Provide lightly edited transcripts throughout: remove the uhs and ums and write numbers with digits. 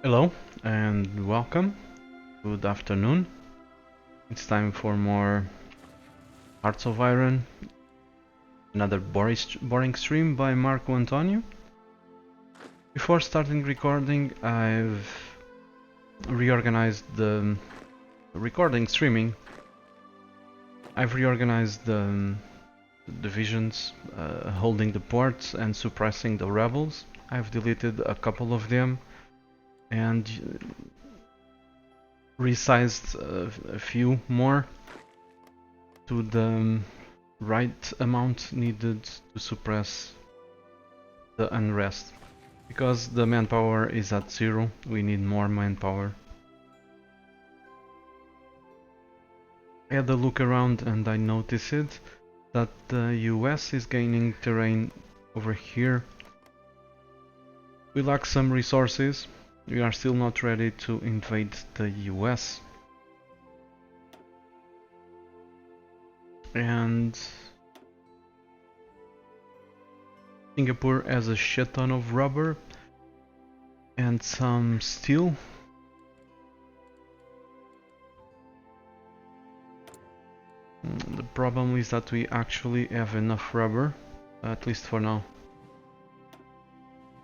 Hello and welcome. Good afternoon. It's time for more Hearts of Iron, another boring stream by Marco Antonio. Before starting recording, I've reorganized the recording streaming. I've reorganized the divisions, holding the ports and suppressing the rebels. I've deleted a couple of them and resized a few more to the right amount needed to suppress the unrest. Because the manpower is at 0, we need more manpower. I had a look around and I noticed that the US is gaining terrain over here. We lack some resources. We are still not ready to invade the US. And Singapore has a shit ton of rubber and some steel. The problem is that we actually have enough rubber, at least for now.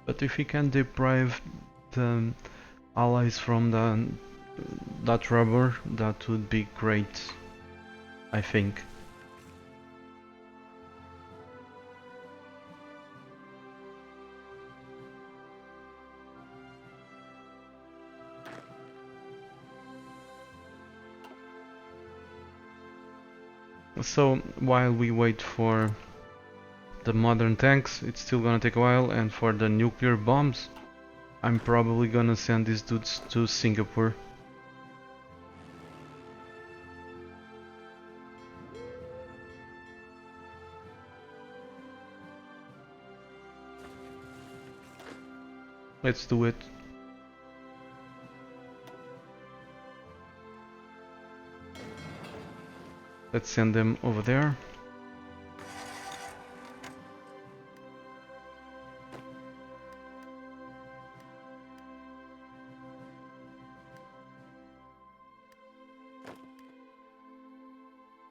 But if we can deprive the allies from that rubber, that would be great, I think. So while we wait for the modern tanks, it's still gonna take a while, and for the nuclear bombs, I'm probably gonna send these dudes to Singapore. Let's do it. Let's send them over there.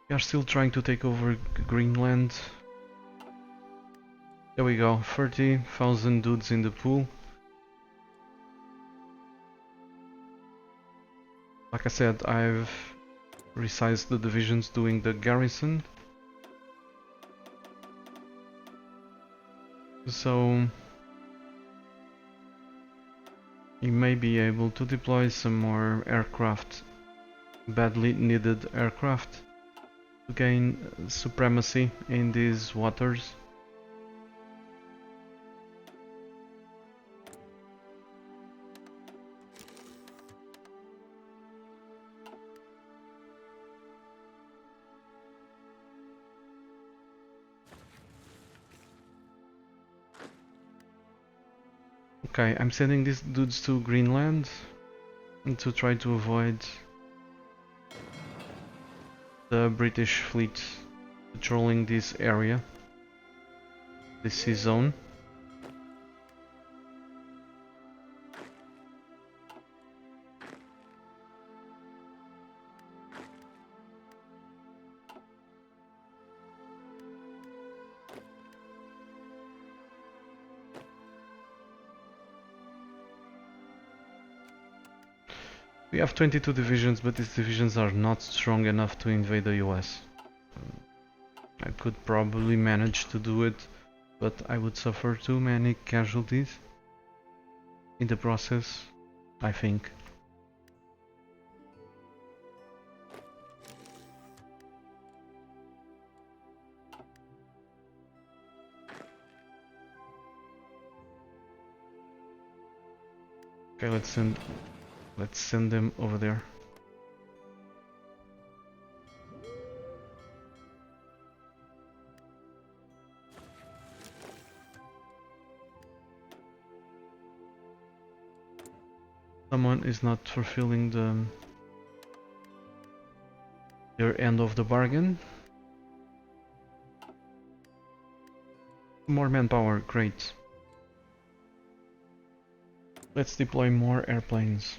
We are still trying to take over Greenland. There we go, 30,000 dudes in the pool. Like I said, I've resized the divisions doing the garrison. So you may be able to deploy some more aircraft, badly needed aircraft, to gain supremacy in these waters. Okay, I'm sending these dudes to Greenland and to try to avoid the British fleet patrolling this area, this sea zone. We have 22 divisions, but these divisions are not strong enough to invade the US. I could probably manage to do it, but I would suffer too many casualties in the process, I think. Okay, let's send them over there. Someone is not fulfilling their end of the bargain. More manpower, great. Let's deploy more airplanes.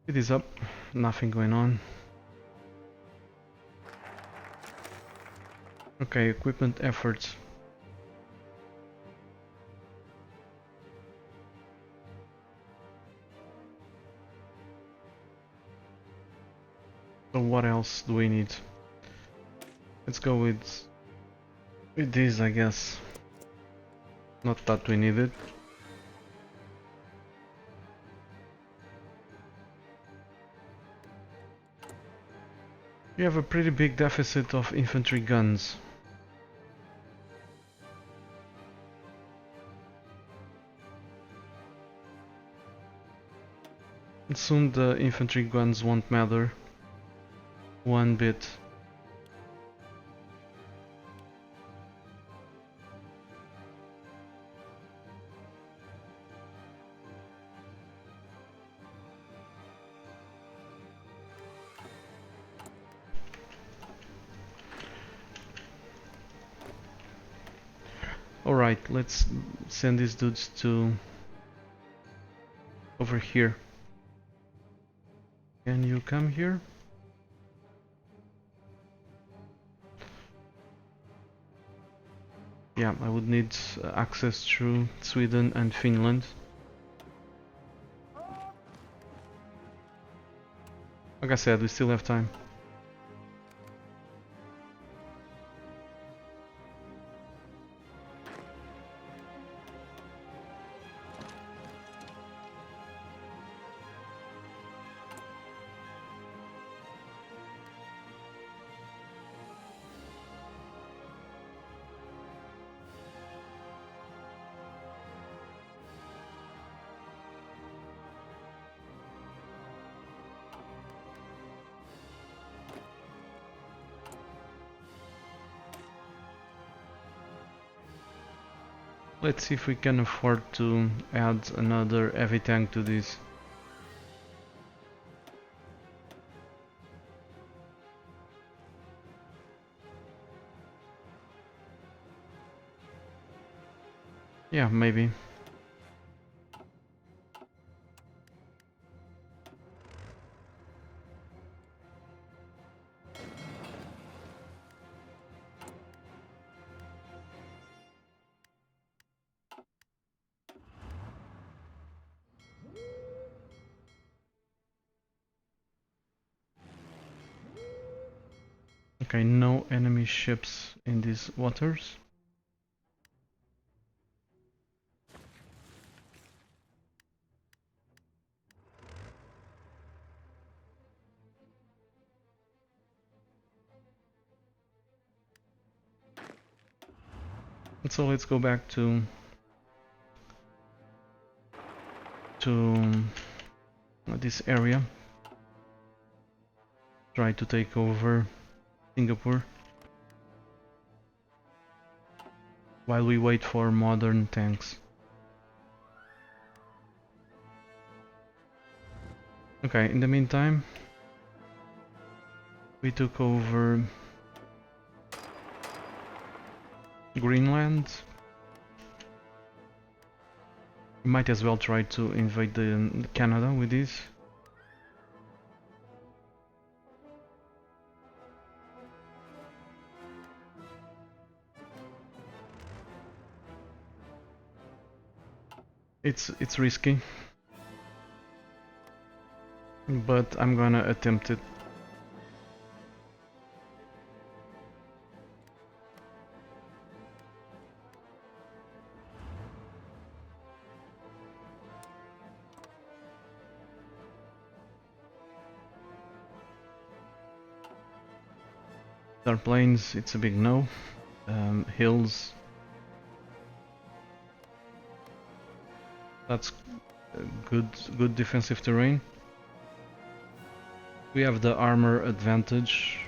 It is up, nothing going on. Okay, equipment efforts. So what else do we need? Let's go with this, I guess. Not that we need it. We have a pretty big deficit of infantry guns. And soon the infantry guns won't matter one bit. Alright, let's send these dudes to over here. Can you come here? Yeah, I would need access through Sweden and Finland. Like I said, we still have time. Let's see if we can afford to add another heavy tank to this. Yeah, maybe. Okay, no enemy ships in these waters. And so let's go back to this area. Try to take over Singapore while we wait for modern tanks. Okay, in the meantime, we took over Greenland. We might as well try to invade Canada with this. It's risky, but I'm gonna attempt it. Our plains, it's a big no. Hills, that's good defensive terrain. We have the armor advantage.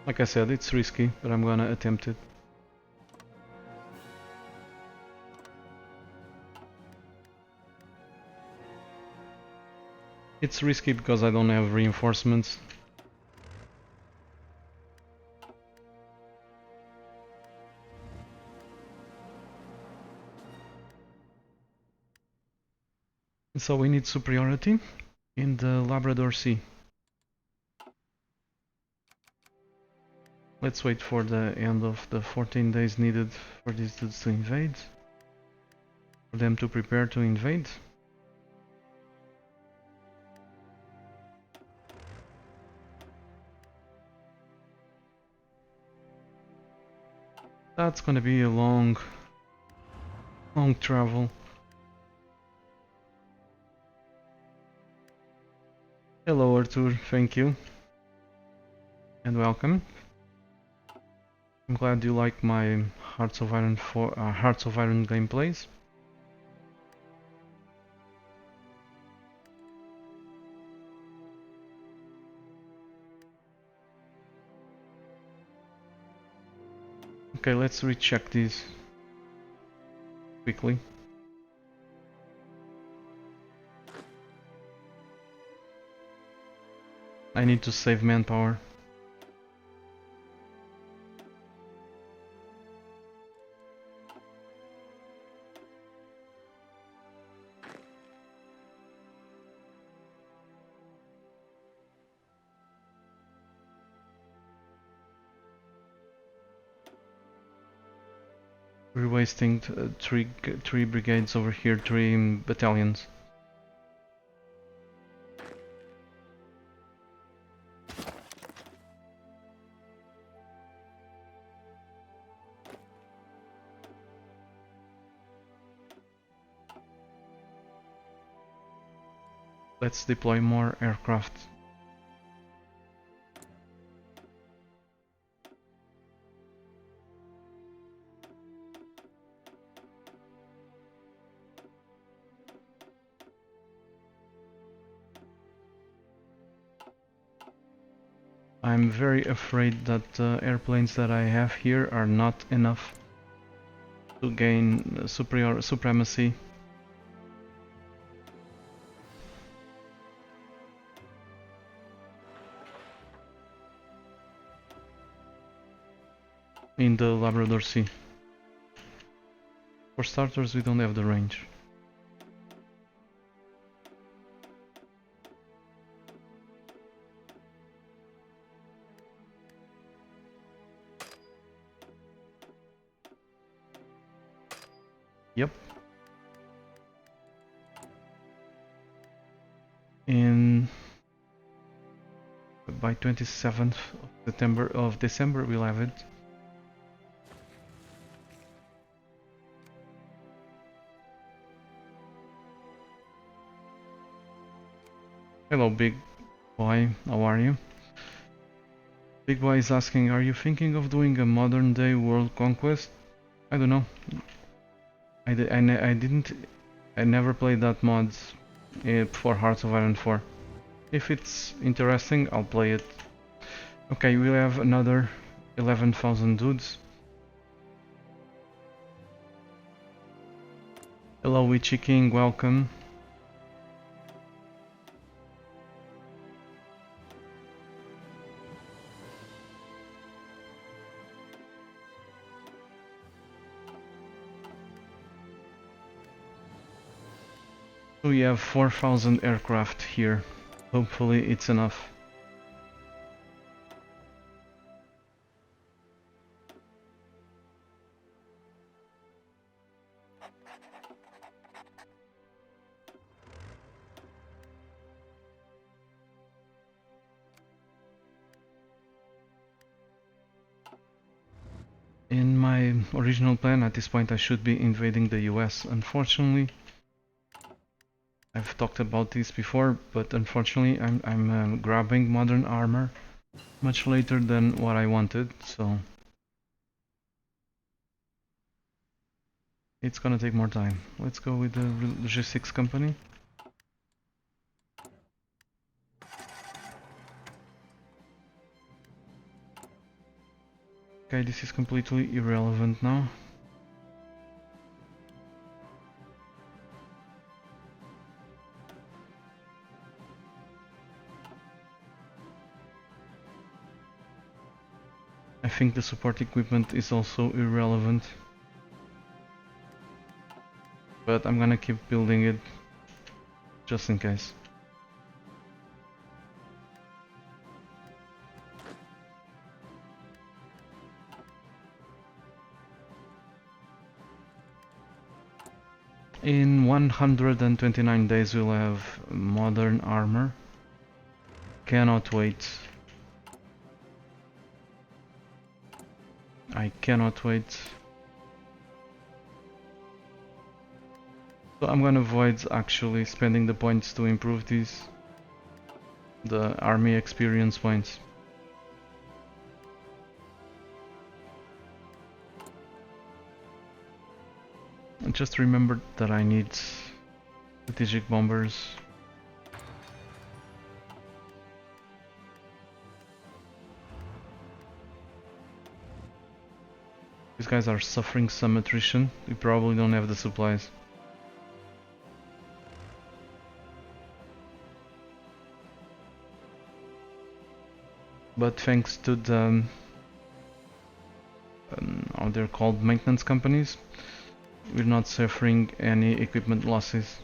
Like I said, it's risky, but I'm gonna attempt it. It's risky because I don't have reinforcements. So we need superiority in the Labrador Sea. Let's wait for the end of the 14 days needed for these dudes to invade. For them to prepare to invade. That's gonna be a long travel. Hello Arthur, thank you. And welcome. I'm glad you like my Hearts of Iron gameplays. Okay, let's recheck these quickly. I need to save manpower. We're wasting three brigades over here, 3 battalions. Let's deploy more aircraft. I'm very afraid that the airplanes that I have here are not enough to gain supremacy. In the Labrador Sea. For starters, we don't have the range. Yep. By 27th of December we'll have it. Hello big boy, how are you? Big boy is asking, are you thinking of doing a modern day world conquest? I don't know. I never played that mod for Hearts of Iron 4. If it's interesting, I'll play it. Okay, we'll have another 11,000 dudes. Hello Witchy King, welcome. We have 4,000 aircraft here. Hopefully it's enough. In my original plan, at this point I should be invading the US. Unfortunately, I've talked about this before, but unfortunately I'm grabbing modern armor Much later than what I wanted, so it's gonna take more time. Let's go with the logistics company. Okay, this is completely irrelevant now. I think the support equipment is also irrelevant. But I'm gonna keep building it just in case. In 129 days we'll have modern armor. Cannot wait. I cannot wait. So I'm gonna avoid actually spending the points to improve these. The army experience points. And just remember that I need strategic bombers. These guys are suffering some attrition. We probably don't have the supplies. But thanks to the how they're called, maintenance companies, we're not suffering any equipment losses.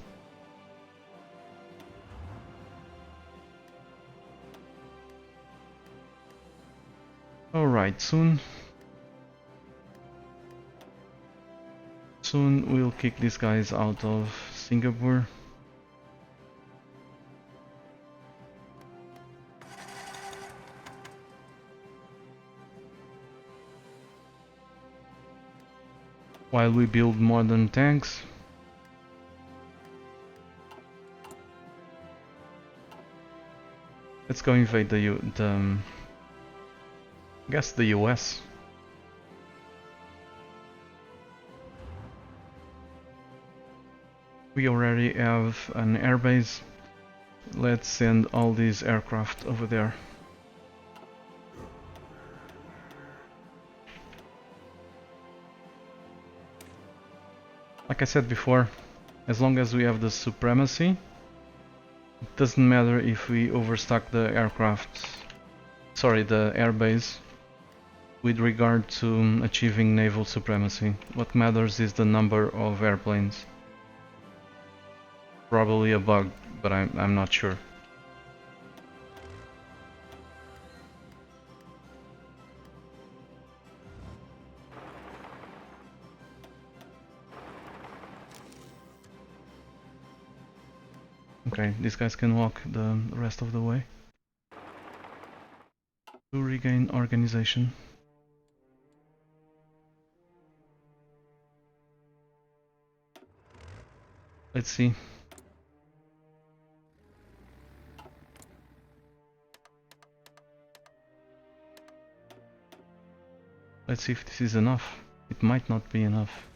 Alright, soon we'll kick these guys out of Singapore. While we build modern tanks. Let's go invade I guess the US. We already have an airbase. Let's send all these aircraft over there. Like I said before, as long as we have the supremacy, it doesn't matter if we overstock the aircraft, sorry, the airbase, with regard to achieving naval supremacy. What matters is the number of airplanes. Probably a bug, but I'm not sure. Okay, these guys can walk the rest of the way to regain organization. Let's see. Let's see if this is enough. It might not be enough.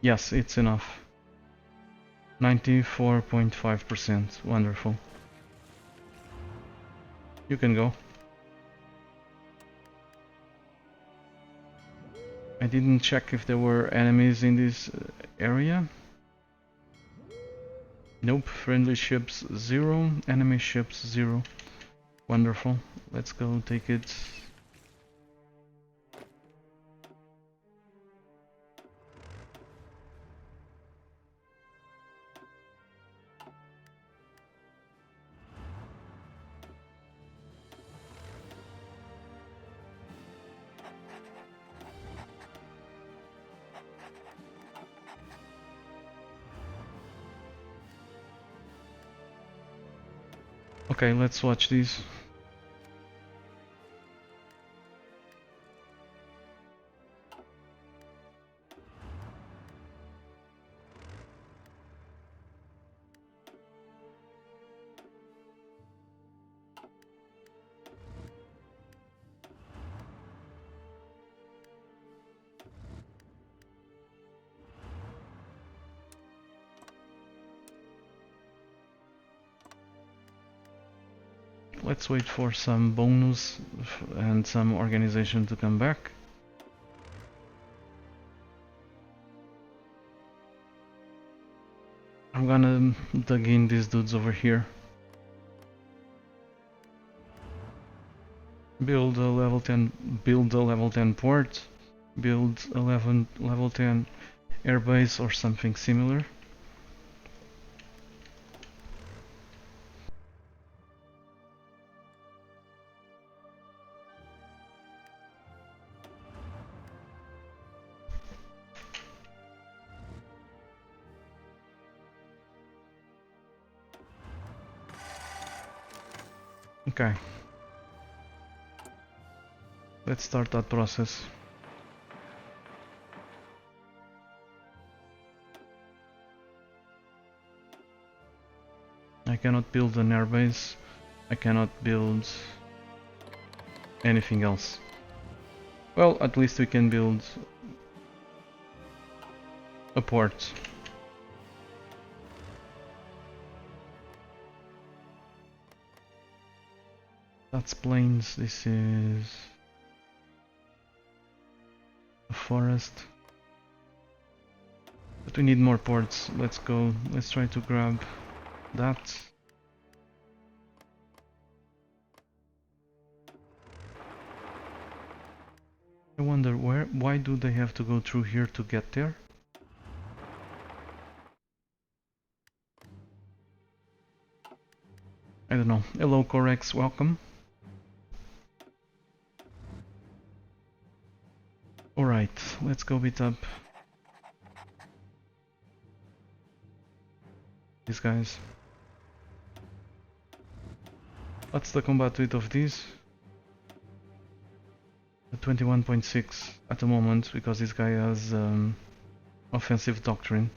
Yes, it's enough. 94.5%. Wonderful. You can go. I didn't check if there were enemies in this area. Nope, friendly ships 0, enemy ships 0. Wonderful. Let's go take it. Okay, let's watch these. let's wait for some bonus and some organization to come back. I'm gonna dig in these dudes over here. Build a level 10 port, build a level 10 airbase or something similar. Okay. Let's start that process. I cannot build an airbase. I cannot build anything else. Well, at least we can build a port. That's plains, this is a forest. But we need more ports. Let's go, let's try to grab that. I wonder why do they have to go through here to get there? I don't know. Hello Corex, welcome. Alright, let's go beat up these guys. What's the combat weight of these? 21.6 at the moment, because this guy has offensive doctrine.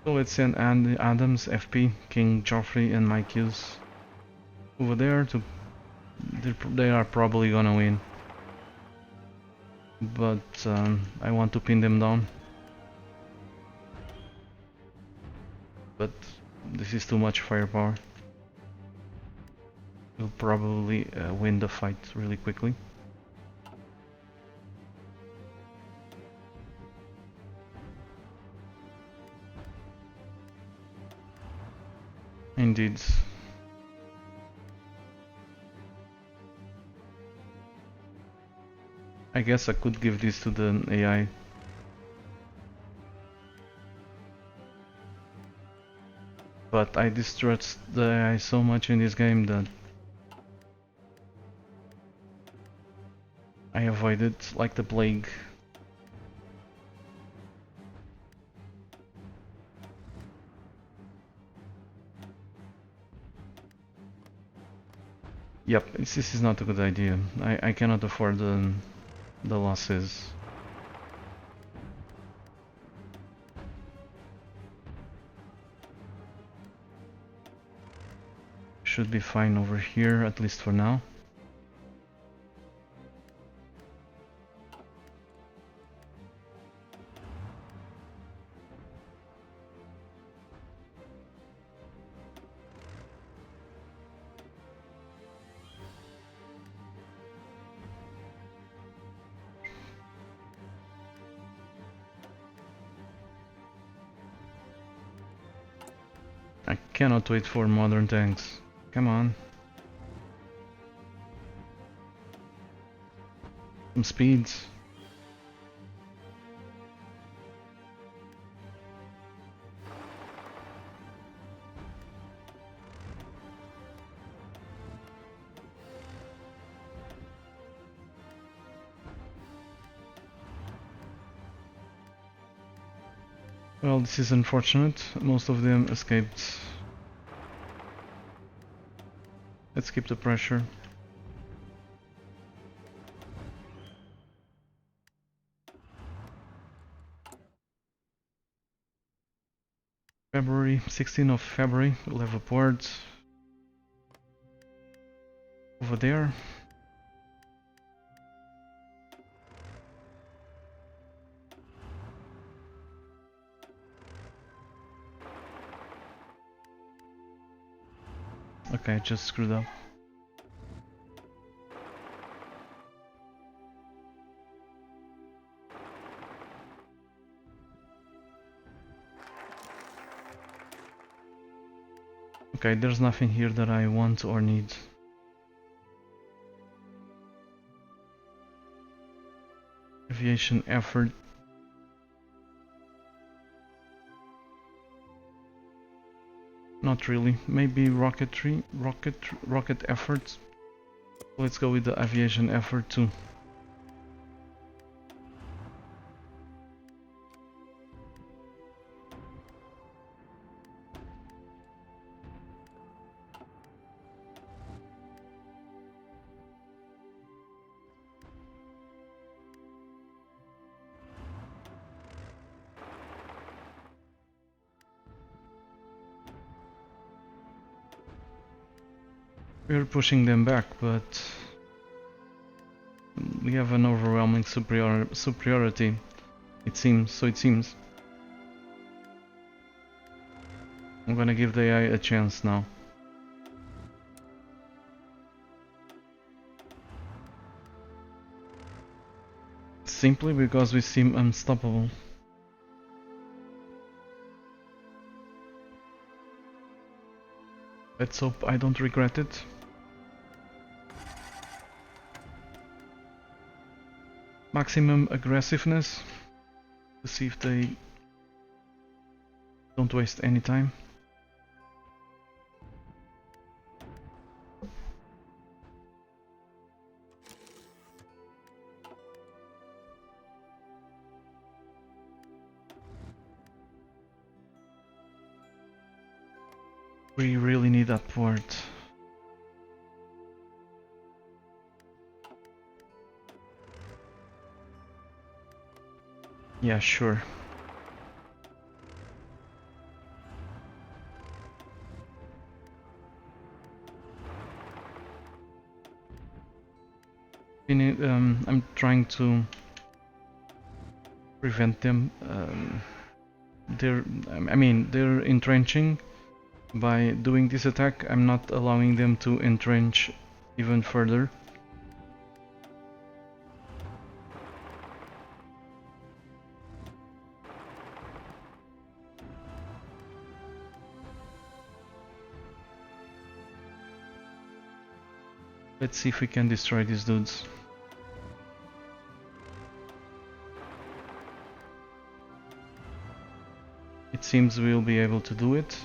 So let's send Adams, FP, King Joffrey and Mike Hughes over there to... They are probably gonna win. But I want to pin them down. But this is too much firepower. We'll probably win the fight really quickly. Indeed. I guess I could give this to the AI. But I distrust the AI so much in this game that I avoid it like the plague. Yep, this is not a good idea. I cannot afford the losses. Should be fine over here, at least for now. I cannot wait for modern tanks. Come on. Some speeds. Well, this is unfortunate. Most of them escaped. Let's keep the pressure. February, 16th of February, we'll have a port over there. Okay, I just screwed up. Okay, there's nothing here that I want or need. Aviation effort. Not really. Maybe rocket efforts. Let's go with the aviation effort too. We're pushing them back, but we have an overwhelming superiority. It seems. I'm gonna give the AI a chance now. Simply because we seem unstoppable. Let's hope I don't regret it. Maximum aggressiveness to see if they don't waste any time. We really need that port. Yeah, sure. I'm trying to prevent them. They're entrenching. By doing this attack, I'm not allowing them to entrench even further. Let's see if we can destroy these dudes. It seems we'll be able to do it.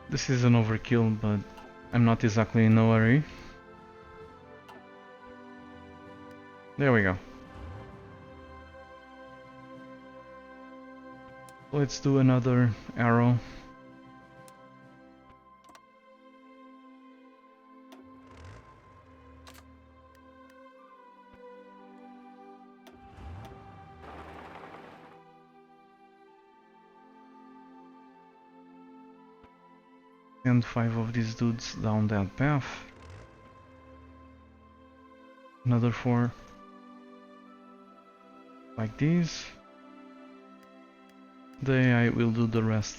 This is an overkill, but I'm not exactly in a hurry. There we go. Let's do another arrow. And 5 of these dudes down that path. Another 4 like these. The AI will do the rest.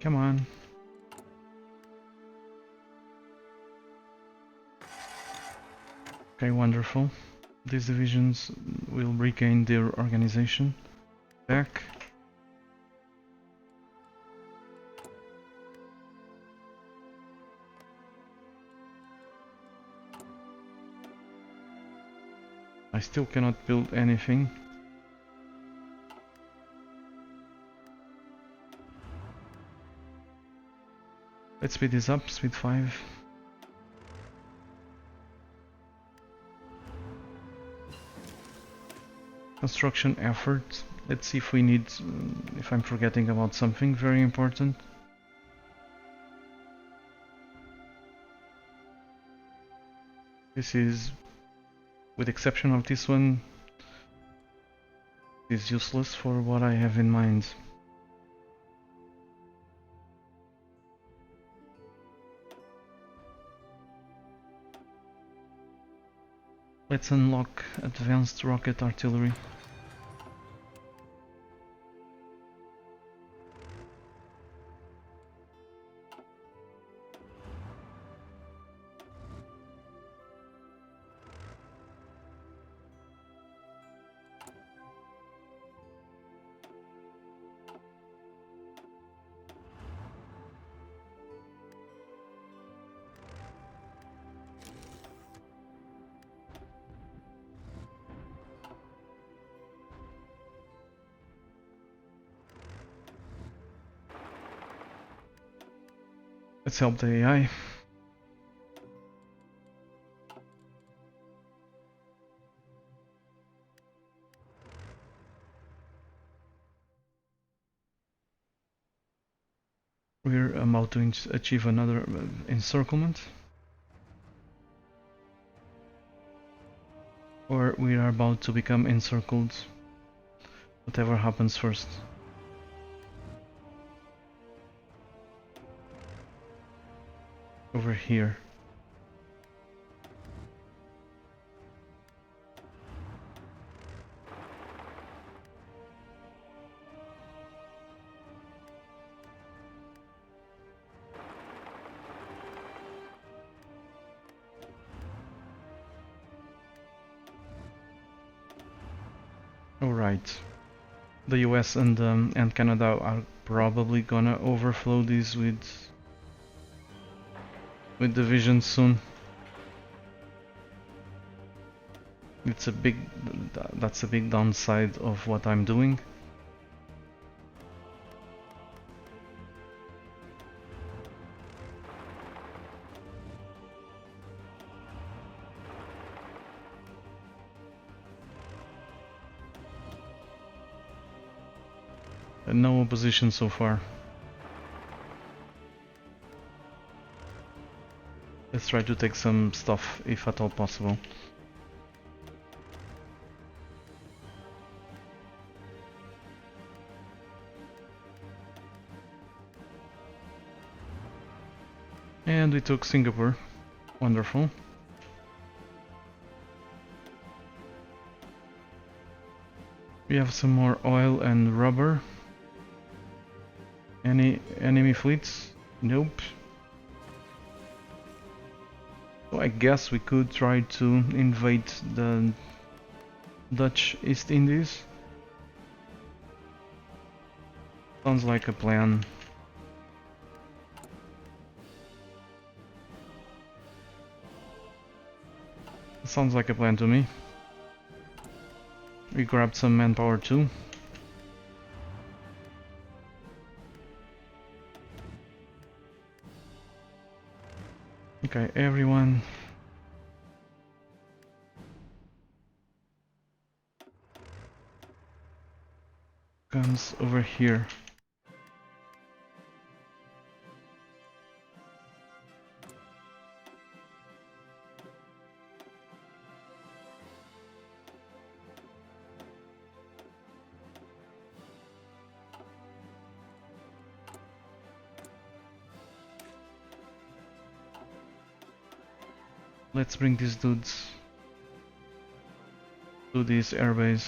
Come on. Okay, wonderful. These divisions will regain their organization back. I still cannot build anything. Let's speed this up, speed 5. Construction effort. Let's see if we need, if I'm forgetting about something very important. This is, with exception of this one, is useless for what I have in mind. Let's unlock advanced rocket artillery. Let's help the AI. We're about to achieve another encirclement. Or we are about to become encircled. Whatever happens first. Over here. Alright. The US and Canada are probably gonna overflow these with divisions soon. It's a big, that's a big downside of what I'm doing. And no opposition so far. Let's try to take some stuff, if at all possible. And we took Singapore. Wonderful. We have some more oil and rubber. Any enemy fleets? Nope. So I guess we could try to invade the Dutch East Indies. Sounds like a plan. Sounds like a plan to me. We grabbed some manpower too. Okay, everyone. Comes over here. Let's bring these dudes to this airbase.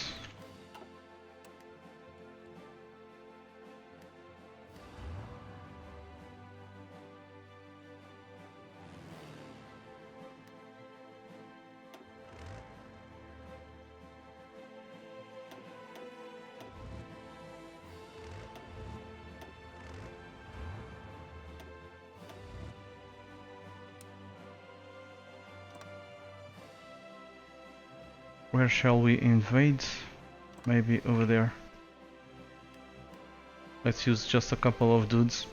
Where shall we invade? Maybe over there. Let's use just a couple of dudes.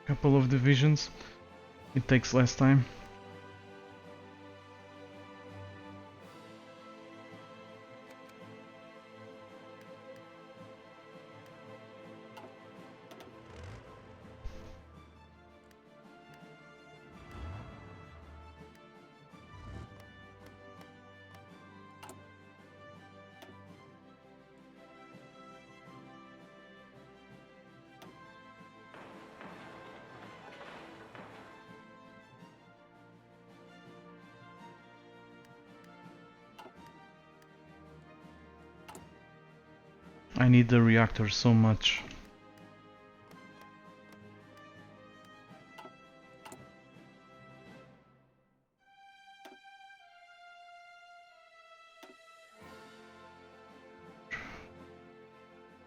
Couple of divisions. It takes less time. I need the reactor so much.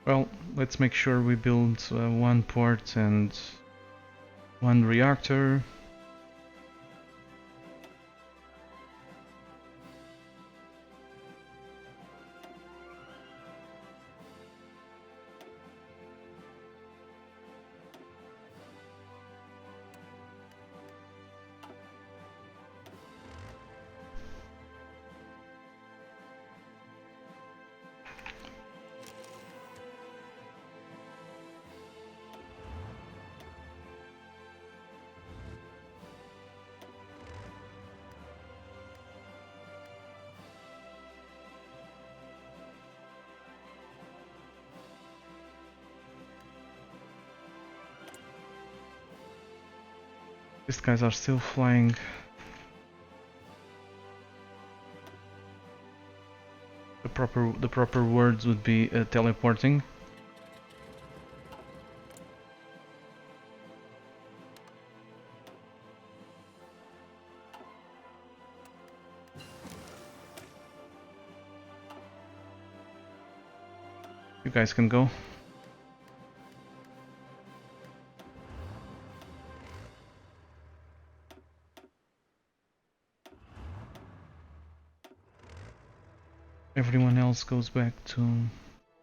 Well, let's make sure we build one port and one reactor. These guys are still flying. The proper words would be teleporting. You guys can go. Everyone else goes back to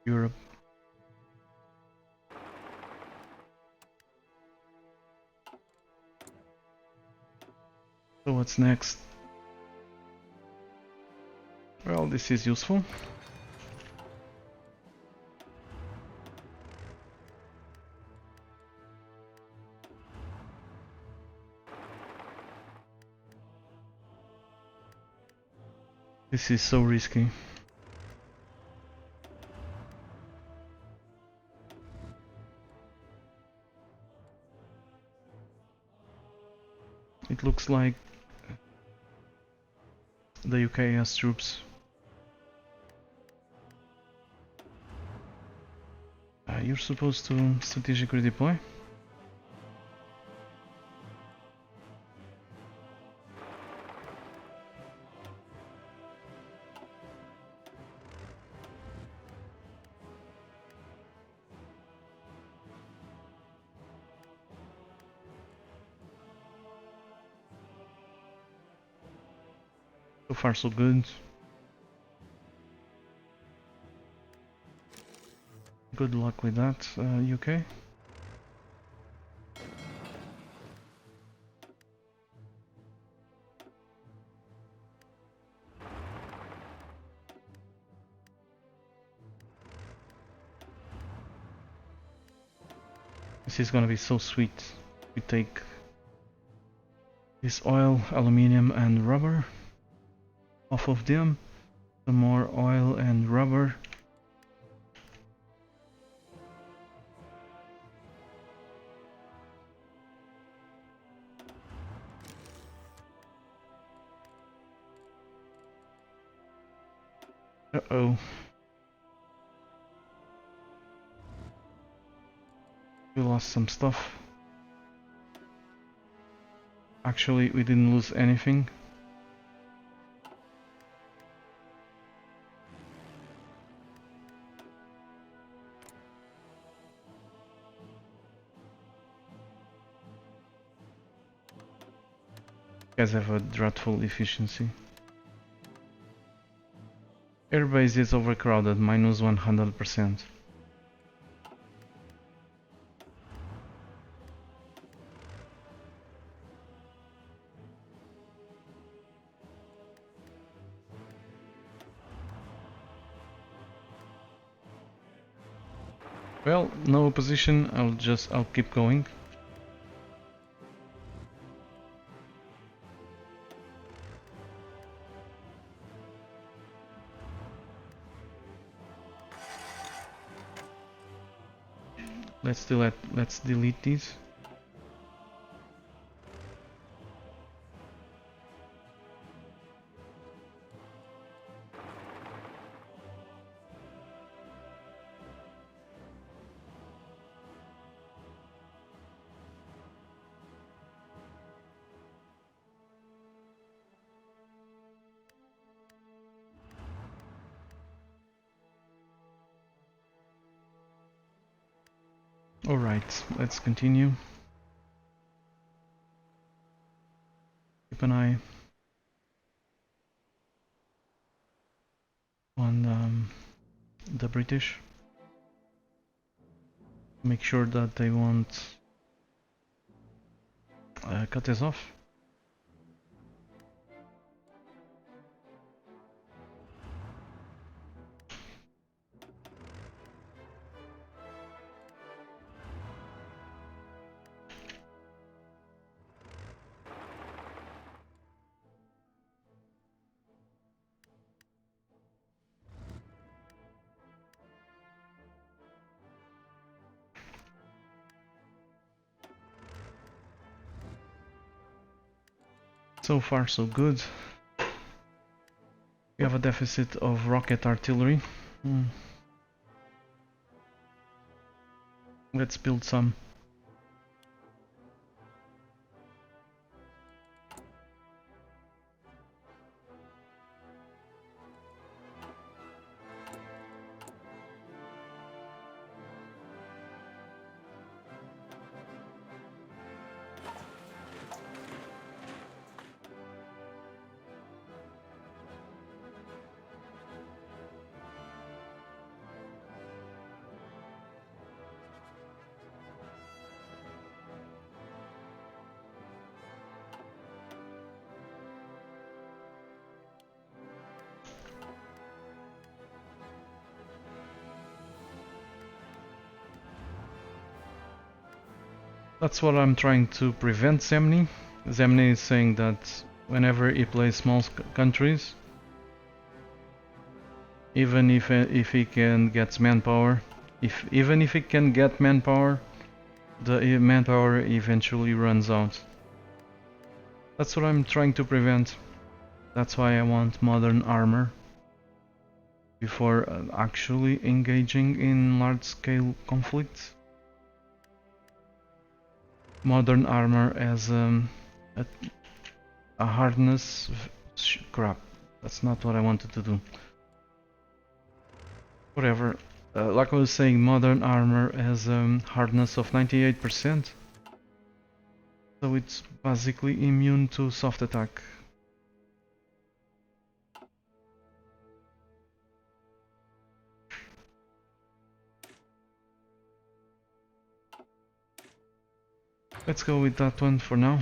Europe. So what's next? Well, this is useful. This is so risky. It looks like the UK has troops. You're supposed to strategically deploy. So far so good. Good luck with that, UK. This is gonna be so sweet. We take this oil, aluminium and rubber off of them. Some more oil and rubber. Uh-oh. We lost some stuff. Actually, we didn't lose anything. You guys have a dreadful efficiency. Airbase is overcrowded, minus 100%. Well, no opposition, I'll keep going. Let's delete these. Alright, let's continue. Keep an eye on the British. Make sure that they won't cut us off. So far so good. We have a deficit of rocket artillery. Let's build some. That's what I'm trying to prevent Zemny. Zemny is saying that whenever he plays small countries, even if he can get manpower, even if he can get manpower, the manpower eventually runs out. That's what I'm trying to prevent. That's why I want modern armor before actually engaging in large-scale conflicts. Modern armor as a hardness. Crap, that's not what I wanted to do. Whatever. Like I was saying, modern armor has hardness of 98%. So it's basically immune to soft attack. Let's go with that one for now.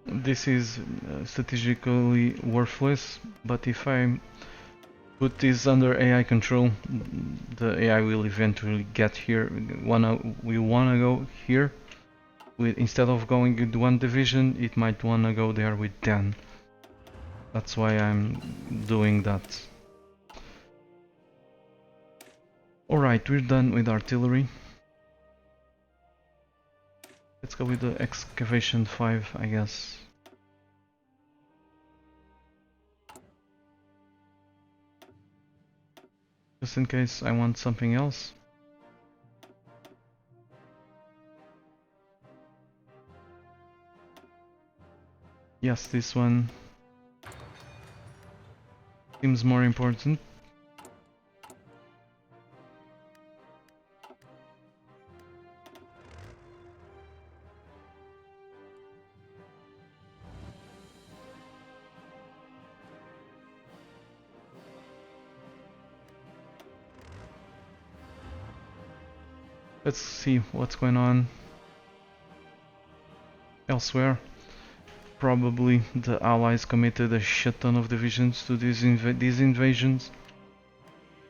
This is strategically worthless, but if I put this under AI control, the AI will eventually get here. We wanna go here. Instead of going with one division, it might wanna go there with 10. That's why I'm doing that. Alright, we're done with artillery. Let's go with the excavation 5, I guess. Just in case I want something else. Yes, this one seems more important. Let's see what's going on elsewhere. Probably the Allies committed a shit ton of divisions to these invasions.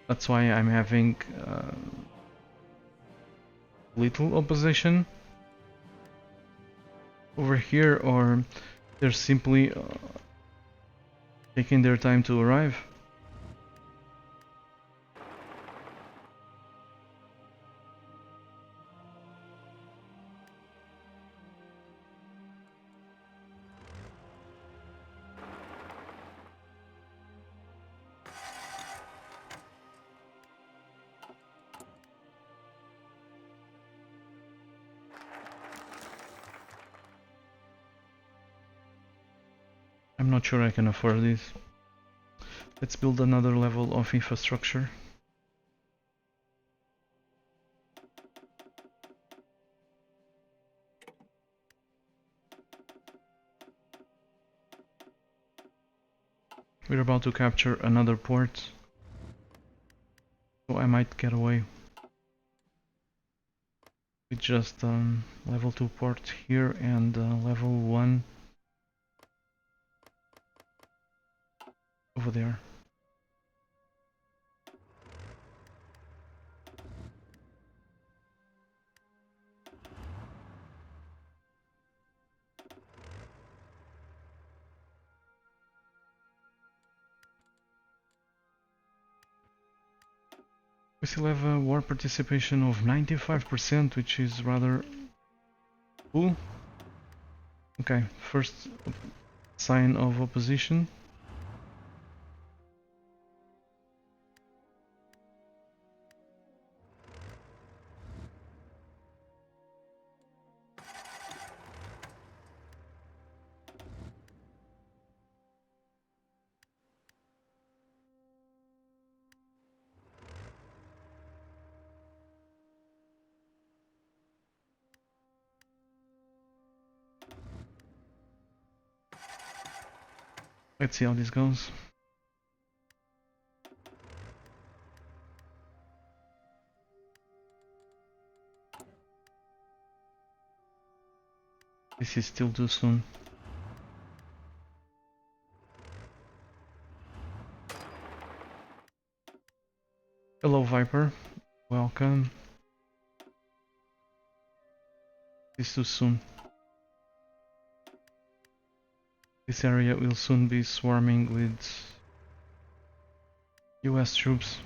That's why I'm having little opposition over here, or they're simply taking their time to arrive. I'm not sure I can afford this. Let's build another level of infrastructure. We're about to capture another port, so I might get away with just level 2 port here and level 1 over there. We still have a war participation of 95%, which is rather cool. Okay, first sign of opposition. Let's see how this goes. This is still too soon. Hello Viper, welcome. It's too soon. This area will soon be swarming with US troops.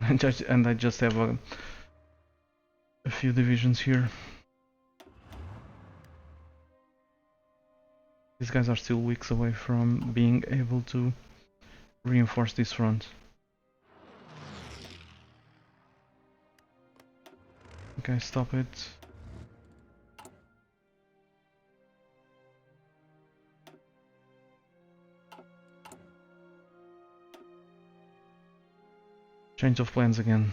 And I just have a few divisions here. These guys are still weeks away from being able to reinforce this front. Okay, stop it. Change of plans again.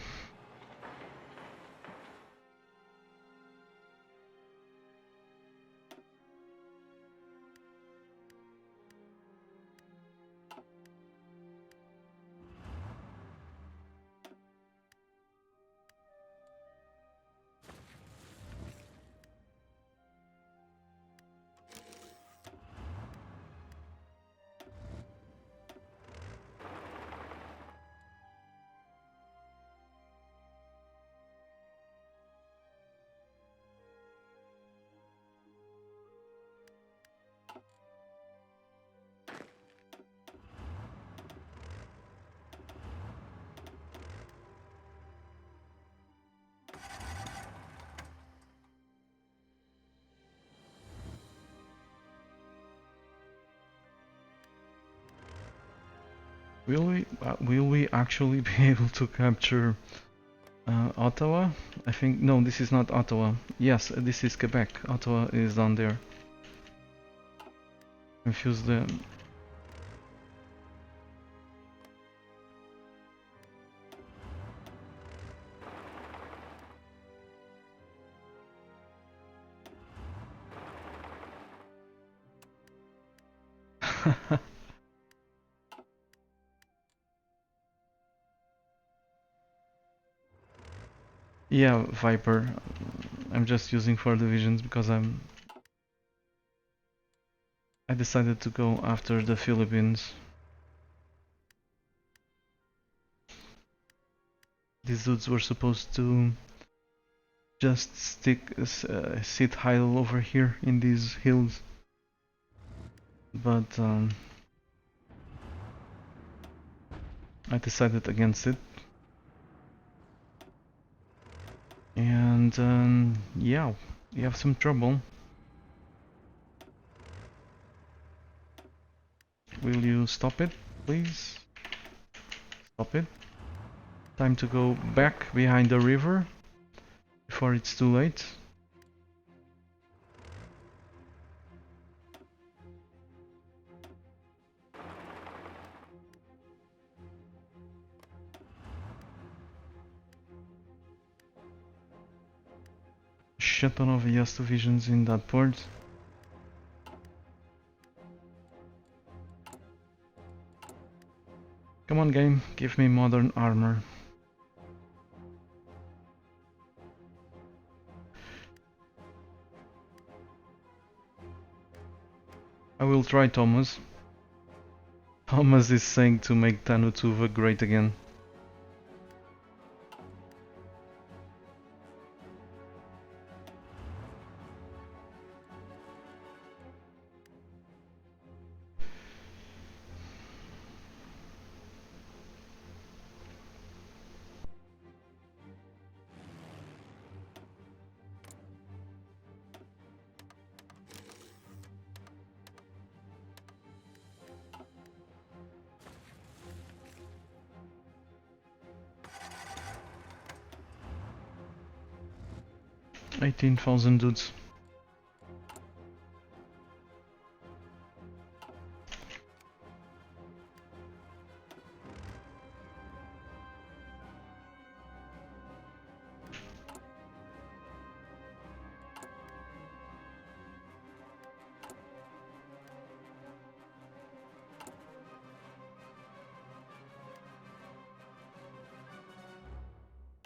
Will we actually be able to capture Ottawa? I think no, this is not Ottawa. Yes, this is Quebec. Ottawa is down there. Confuse the. Yeah, Viper. I'm just using 4 divisions because I decided to go after the Philippines. These dudes were supposed to just sit idle over here in these hills, but I decided against it. And yeah, we have some trouble. Will you stop it, please? Stop it. Time to go back behind the river before it's too late. shit ton of ES divisions in that port. Come on game, give me modern armor. I will try Thomas. Thomas is saying to make Tannu Tuva great again. $18,000 dudes.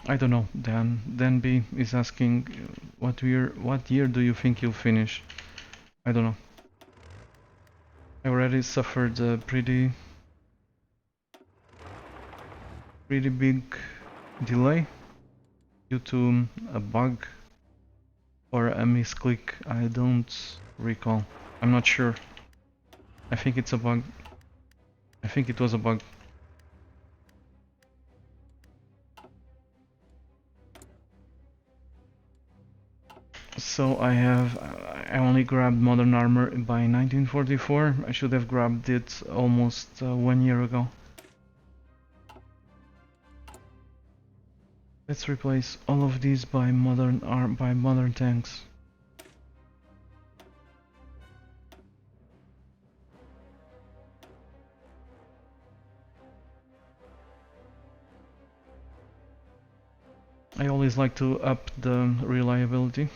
I don't know. Dan B is asking what year do you think you'll finish? I don't know. I already suffered a pretty big delay due to a bug or a misclick. I don't recall. I'm not sure. I think it's a bug. I think it was a bug. So I only grabbed modern armor by 1944. I should have grabbed it almost 1 year ago. Let's replace all of these by modern tanks. I always like to up the reliability.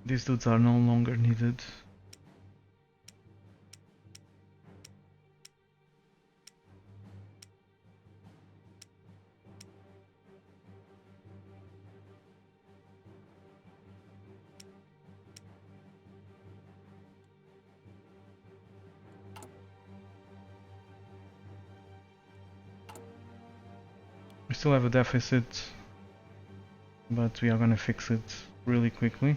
These dudes are no longer needed. We still have a deficit, but we are gonna fix it really quickly.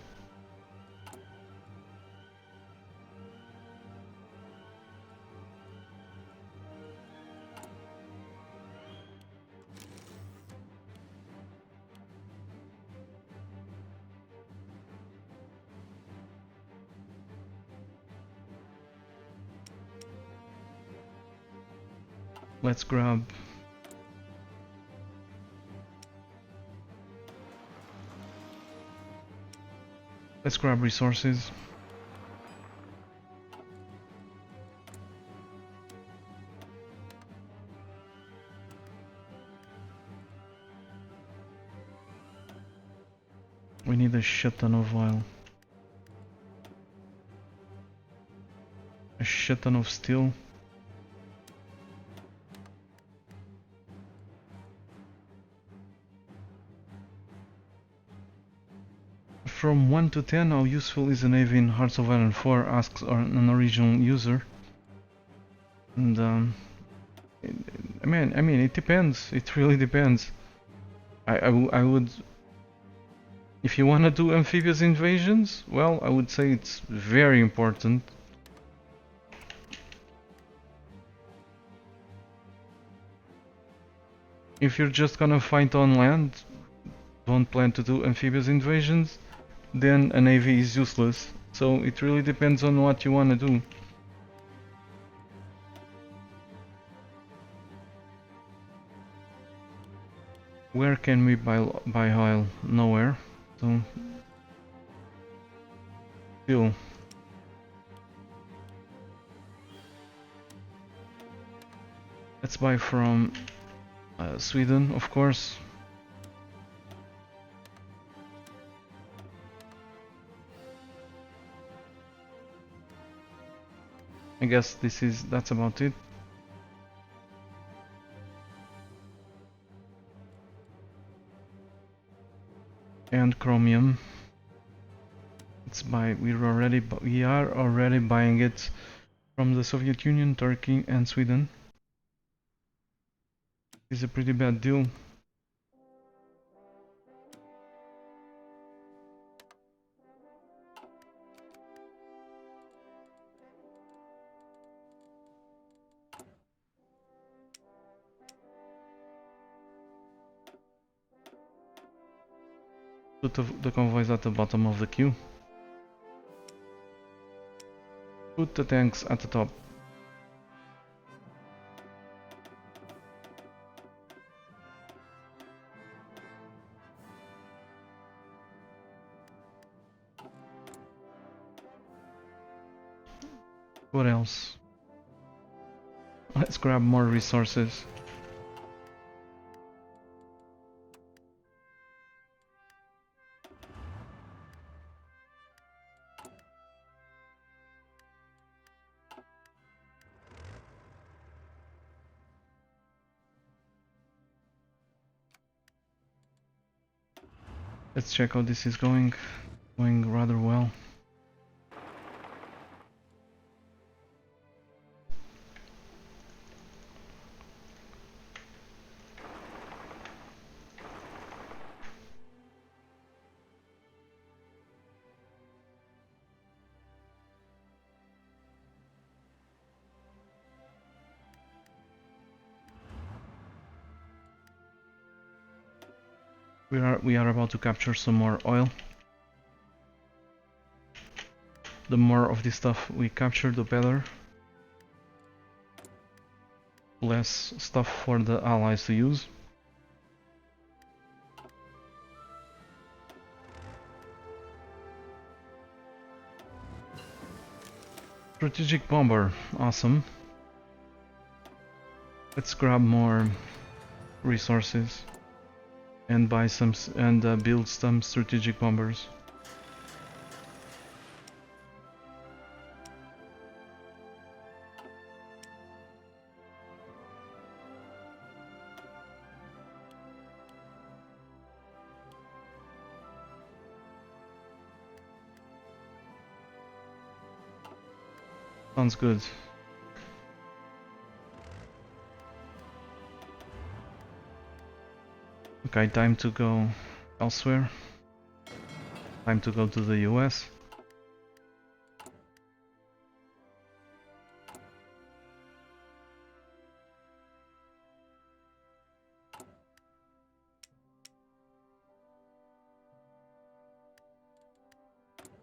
Let's grab resources. We need a shit ton of oil. A shit ton of steel. From 1 to 10, how useful is a navy in Hearts of Iron 4? Asks an original user. And I mean, it depends. It really depends. I would If you want to do amphibious invasions, well, I would say it's very important. If you're just gonna fight on land, don't plan to do amphibious invasions, then a navy is useless. So it really depends on what you want to do. Where can we buy oil? Nowhere. So still, let's buy from Sweden, of course. I guess that's about it. And chromium. Let's buy. We are already buying it from the Soviet Union, Turkey, and Sweden. It's a pretty bad deal. Put the convoys at the bottom of the queue. Put the tanks at the top. What else? Let's grab more resources. Let's check how this is going. Going rather well. We are about to capture some more oil. The more of this stuff we capture, the better. Less stuff for the allies to use. Strategic bomber, awesome. Let's grab more resources and buy some and build some strategic bombers. Sounds good. Okay, time to go elsewhere. Time to go to the US.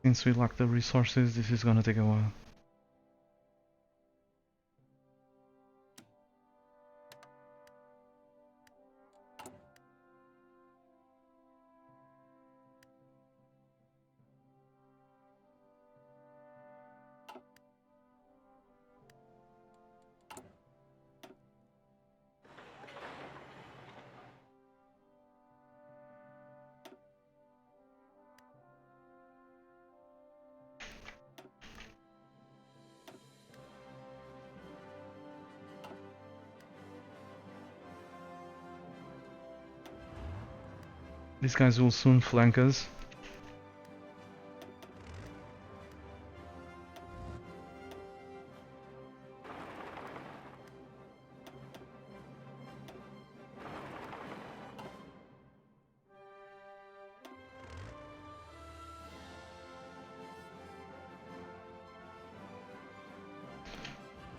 Since we lack the resources, this is gonna take a while. These guys will soon flank us.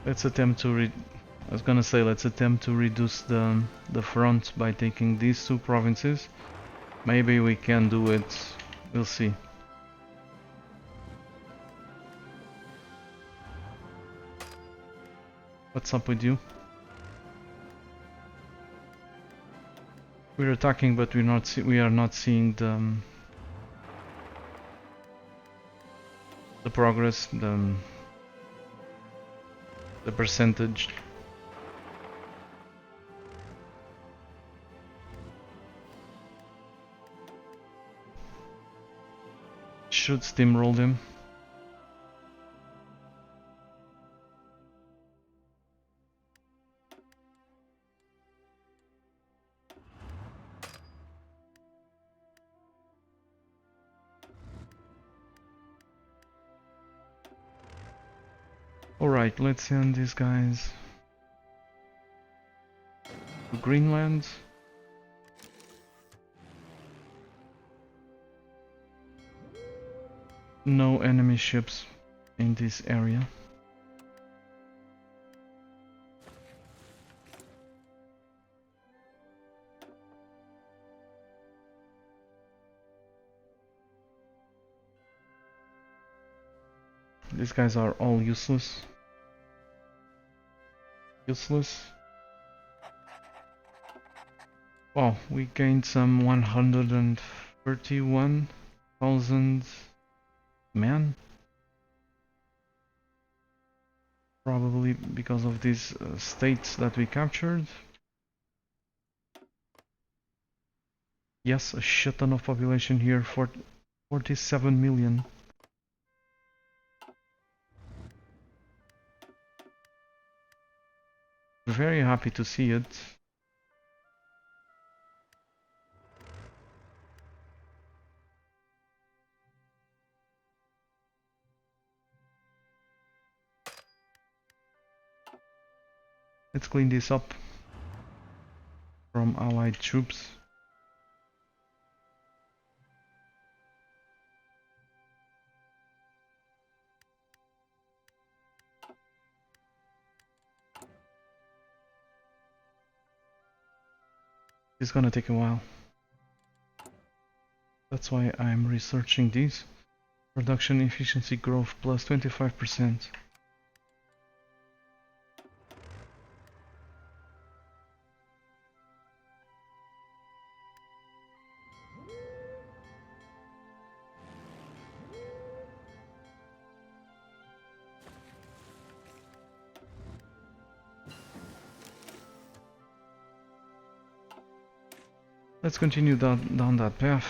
Let's attempt to I was gonna say let's attempt to reduce the front by taking these two provinces. Maybe we can do it. We'll see. What's up with you? We're attacking, but we are not seeing the progress, the percentage. Should steamroll them. Alright, let's send these guys to Greenland. No enemy ships in this area. These guys are all useless. Wow, we gained some 131,000 men. Probably because of these states that we captured. Yes, a shit ton of population here, 47 million. Very happy to see it. Let's clean this up from allied troops. It's gonna take a while. That's why I'm researching these. Production efficiency growth plus 25%. Let's continue down that path.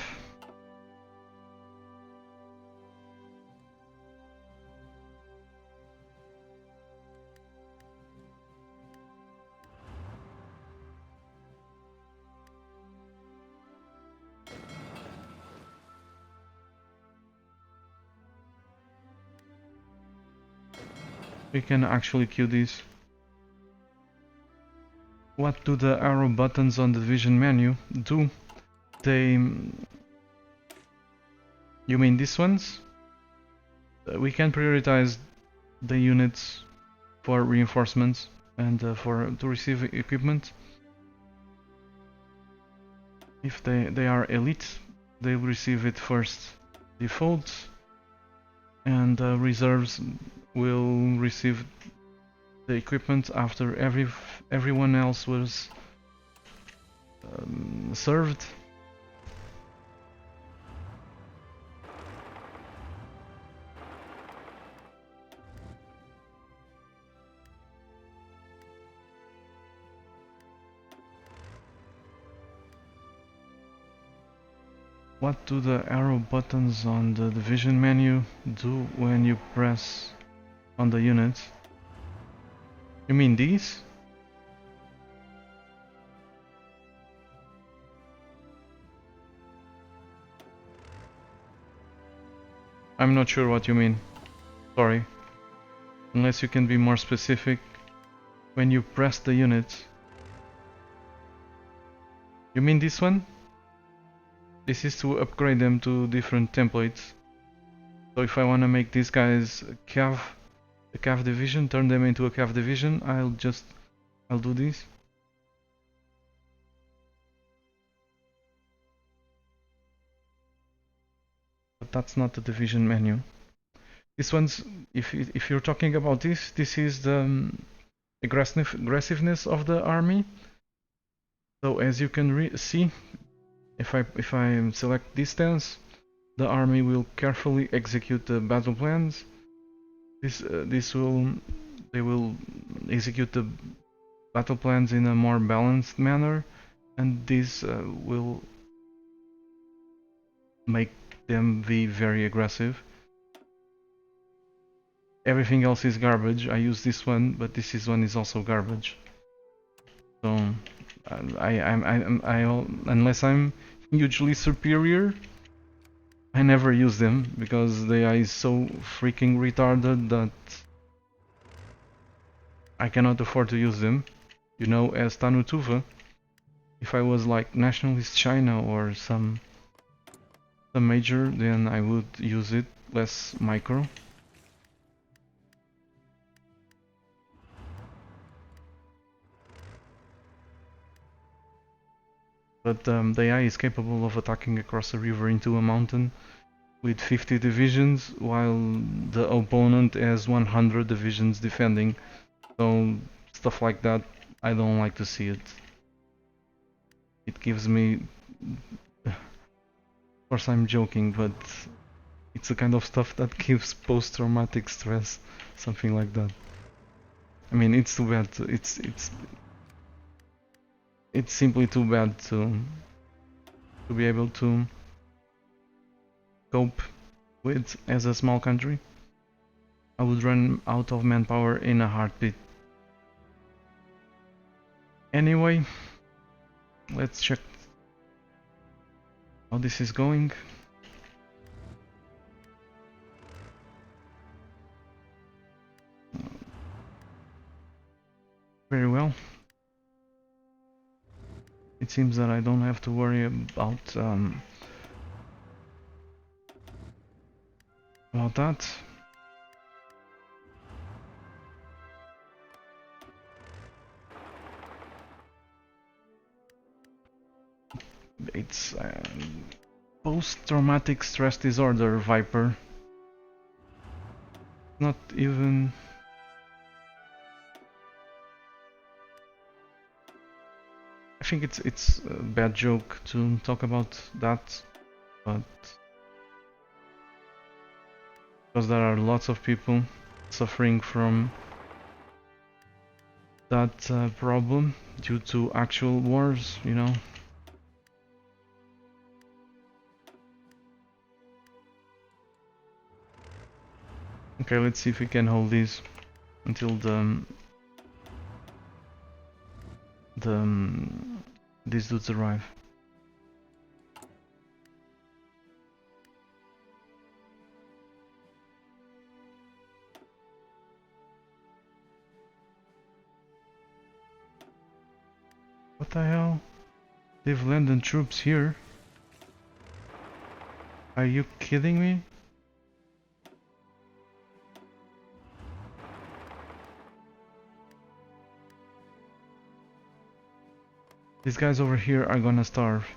We can actually queue these. What do the arrow buttons on the division menu do? They... You mean these ones? We can prioritize the units for reinforcements and to receive equipment. If they are elite, they will receive it first default, and reserves will receive the equipment after everyone else was served. What do the arrow buttons on the division menu do when you press on the unit? You mean these? I'm not sure what you mean. Sorry. Unless you can be more specific. When you press the unit. You mean this one? This is to upgrade them to different templates. So if I want to make these guys cav, the cav division, turn them into a cav division. I'll do this. But that's not the division menu. This one's, if you're talking about this is the aggressiveness of the army. So as you can see, if I select this stance, the army will carefully execute the battle plans. They will execute the battle plans in a more balanced manner, and this will make them be very aggressive. Everything else is garbage. I use this one, but this one is also garbage. So unless I'm hugely superior, I never use them because the AI is so freaking retarded that I cannot afford to use them. You know, as Tannu Tuva, if I was like nationalist China or some major, then I would use it less micro. But the AI is capable of attacking across a river into a mountain with 50 divisions, while the opponent has 100 divisions defending. So stuff like that, I don't like to see it. It gives me... Of course I'm joking, but it's the kind of stuff that gives post-traumatic stress, something like that. I mean, it's too bad. It's simply too bad to be able to cope with as a small country. I would run out of manpower in a heartbeat. Anyway, let's check how this is going. Very well. It seems that I don't have to worry about that. It's post-traumatic stress disorder, Viper. Not even... I think it's a bad joke to talk about that, but because there are lots of people suffering from that problem due to actual wars, you know. Okay, let's see if we can hold these until these dudes arrive. What the hell? They've landed troops here? Are you kidding me? These guys over here are gonna starve.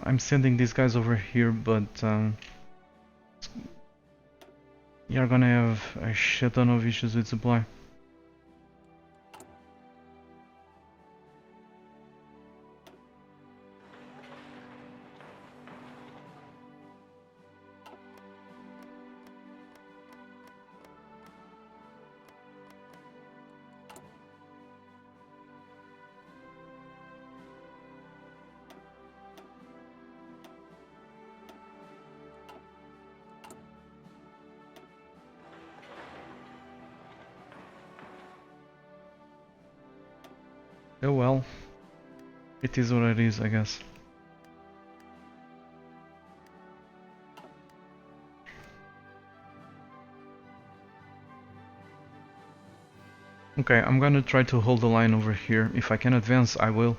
I'm sending these guys over here, but you're gonna have a shit ton of issues with supply. Oh well, it is what it is, I guess. Okay, I'm gonna try to hold the line over here. If I can advance, I will.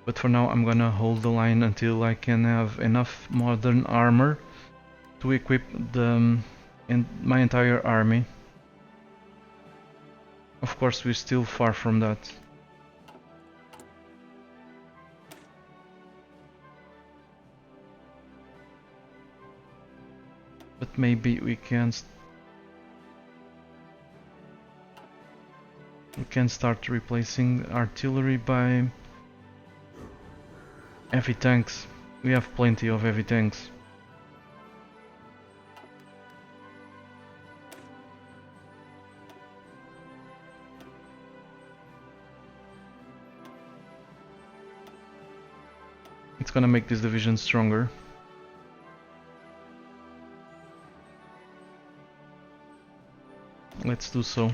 But for now I'm gonna hold the line until I can have enough modern armor to equip my entire army. Of course we're still far from that. But maybe we can start replacing artillery by heavy tanks. We have plenty of heavy tanks. It's gonna make this division stronger. Let's do so.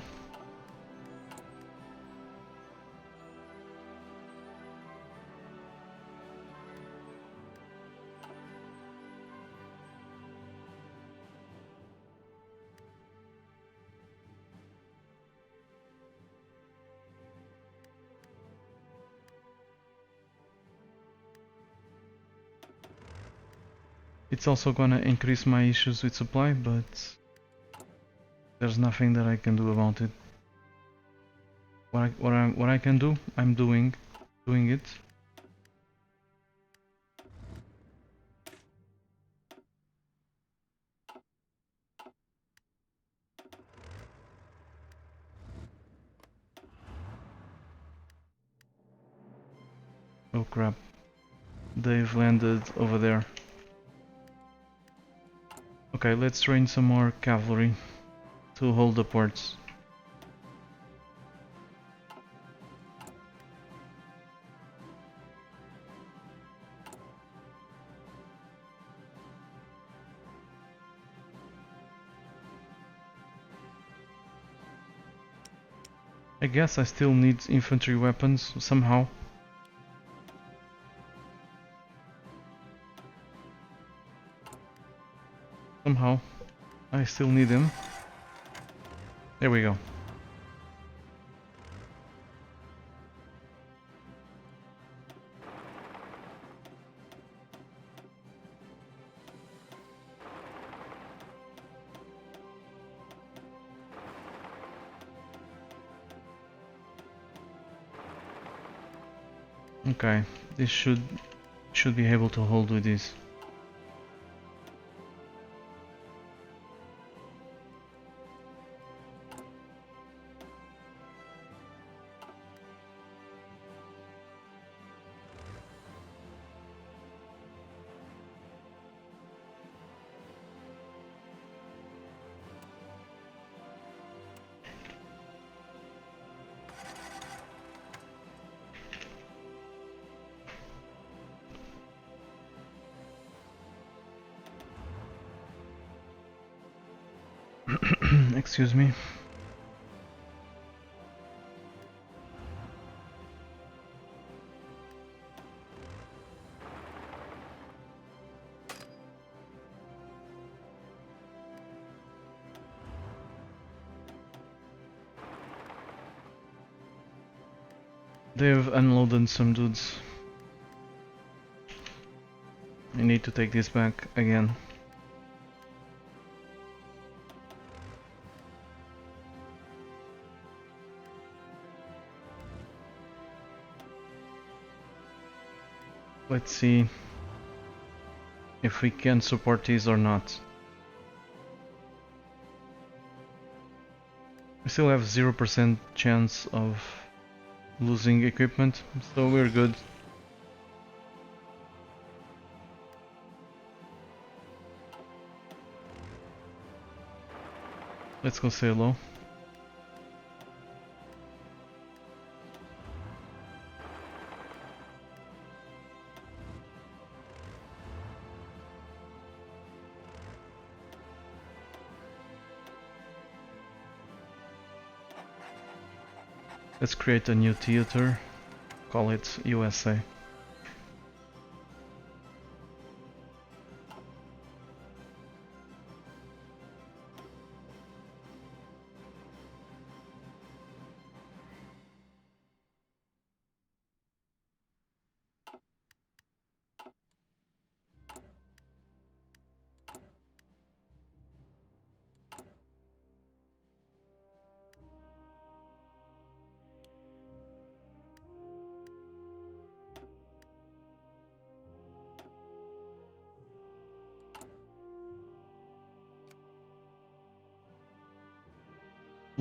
It's also gonna increase my issues with supply, but there's nothing that I can do about it. What I can do, I'm doing it. Oh crap. They've landed over there. Okay, let's train some more cavalry to hold the ports. I guess I still need infantry weapons somehow. Somehow. I still need them. There we go. Okay, this should be able to hold with this. Excuse me. They've unloaded some dudes. I need to take this back again. Let's see if we can support these or not. We still have 0% chance of losing equipment, so we're good. Let's go say hello. Let's create a new theater, call it USA.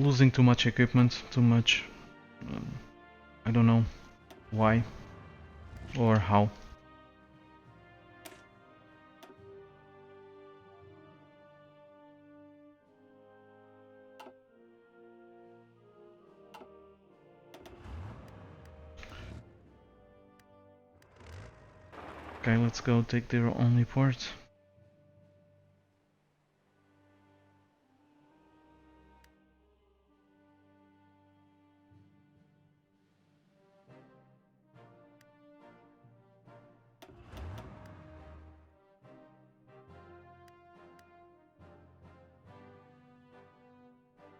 losing too much equipment, too much. I don't know why or how. Okay, let's go take their only port.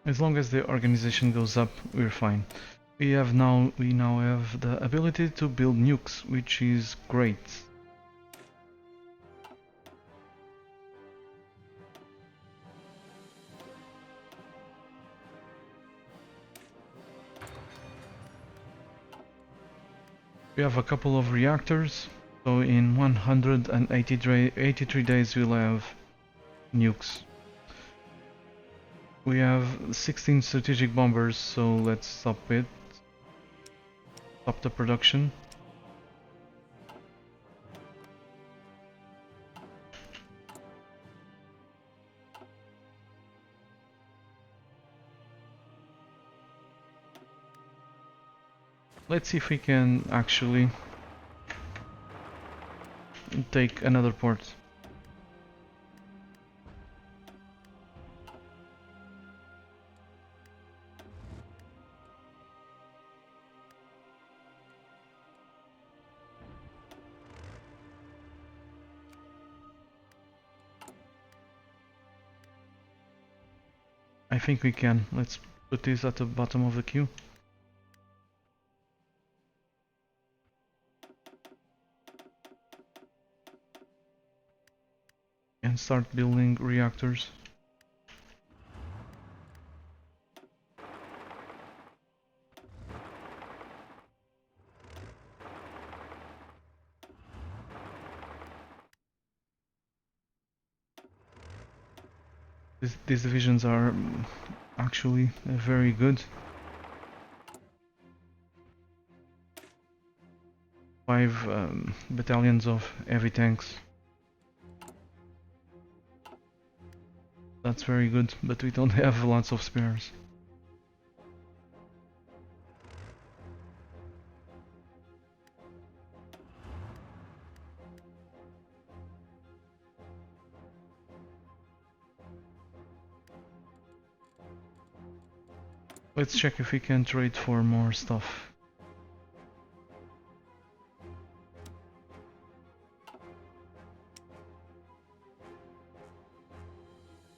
As long as the organization goes up, we're fine. We now have the ability to build nukes, which is great. We have a couple of reactors, so in 183 days we'll have nukes. We have 16 strategic bombers, so let's stop it. Stop the production. Let's see if we can actually take another port. I think we can. Let's put this at the bottom of the queue. And start building reactors. These divisions are actually very good. 5 battalions of heavy tanks. That's very good, but we don't have lots of spares. Let's check if we can trade for more stuff.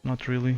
Not really.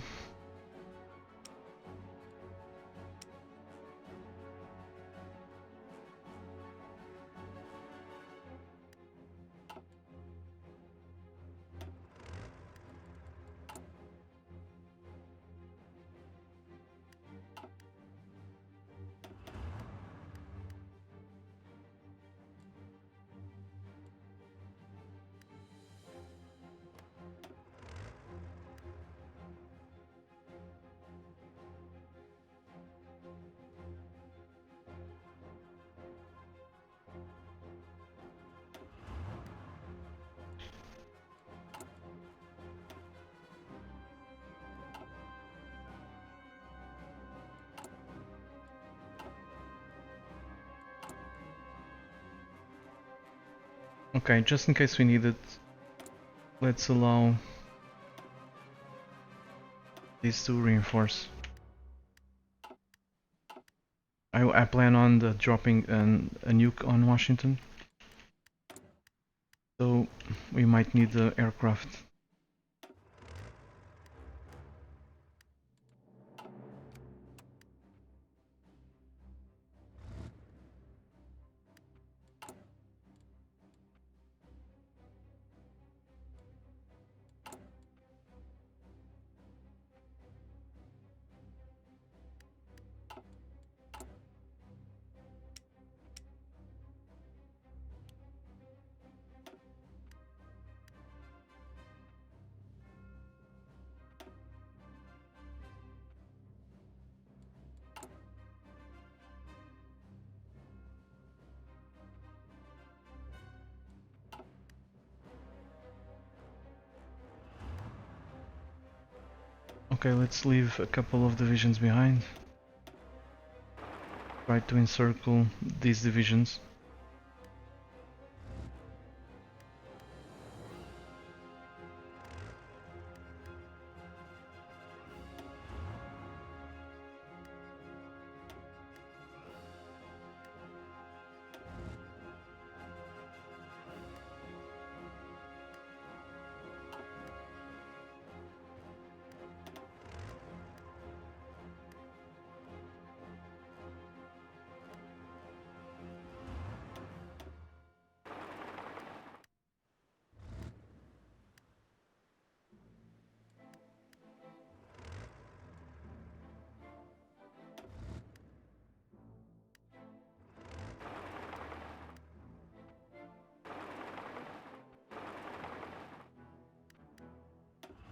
Okay, just in case we need it, let's allow these to reinforce. I plan on dropping a nuke on Washington, so we might need the aircraft. Okay, let's leave a couple of divisions behind. Try to encircle these divisions.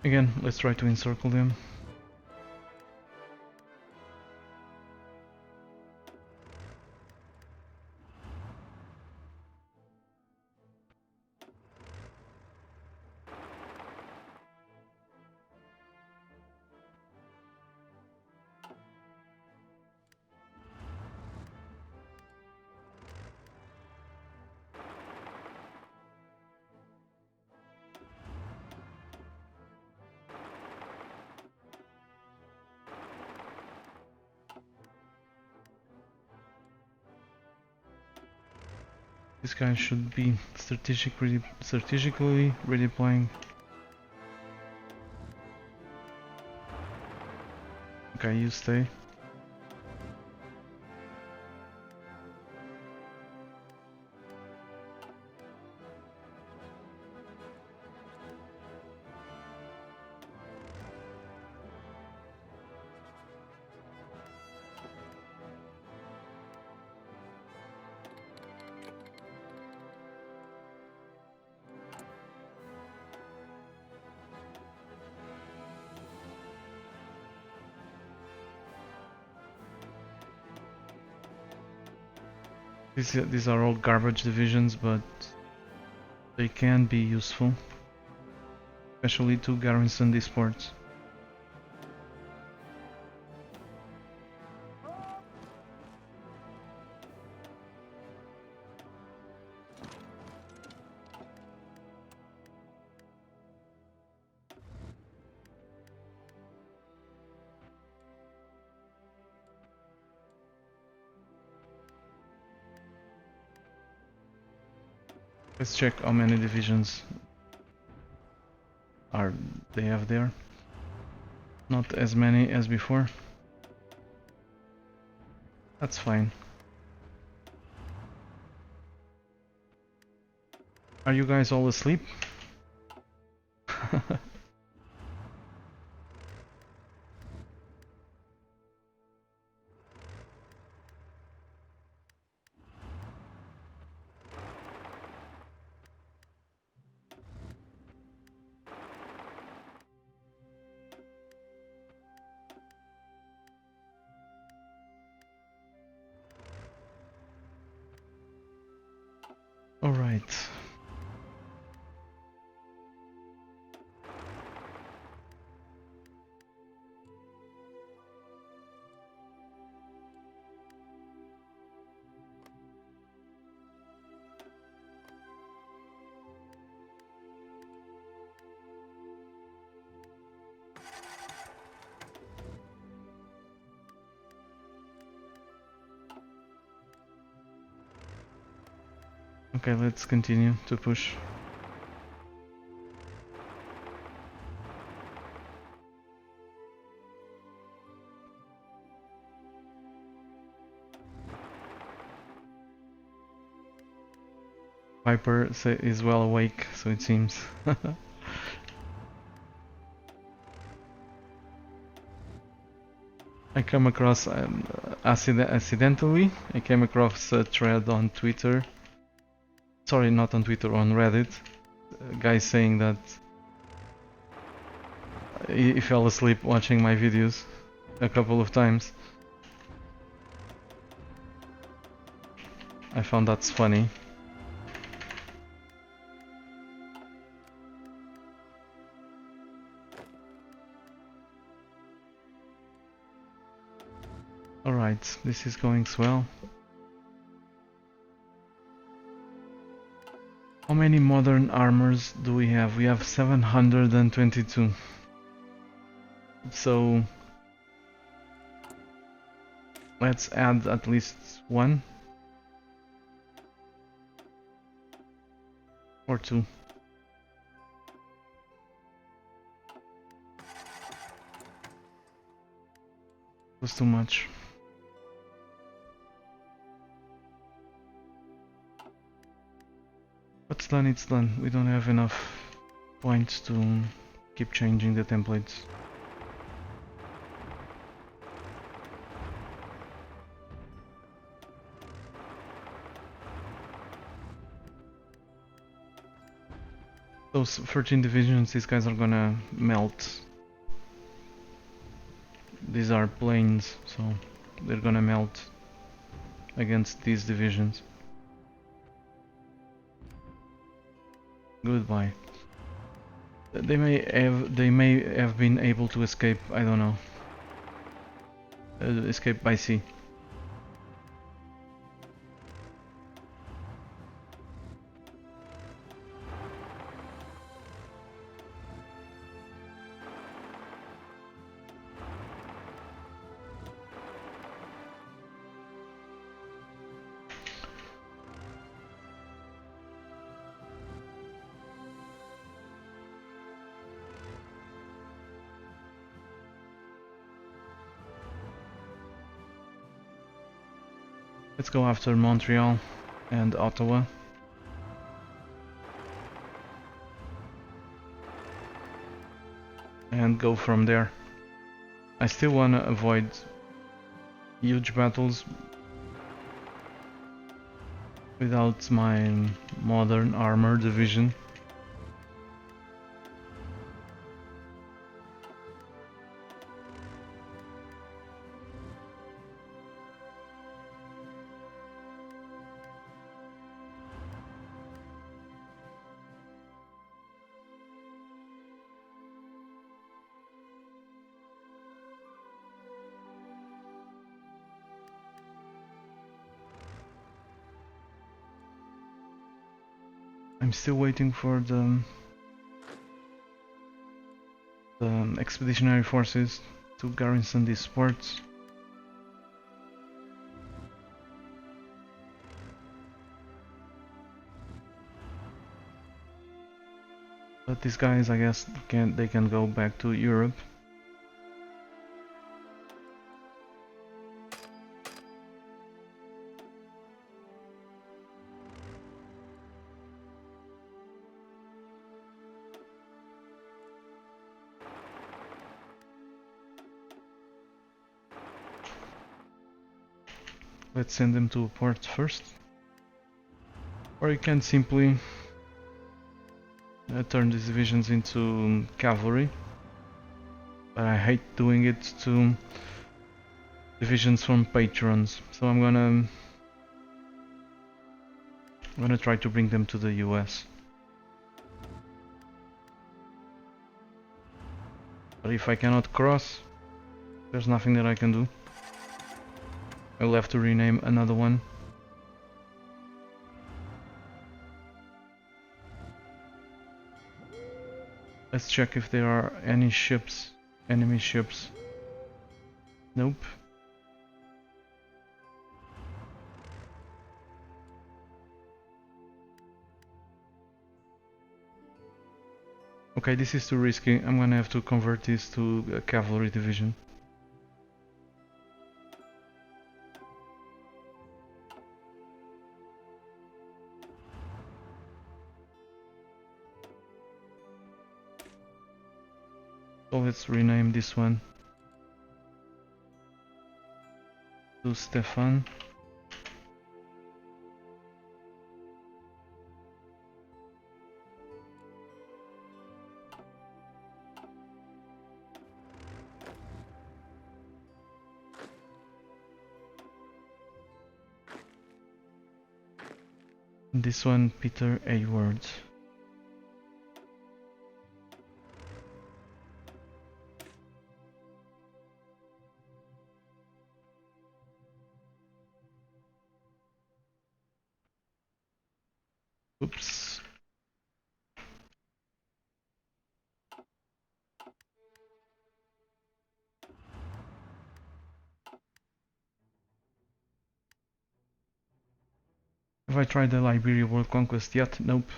Again, let's try to encircle them. This guy should be strategically redeploying. Okay, you stay. These are all garbage divisions, but they can be useful, especially to garrison these ports. Let's check how many divisions they have there. Not as many as before. That's fine. Are you guys all asleep? All right. Okay, let's continue to push. Viper is well awake, so it seems. I come across accidentally. I came across a thread on Twitter. Sorry, not on Twitter, on Reddit. A guy saying that he fell asleep watching my videos a couple of times. I found that's funny. Alright, this is going swell. How many modern armors do we have? We have 722. So let's add at least one or two. Was too much. What's done, it's done. We don't have enough points to keep changing the templates. Those 13 divisions, these guys are gonna melt. These are planes, so they're gonna melt against these divisions. Goodbye. They may have been able to escape, I don't know. Escape by sea. Let's go after Montreal and Ottawa. And go from there. I still wanna avoid huge battles without my modern armor division. I'm still waiting for the expeditionary forces to garrison these ports. But these guys, I guess, they can go back to Europe. Let's send them to a port first. Or you can simply turn these divisions into cavalry. But I hate doing it to divisions from patrons. So I'm gonna try to bring them to the US. But if I cannot cross, there's nothing that I can do. I'll have to rename another one. Let's check if there are any ships, enemy ships. Nope. Okay, this is too risky. I'm gonna have to convert this to a cavalry division. So let's rename this one to Stefan. This one, Peter Hayward. Oops. Have I tried the Liberia World Conquest yet? Nope.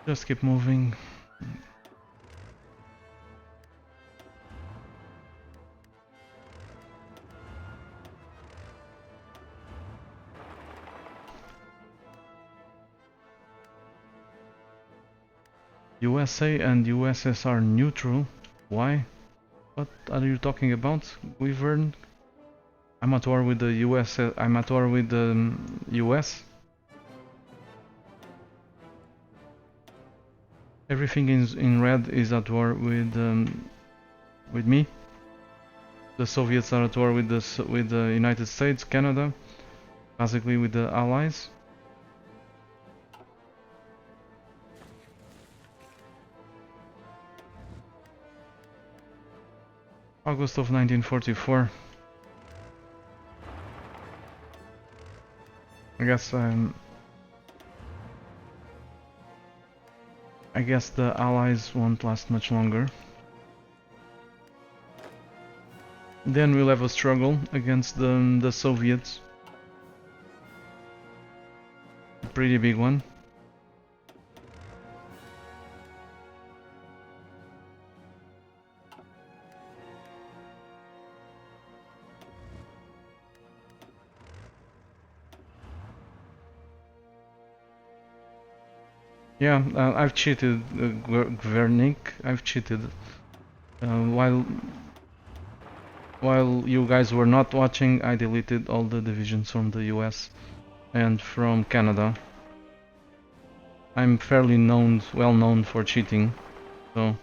Just keep moving. USA and USSR neutral? Why? What are you talking about, Wyvern? I'm at war with the US. I'm at war with the US. Everything in red is at war with me. The Soviets are at war with the United States, Canada, basically with the Allies. August of 1944. I guess the Allies won't last much longer. Then we'll have a struggle against the Soviets. A pretty big one. Yeah, I've cheated, Gvernik. I've cheated. While you guys were not watching, I deleted all the divisions from the US and from Canada. I'm fairly well known for cheating, so.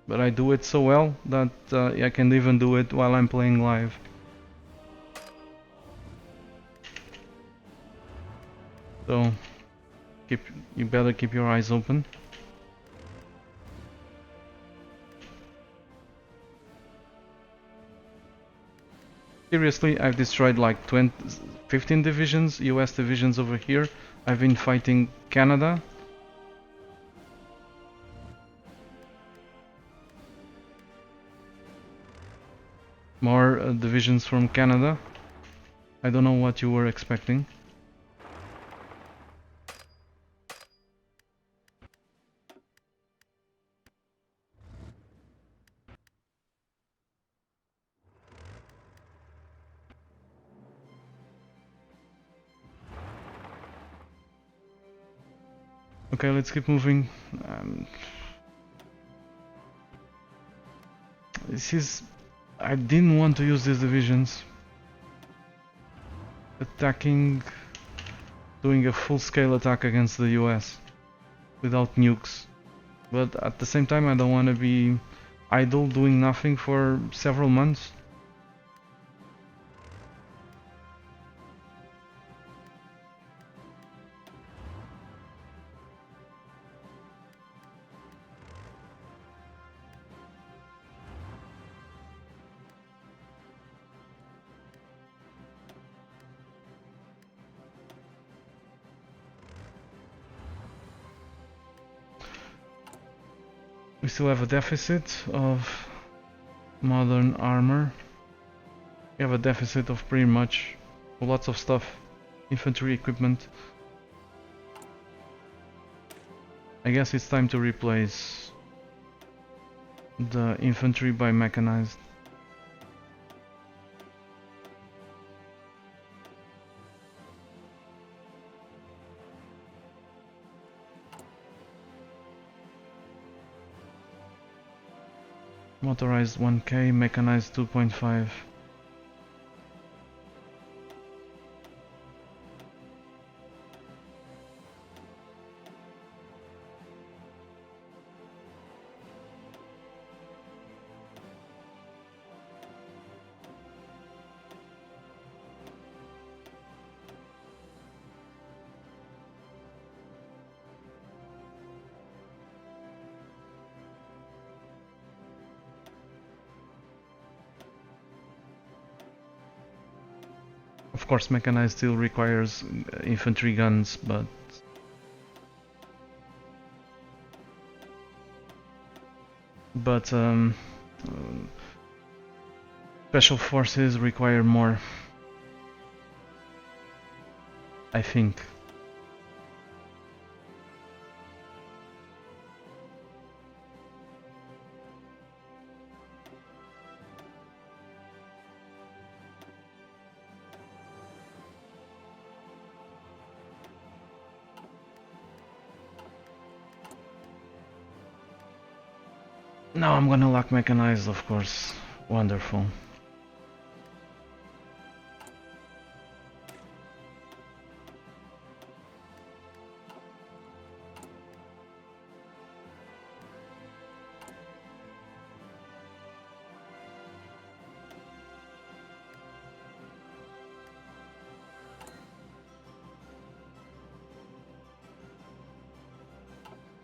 But I do it so well that I can even do it while I'm playing live. So, you better keep your eyes open. Seriously, I've destroyed like 15 divisions, US divisions over here. I've been fighting Canada. More divisions from Canada. I don't know what you were expecting. Okay, let's keep moving. I didn't want to use these divisions. Attacking, doing a full-scale attack against the US without nukes. But at the same time, I don't want to be idle doing nothing for several months. We still have a deficit of modern armor. We have a deficit of pretty much lots of stuff. Infantry equipment. I guess it's time to replace the infantry by mechanized. Motorized 1k, mechanized 2.5. course, mechanized still requires infantry guns, but special forces require more, I think. Now I'm gonna lock mechanized, of course. Wonderful.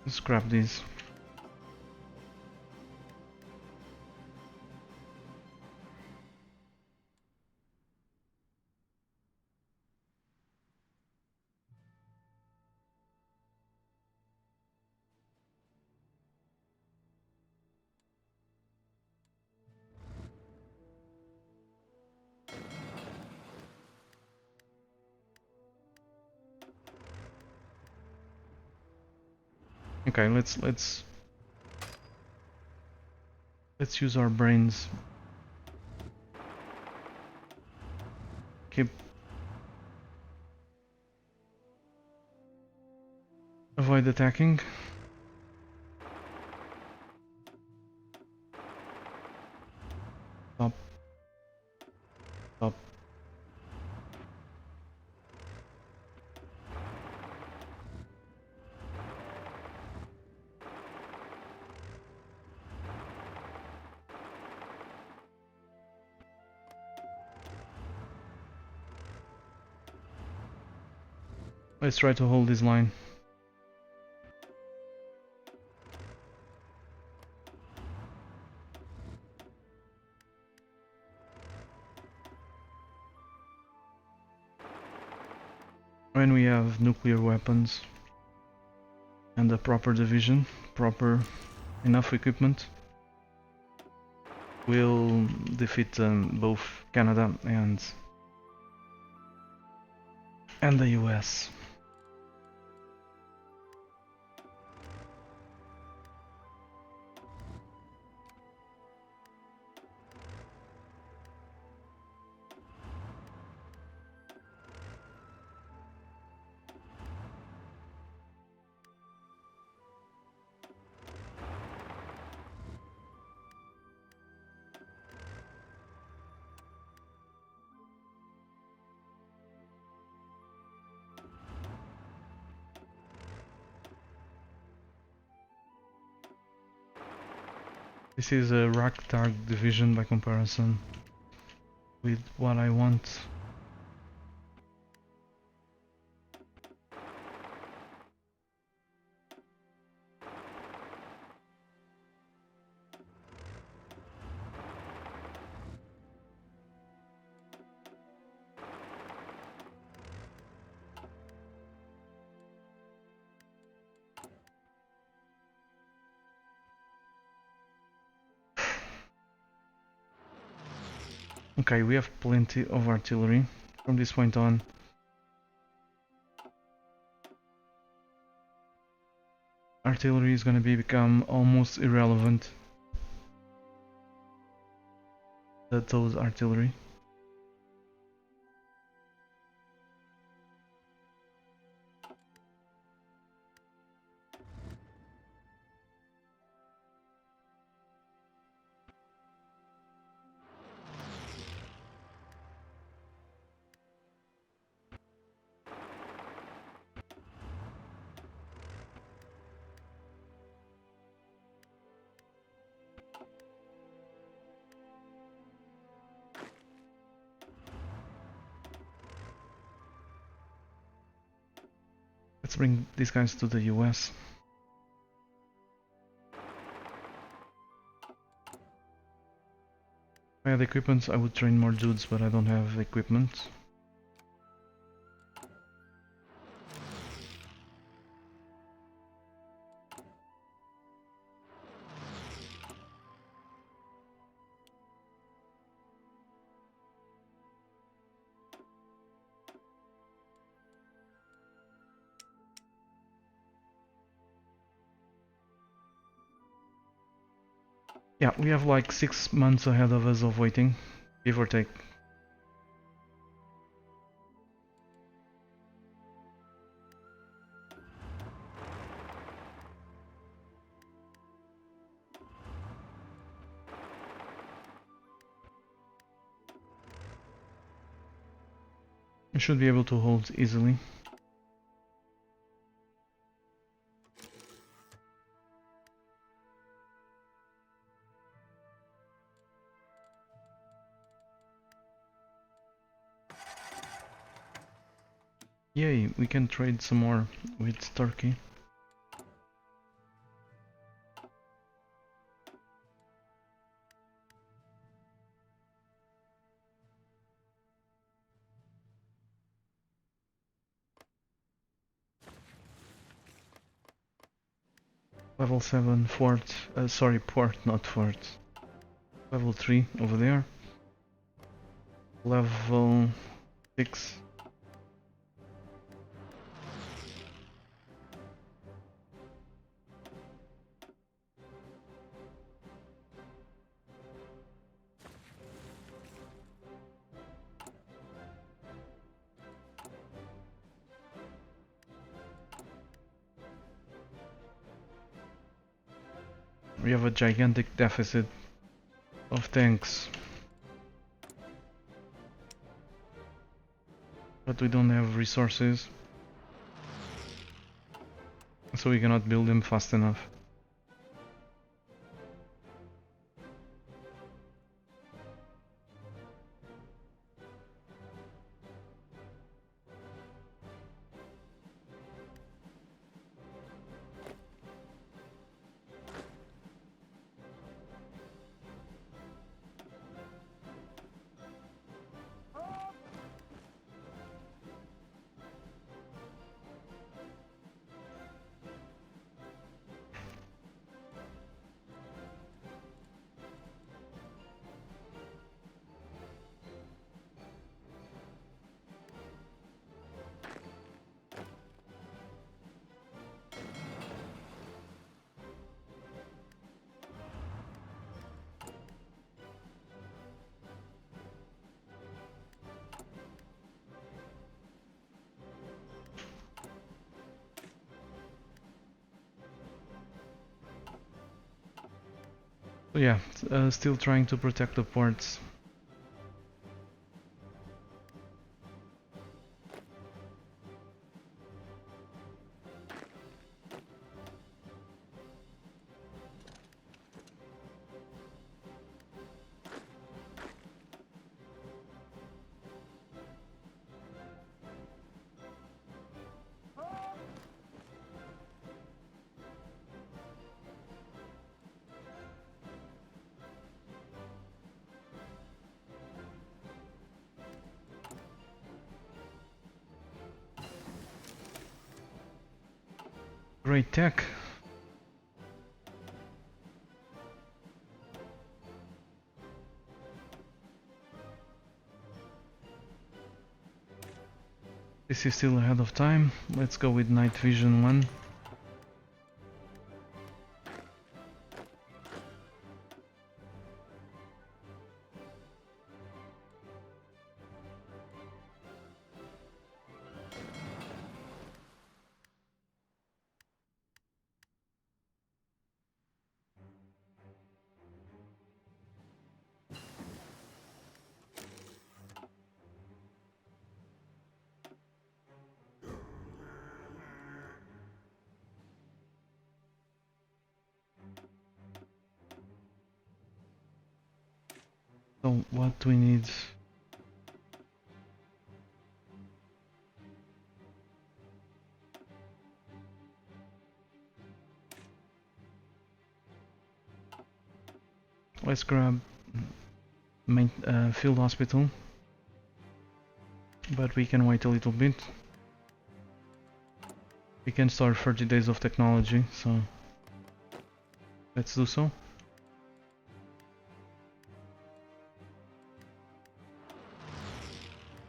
Let's grab these. Okay, let's use our brains. Keep avoid attacking. Stop. Stop. Let's try to hold this line. When we have nuclear weapons and a proper division, proper enough equipment, we'll defeat both Canada and the US. This is a ragtag division by comparison with what I want. Okay, we have plenty of artillery from this point on. Artillery is going to become almost irrelevant. Those artillery. Let's bring these guys to the US. If I had equipment, I would train more dudes, but I don't have equipment. Yeah, we have like 6 months ahead of us of waiting, give or take. We should be able to hold easily. Yay, we can trade some more with Turkey. Level 7 fort, sorry, port, not fort. Level 3 over there. Level 6. We have a gigantic deficit of tanks. But we don't have resources. So we cannot build them fast enough. So yeah, still trying to protect the ports. Great tech. This is still ahead of time. Let's go with night vision 1. So what do we need? Let's grab field hospital, but we can wait a little bit. We can start 30 days of technology, so let's do so.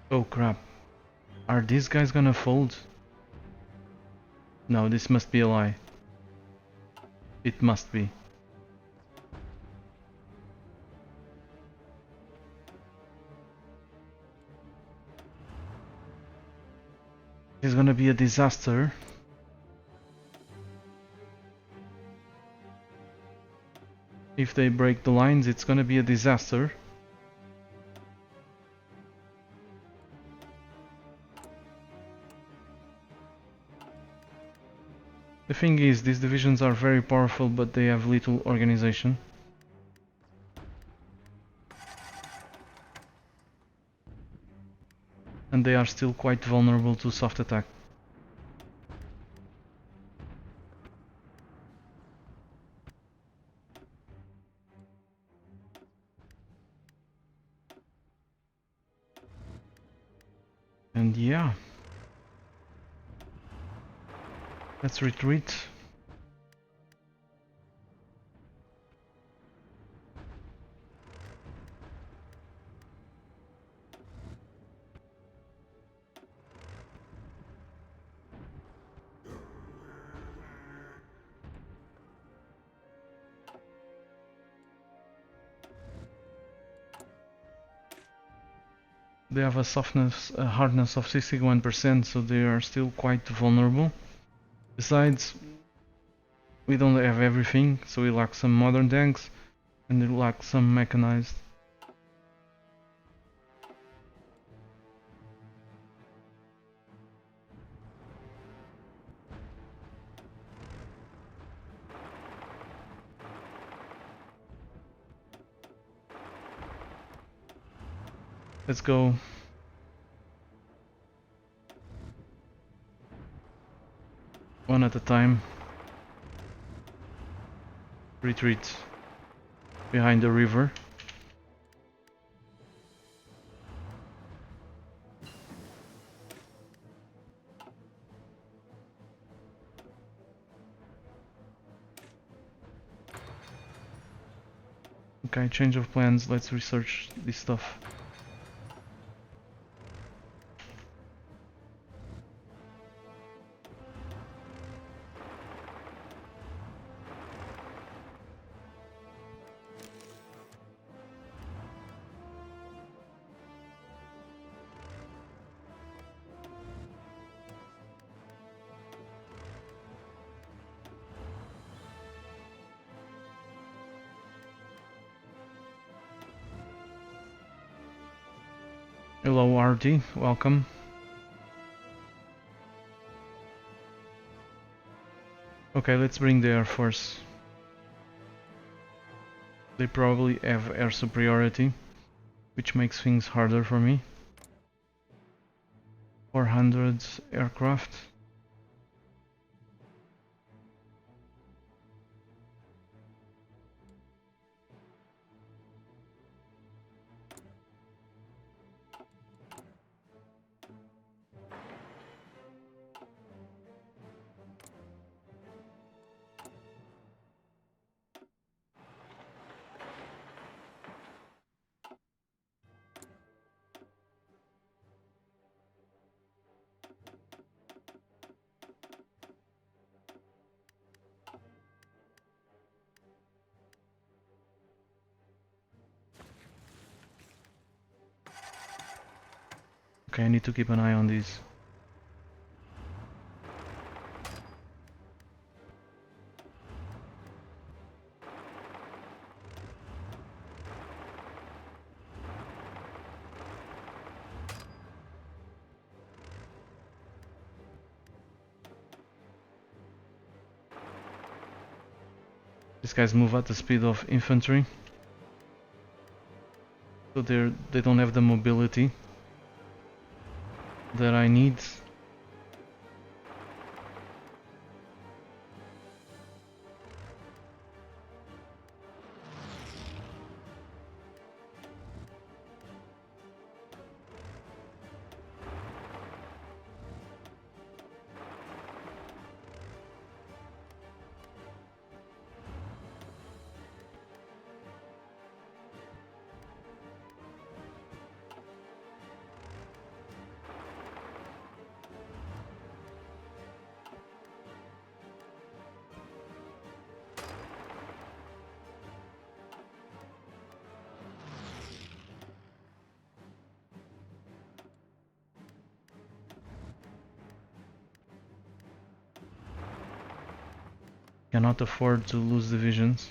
Oh crap. Are these guys gonna fold? No, this must be a lie. It must be. gonna be a disaster. If they break the lines, it's gonna be a disaster. The thing is, these divisions are very powerful, but they have little organization. And they are still quite vulnerable to soft attack. And yeah, let's retreat. They have a hardness of 61%, so they are still quite vulnerable. Besides, we don't have everything, so we lack some modern tanks and we lack some mechanized. Let's go. One at a time. Retreat behind the river. Okay, change of plans. Let's research this stuff. Hello RD, welcome. Okay, let's bring the Air Force. They probably have air superiority, which makes things harder for me. 400 aircraft. Okay, I need to keep an eye on these. These guys move at the speed of infantry, so they don't have the mobility that I need. Cannot afford to lose divisions.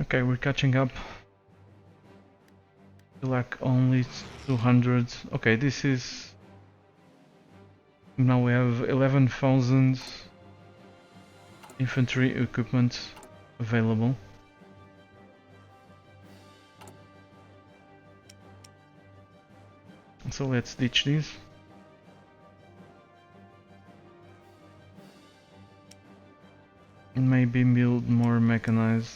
Okay, we're catching up. Like only 200. Okay, this is... Now we have 11,000 infantry equipment available. So let's ditch these. And maybe build more mechanized.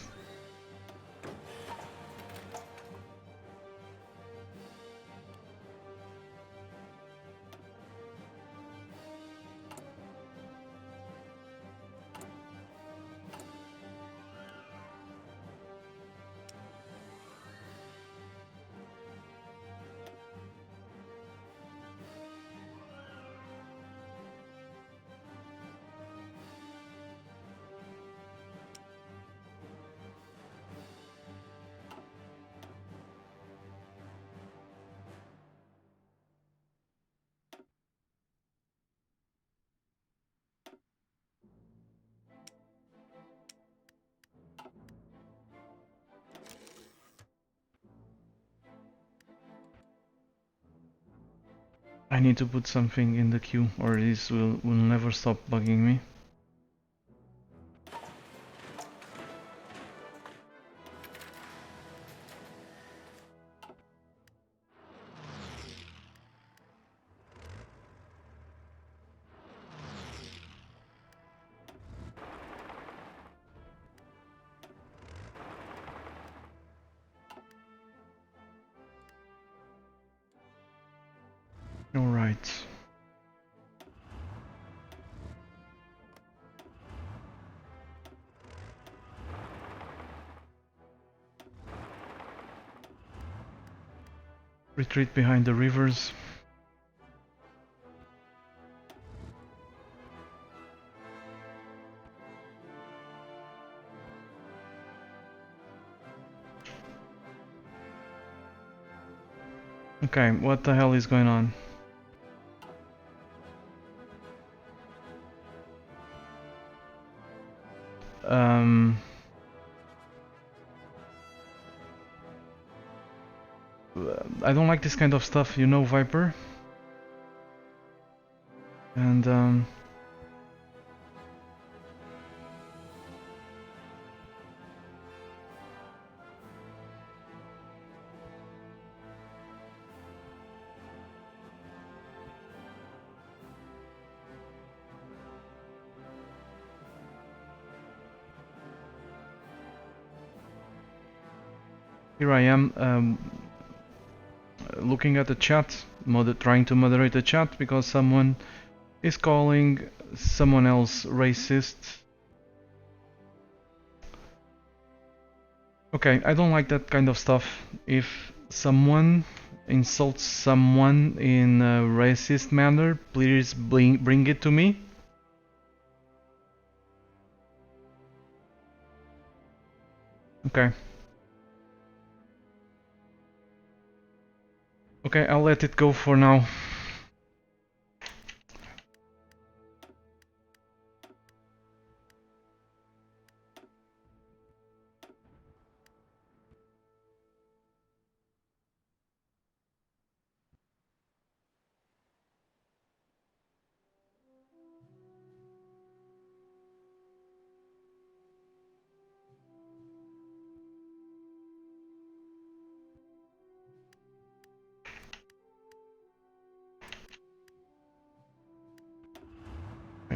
I need to put something in the queue or this will never stop bugging me. Alright. Retreat behind the rivers. Okay, what the hell is going on? I don't like this kind of stuff, you know, Viper. And here I am looking at the chat, trying to moderate the chat because someone is calling someone else racist. Okay, I don't like that kind of stuff. If someone insults someone in a racist manner, please bring it to me. Okay. Okay, I'll let it go for now.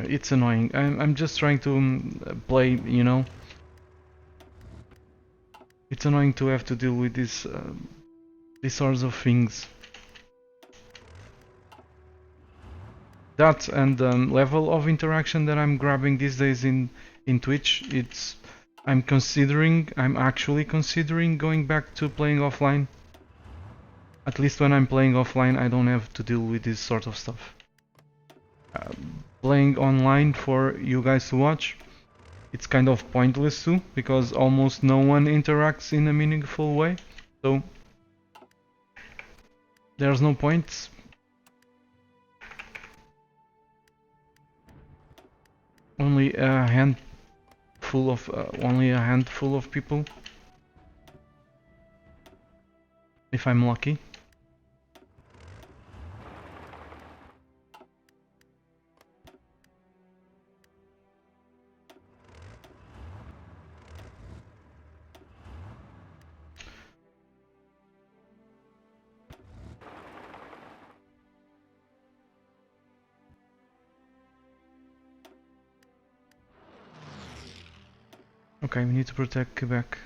It's annoying. I'm just trying to play, you know. It's annoying to have to deal with these sorts of things. that and the level of interaction that I'm grabbing these days in Twitch, I'm actually considering going back to playing offline. At least when I'm playing offline, I don't have to deal with this sort of stuff. Playing online for you guys to watch, it's kind of pointless too, because almost no one interacts in a meaningful way, so there's no point. Only a handful of people, if I'm lucky. Okay, we need to protect Quebec.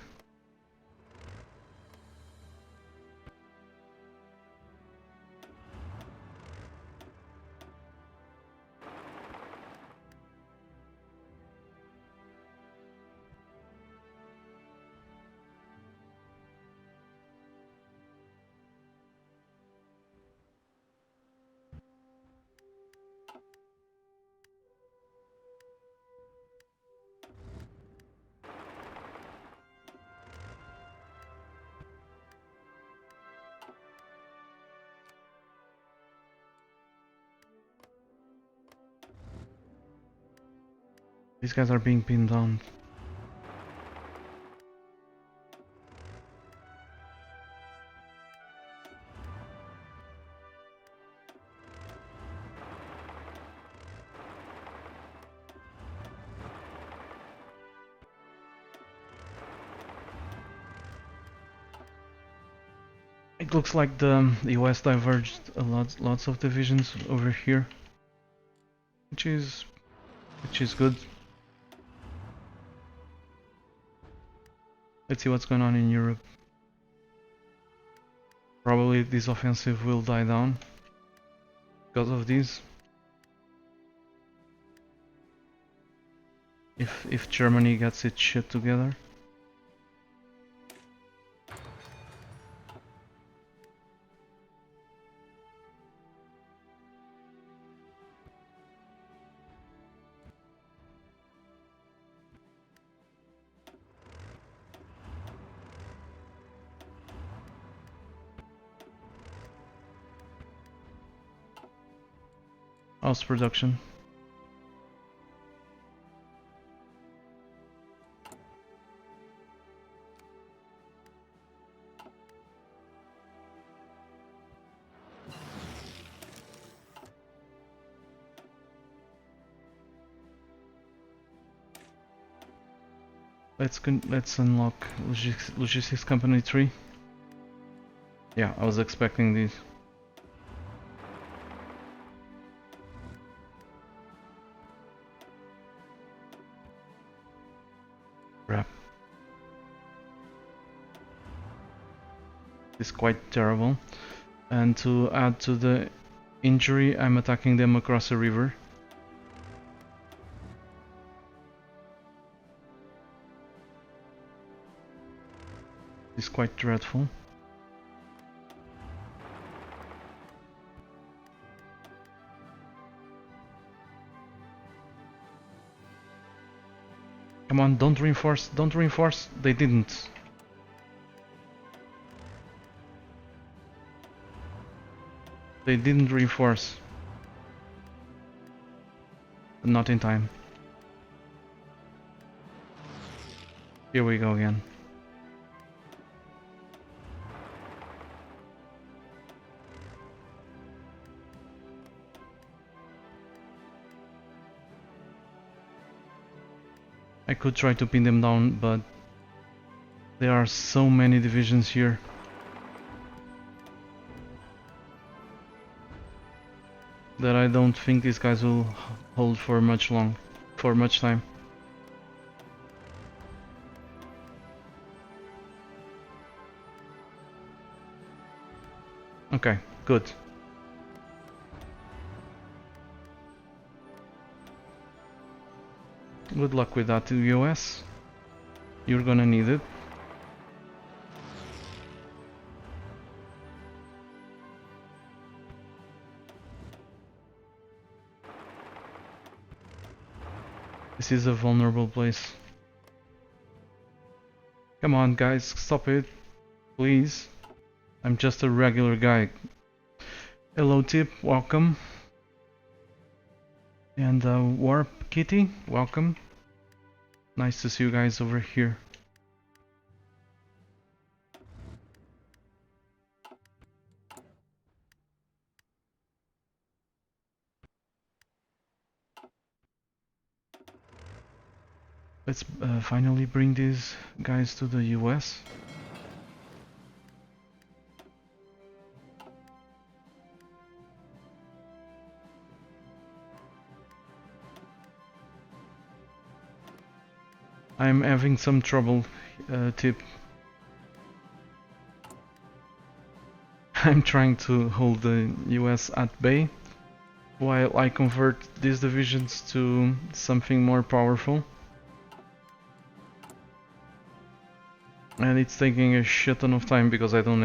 These guys are being pinned down. It looks like the US diverged lots of divisions over here, which is good. Let's see what's going on in Europe. Probably this offensive will die down because of these. If Germany gets its shit together. House production. Let's unlock logistics company 3. Yeah, I was expecting these. Crap. It's quite terrible. And to add to the injury, I'm attacking them across a river. It's quite dreadful. Come on, don't reinforce, don't reinforce. They didn't. They didn't reinforce. Not in time. Here we go again. I could try to pin them down, but there are so many divisions here. That I don't think these guys will hold for much time. Okay, good. Good luck with that, US. You're gonna need it. This is a vulnerable place. Come on, guys, stop it. Please. I'm just a regular guy. Hello, Tip, welcome. And Warp Kitty, welcome. Nice to see you guys over here. Let's finally bring these guys to the US. I'm having some trouble, Tip. I'm trying to hold the US at bay while I convert these divisions to something more powerful. And it's taking a shit ton of time because I don't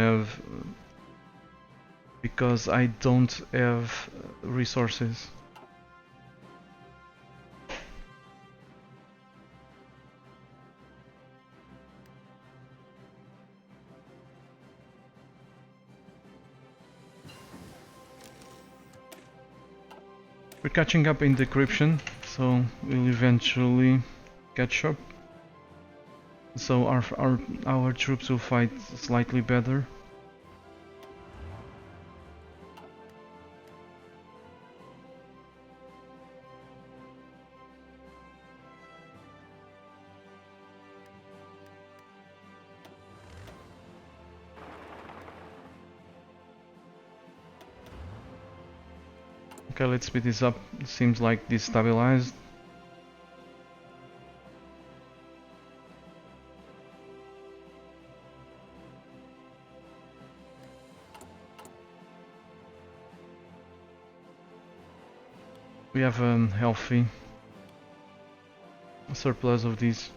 have resources. We're catching up in decryption, so we'll eventually catch up. So our troops will fight slightly better. Okay, let's speed this up. It seems like destabilized. We have a healthy surplus of these.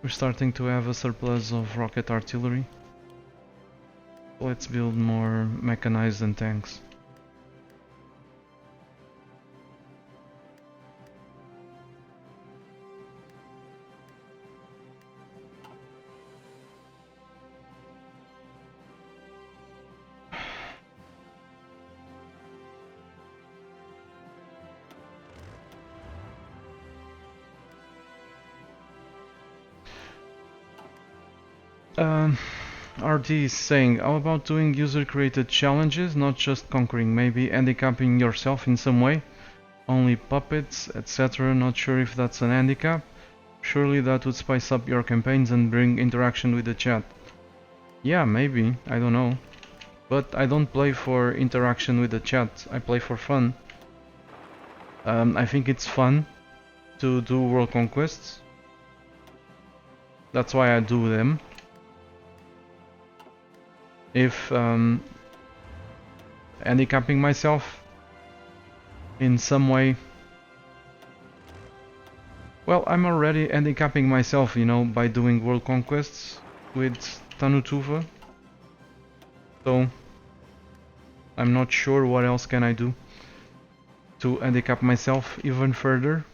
We're starting to have a surplus of rocket artillery. Let's build more mechanized and tanks. RD is saying, how about doing user-created challenges, not just conquering, maybe handicapping yourself in some way? Only puppets, etc. Not sure if that's an handicap. Surely that would spice up your campaigns and bring interaction with the chat. Yeah, maybe, I don't know. But I don't play for interaction with the chat, I play for fun. I think it's fun to do world conquests. That's why I do them. If handicapping myself in some way, well, I'm already handicapping myself, you know, by doing world conquests with Tannu Tuva. So I'm not sure what else can I do to handicap myself even further.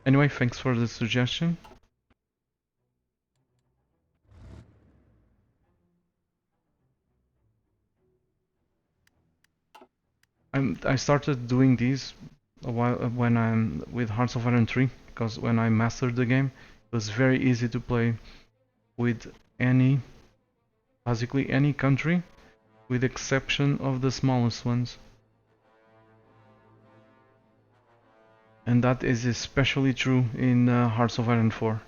Anyway, thanks for the suggestion. I started doing these a while when I'm with Hearts of Iron 3, because when I mastered the game, it was very easy to play with basically any country, with exception of the smallest ones. And that is especially true in Hearts of Iron 4.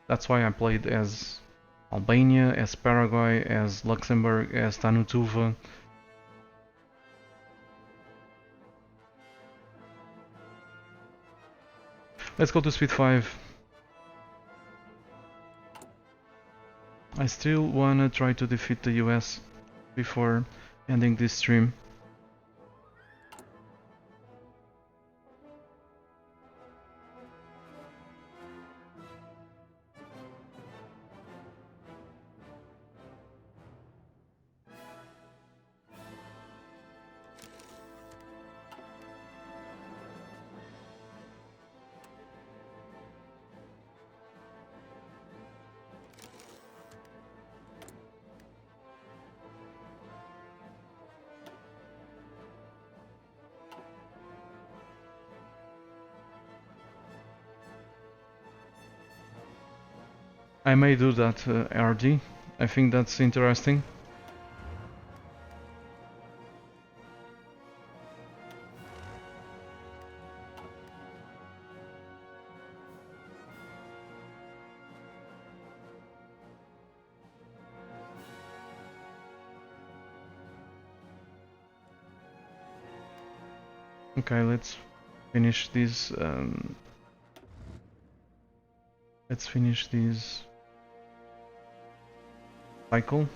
That's why I played as Albania, as Paraguay, as Luxembourg, as Tannu Tuva. Let's go to speed 5. I still wanna try to defeat the US before ending this stream. I may do that, RD. I think that's interesting. Okay, let's finish this. Let's finish this cycle.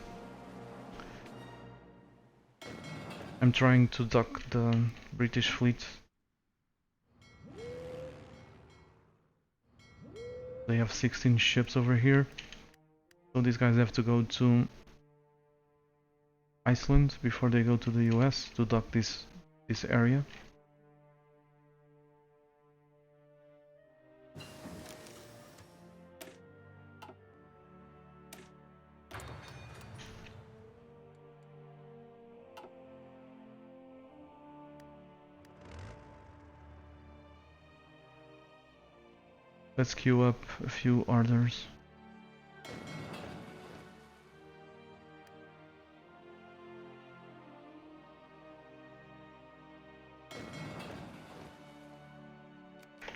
I'm trying to dock the British fleet. They have 16 ships over here, so these guys have to go to Iceland before they go to the US to dock this area. Let's queue up a few orders.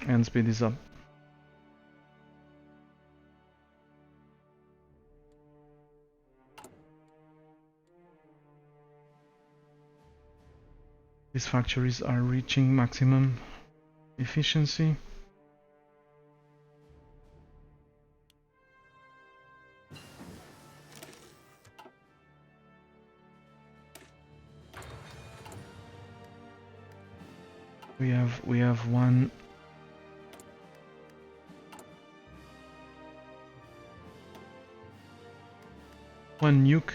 And speed is up. These factories are reaching maximum efficiency. We have one nuke.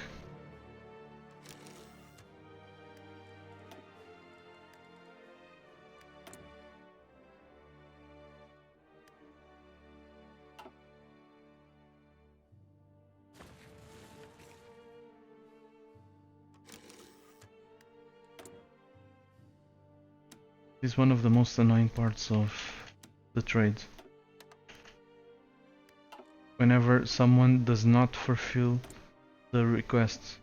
This is one of the most annoying parts of the trade. Whenever someone does not fulfill the request.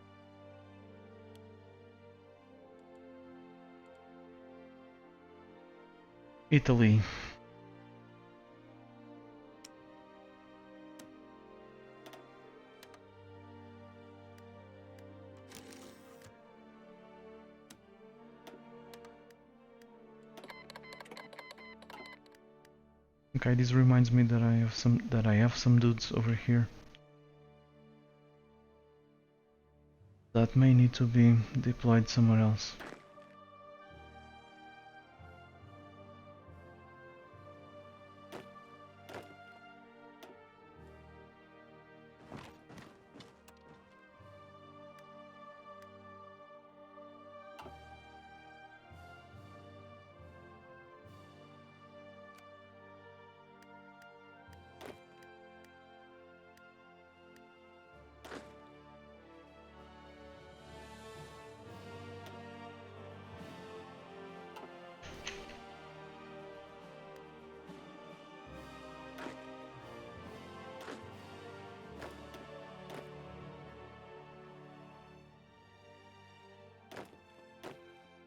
Italy. Okay, this reminds me that I have some dudes over here that may need to be deployed somewhere else.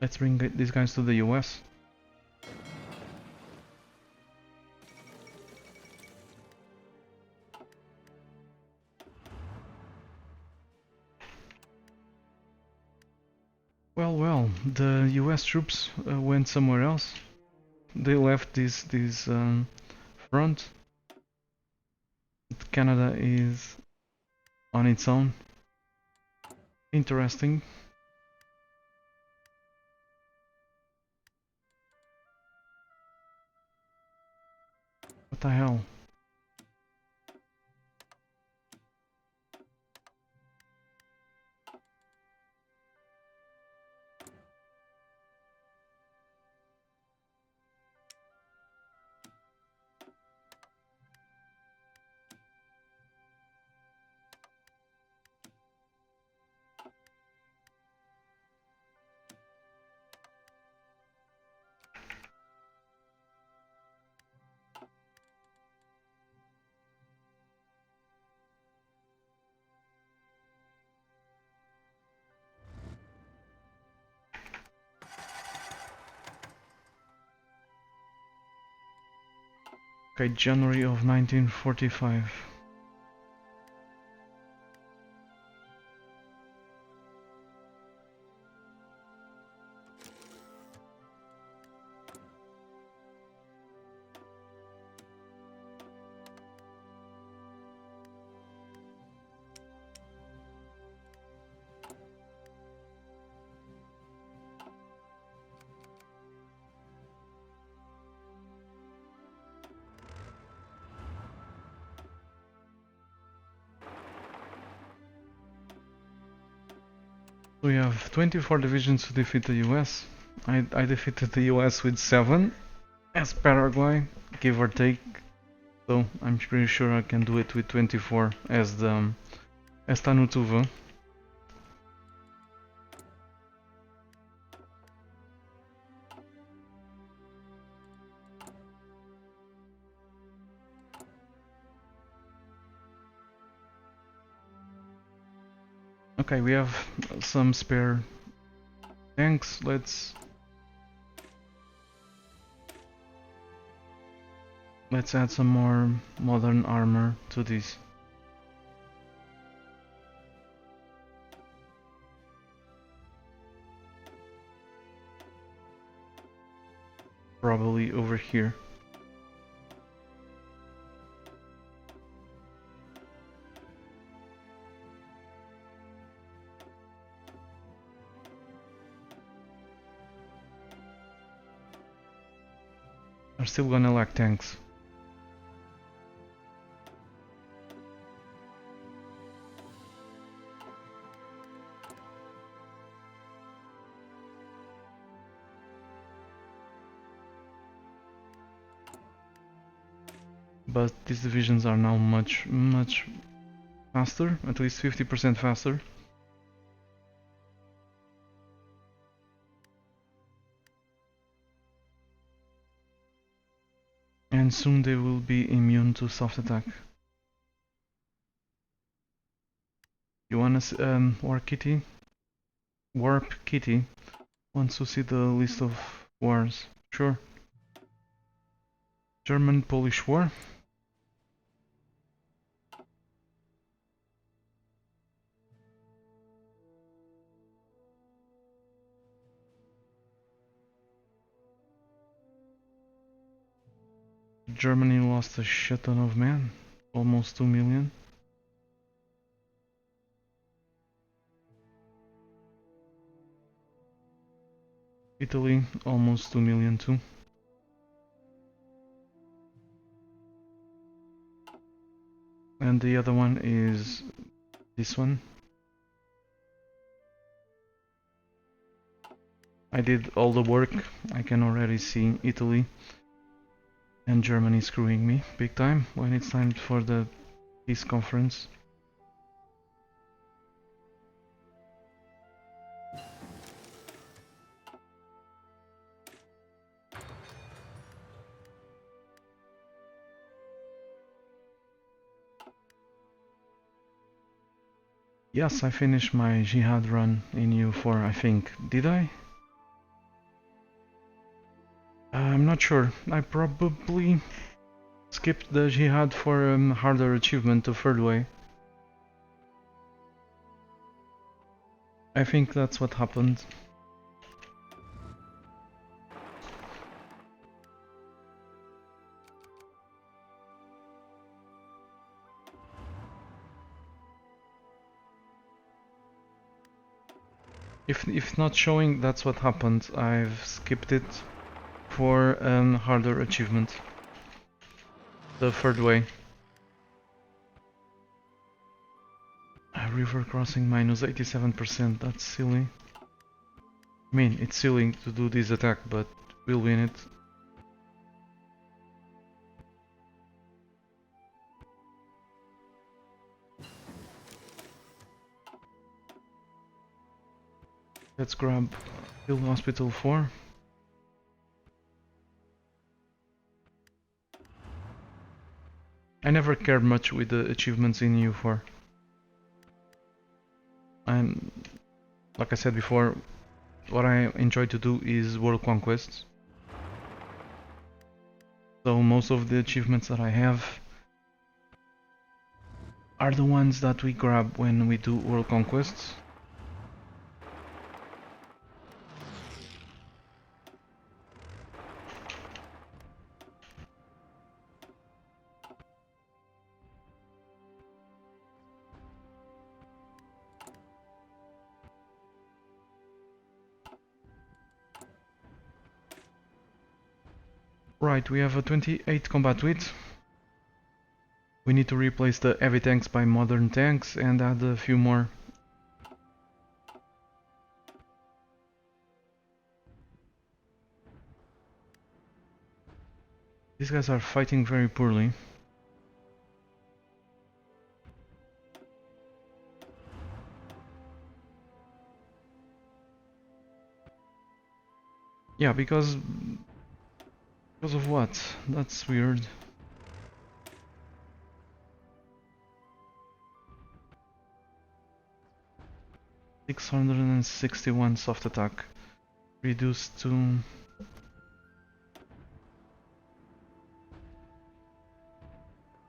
Let's bring these guys to the US. Well, the US troops went somewhere else. They left this front. Canada is on its own. Interesting. What the hell? Okay, January of 1945. We have 24 divisions to defeat the US. I defeated the US with 7 as Paraguay, give or take. So I'm pretty sure I can do it with 24 as Tannu Tuva. Okay, we have some spare tanks. Let's add some more modern armor to this. Probably over here. Are still gonna lack tanks. But these divisions are now much faster, at least 50% faster. And soon they will be immune to soft attack. You wanna Warp Kitty wants to see the list of wars. Sure. German-Polish War. Germany lost a shit ton of men, almost 2 million. Italy, almost 2 million too. And the other one is this one. I did all the work. I can already see Italy and Germany screwing me big time when it's time for the peace conference. Yes, I finished my jihad run in U4, I think. Did I? I'm not sure. I probably skipped the jihad for harder achievement the third way. I think that's what happened. If not showing, that's what happened. I've skipped it for harder achievement. The third way. River crossing minus 87%, that's silly. I mean, it's silly to do this attack, but we'll win it. Let's grab Hill Hospital 4. I never cared much with the achievements in EU4. And like I said before, what I enjoy to do is world conquests. So most of the achievements that I have are the ones that we grab when we do world conquests. Right, we have a 28 combat width. We need to replace the heavy tanks by modern tanks and add a few more. These guys are fighting very poorly. Yeah, because of what? That's weird. $661 soft attack. Reduced to...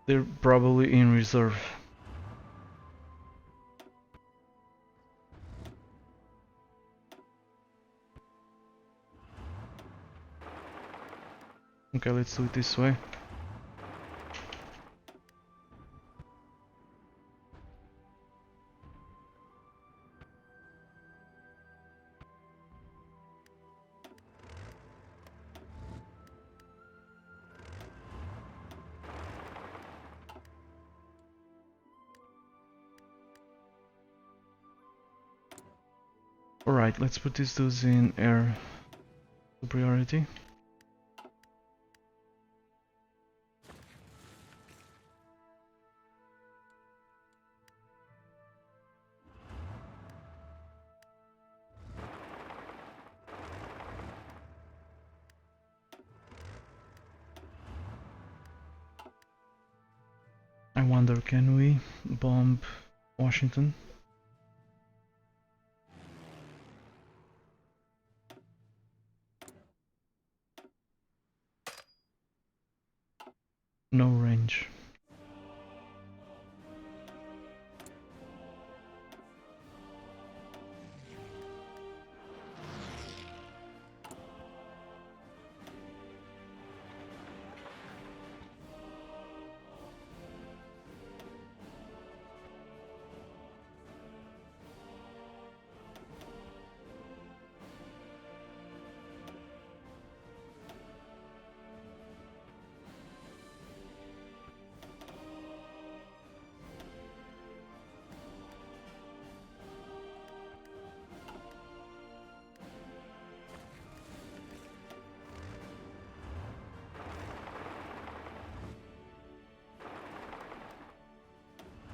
They're probably in reserve. Okay, let's do it this way. Alright, let's put these dudes in air superiority. I wonder, can we bomb Washington? No range.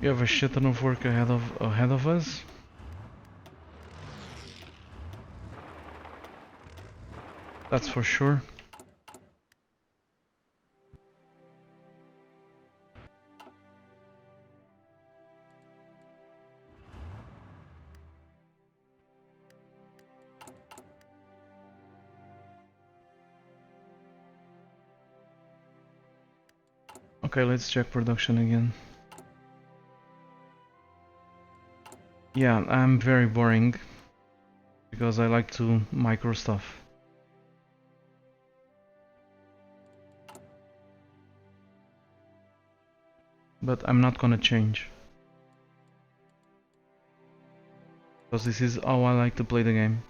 We have a shit ton of work ahead of us. That's for sure. Okay, let's check production again. Yeah, I'm very boring because I like to micro stuff. But I'm not gonna change. because this is how I like to play the game.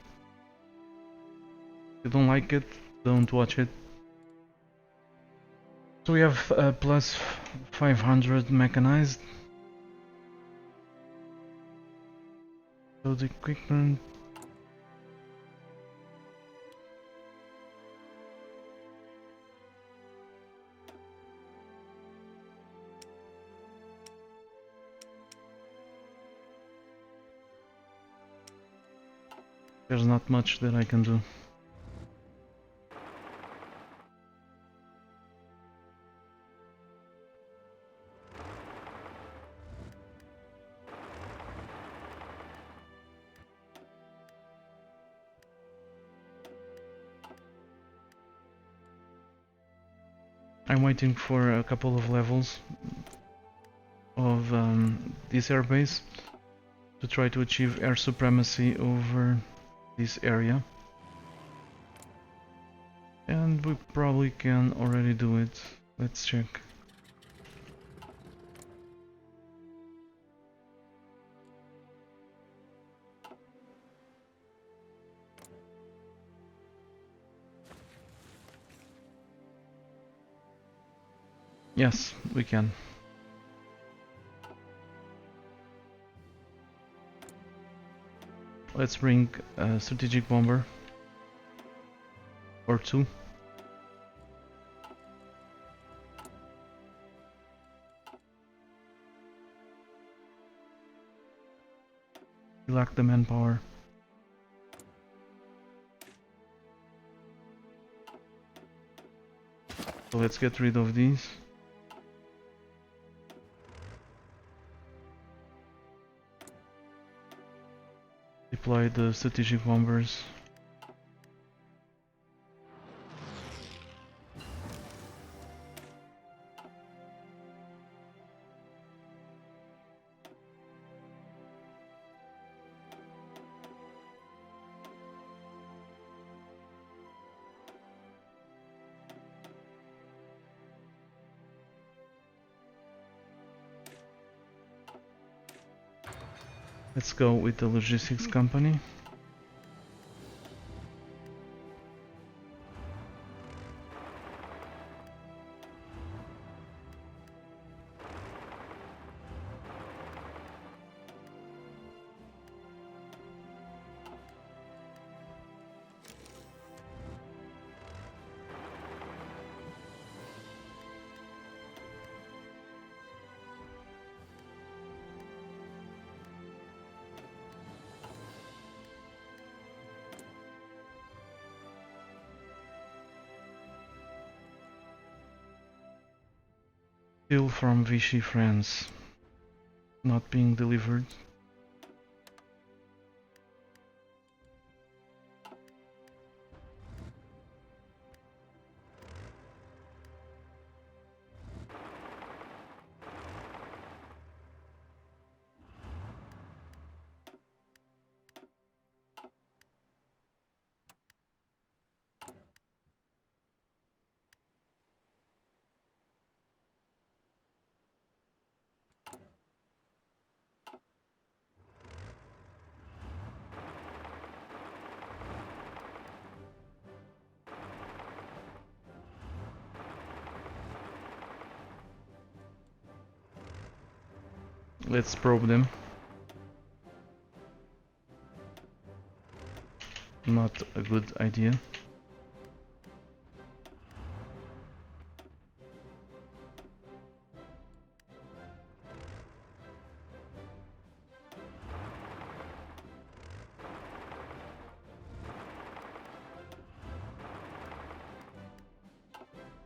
If you don't like it, don't watch it. So we have plus 500 mechanized. So the equipment. There's not much that I can do. I'm waiting for a couple of levels of this airbase to try to achieve air supremacy over this area. And we probably can already do it. Let's check. Yes, we can. Let's bring a strategic bomber or two. We lack the manpower. So let's get rid of these. Deploy the strategic bombers. Let's go with the logistics company. Still from Vichy, France. Not being delivered. Let's probe them. Not a good idea.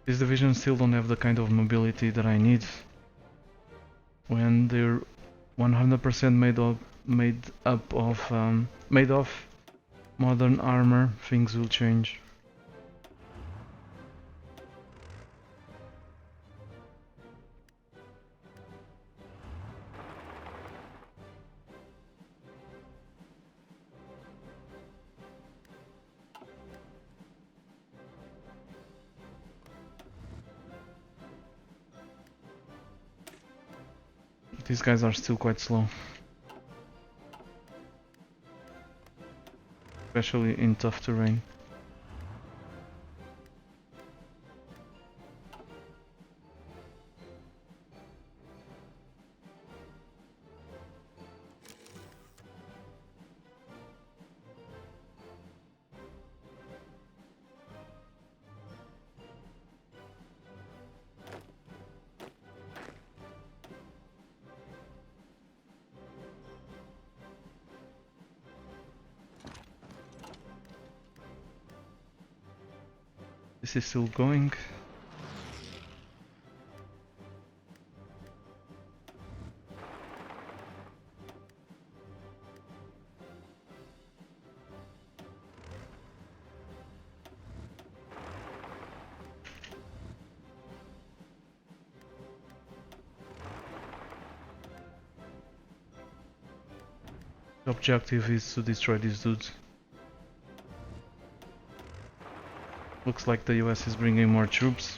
This division still don't have the kind of mobility that I need. When they're 100% made of modern armor, things will change. These guys are still quite slow. especially in tough terrain. This is still going. The objective is to destroy these dudes. Looks like the US is bringing more troops.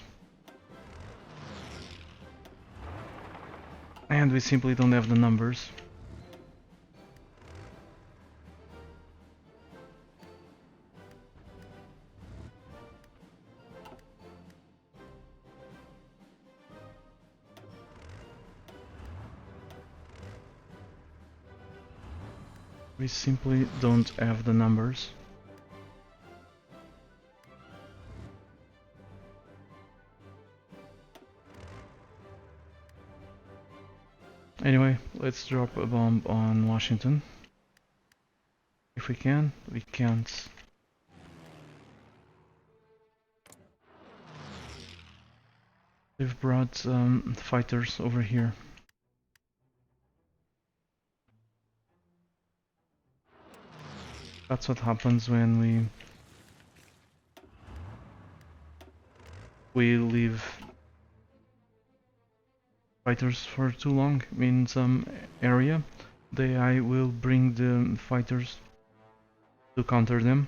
And we simply don't have the numbers. We simply don't have the numbers. Anyway, let's drop a bomb on Washington. If we can, we can't. They've brought fighters over here. That's what happens when we leave fighters for too long in some area. The AI will bring the fighters to counter them.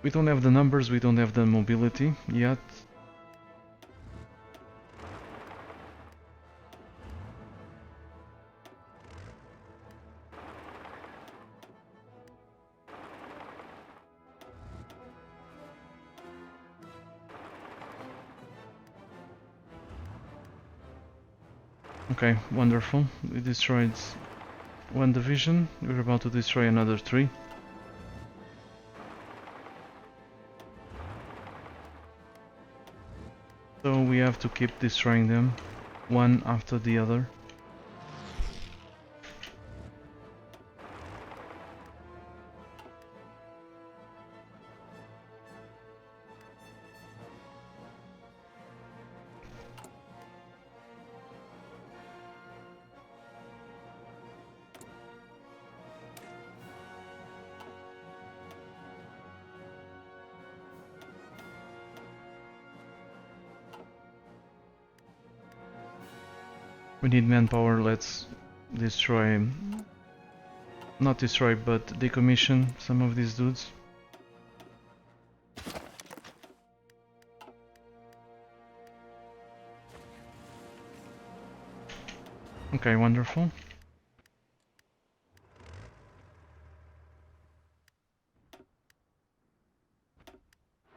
We don't have the numbers, we don't have the mobility yet. Okay, wonderful. We destroyed one division, we're about to destroy another 3. So we have to keep destroying them, one after the other. We need manpower, let's destroy, not destroy, but decommission some of these dudes. Okay, wonderful.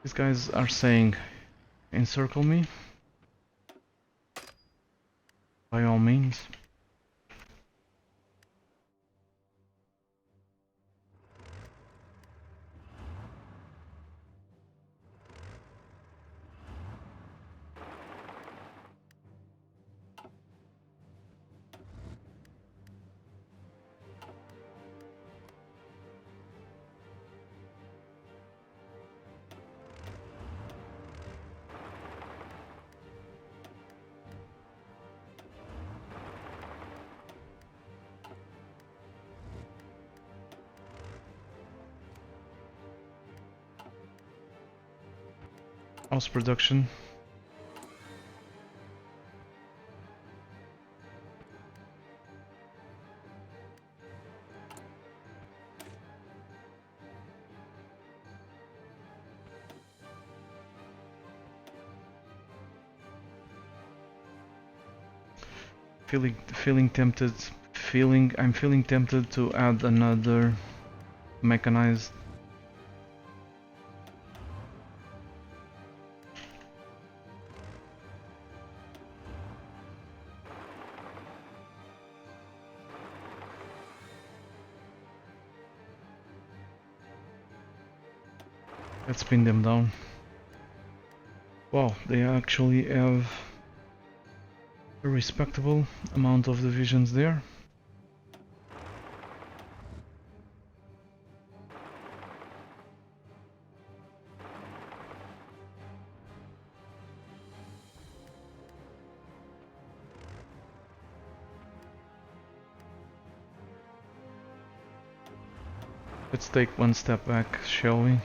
These guys are saying, encircle me. By all means. House production. Feeling tempted. I'm feeling tempted to add another mechanized. Let's pin them down. Wow, they actually have a respectable amount of divisions there. Let's take one step back, shall we?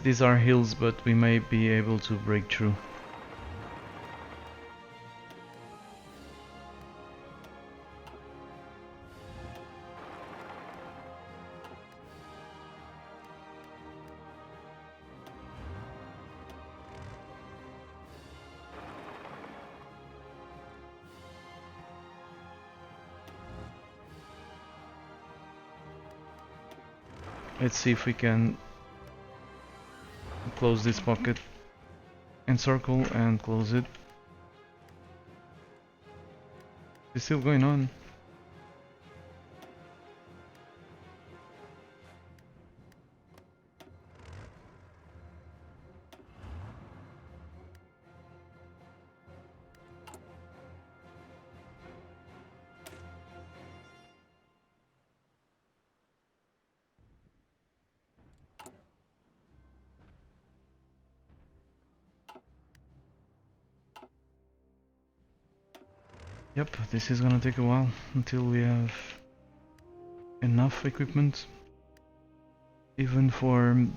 These are hills, but we may be able to break through. Let's see if we can close this pocket, encircle and close it. It's still going on. Yep, this is gonna take a while until we have enough equipment, even for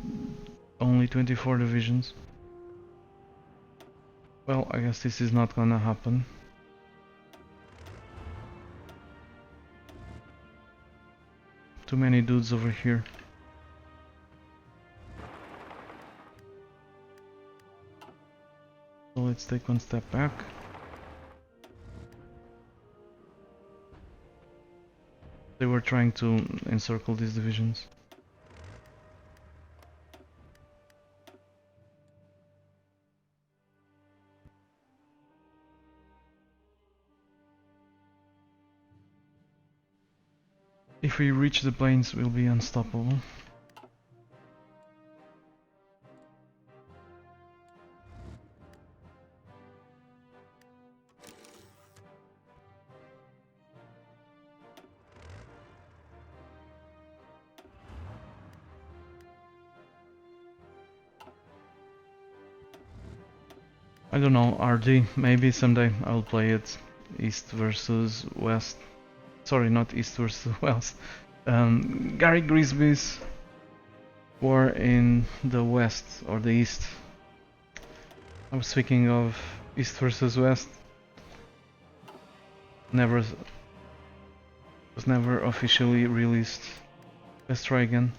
only 24 divisions. Well, I guess this is not gonna happen. Too many dudes over here. So let's take one step back. They were trying to encircle these divisions. If we reach the plains, we'll be unstoppable. I don't know, RD, maybe someday I'll play it East versus West. Sorry, not East versus West. Gary Grisby's war in the West or the East. I was speaking of East versus West. Was never officially released. Let's try again.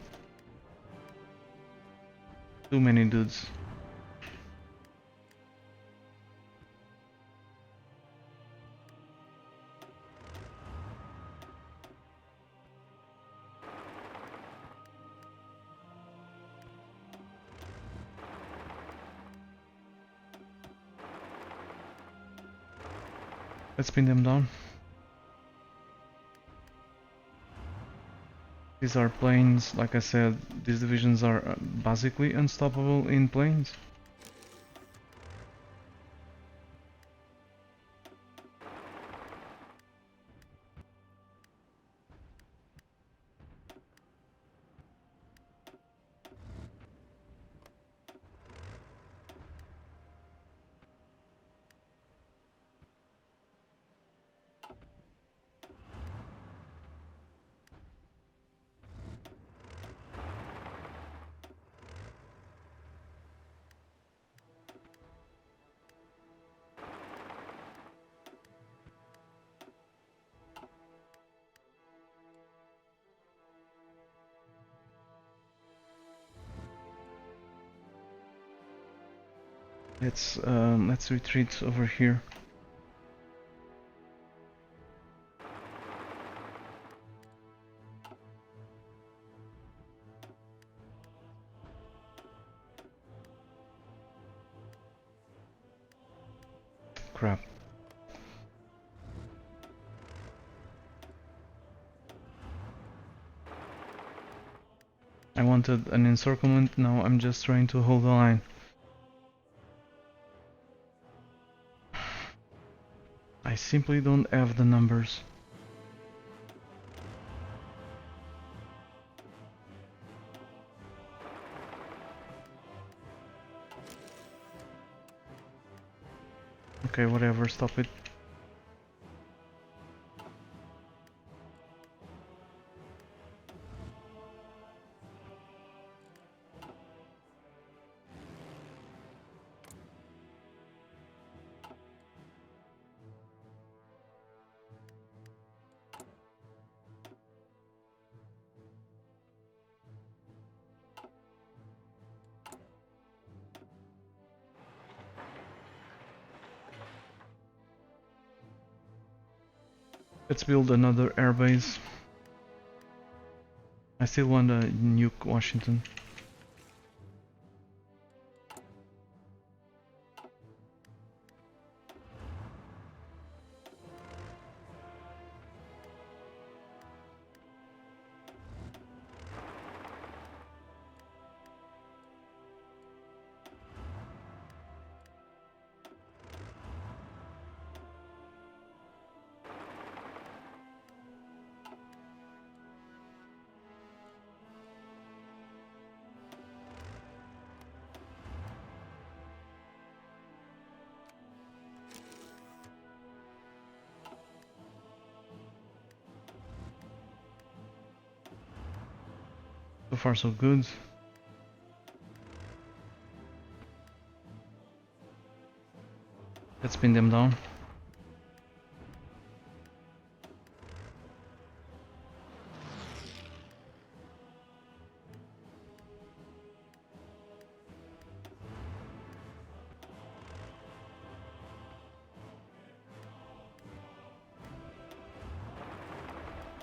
Too many dudes. Let's pin them down. These are plains, like I said, these divisions are basically unstoppable in plains. Let's retreat over here. Crap. I wanted an encirclement, now I'm just trying to hold the line. I simply don't have the numbers. Okay, whatever, stop it. Let's build another airbase. I still want to nuke Washington. So far so good. Let's pin them down.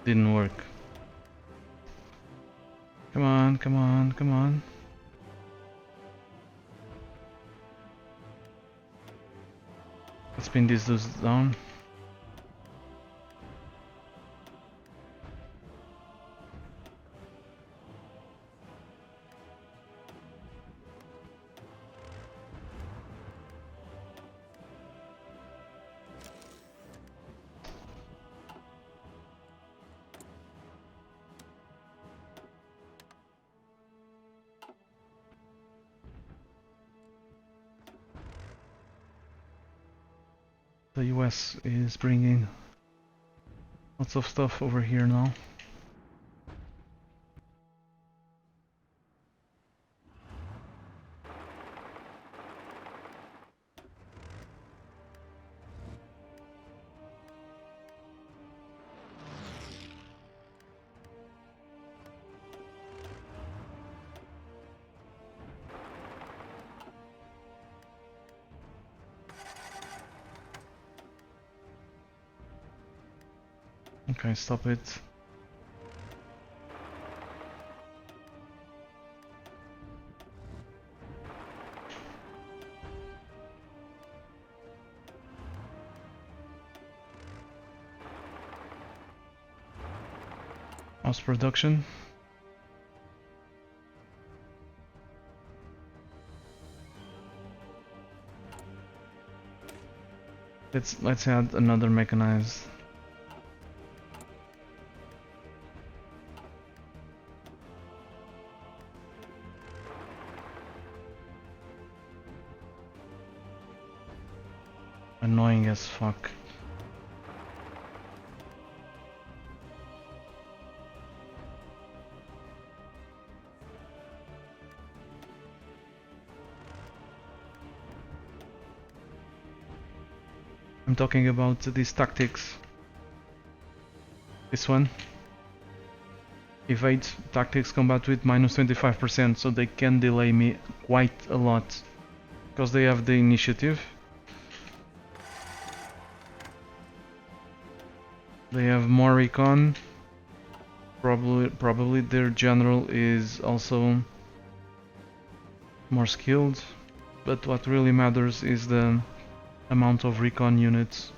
Didn't work. Come on, come on, come on. Let's pin these dudes down. The US is bringing lots of stuff over here now. Okay, stop it. Mass production. Let's add another mechanized. Annoying as fuck. I'm talking about these tactics. This one. Evade tactics combat with minus 25%, so they can delay me quite a lot. because they have the initiative. They have more recon. Probably their general is also more skilled, but what really matters is the amount of recon units.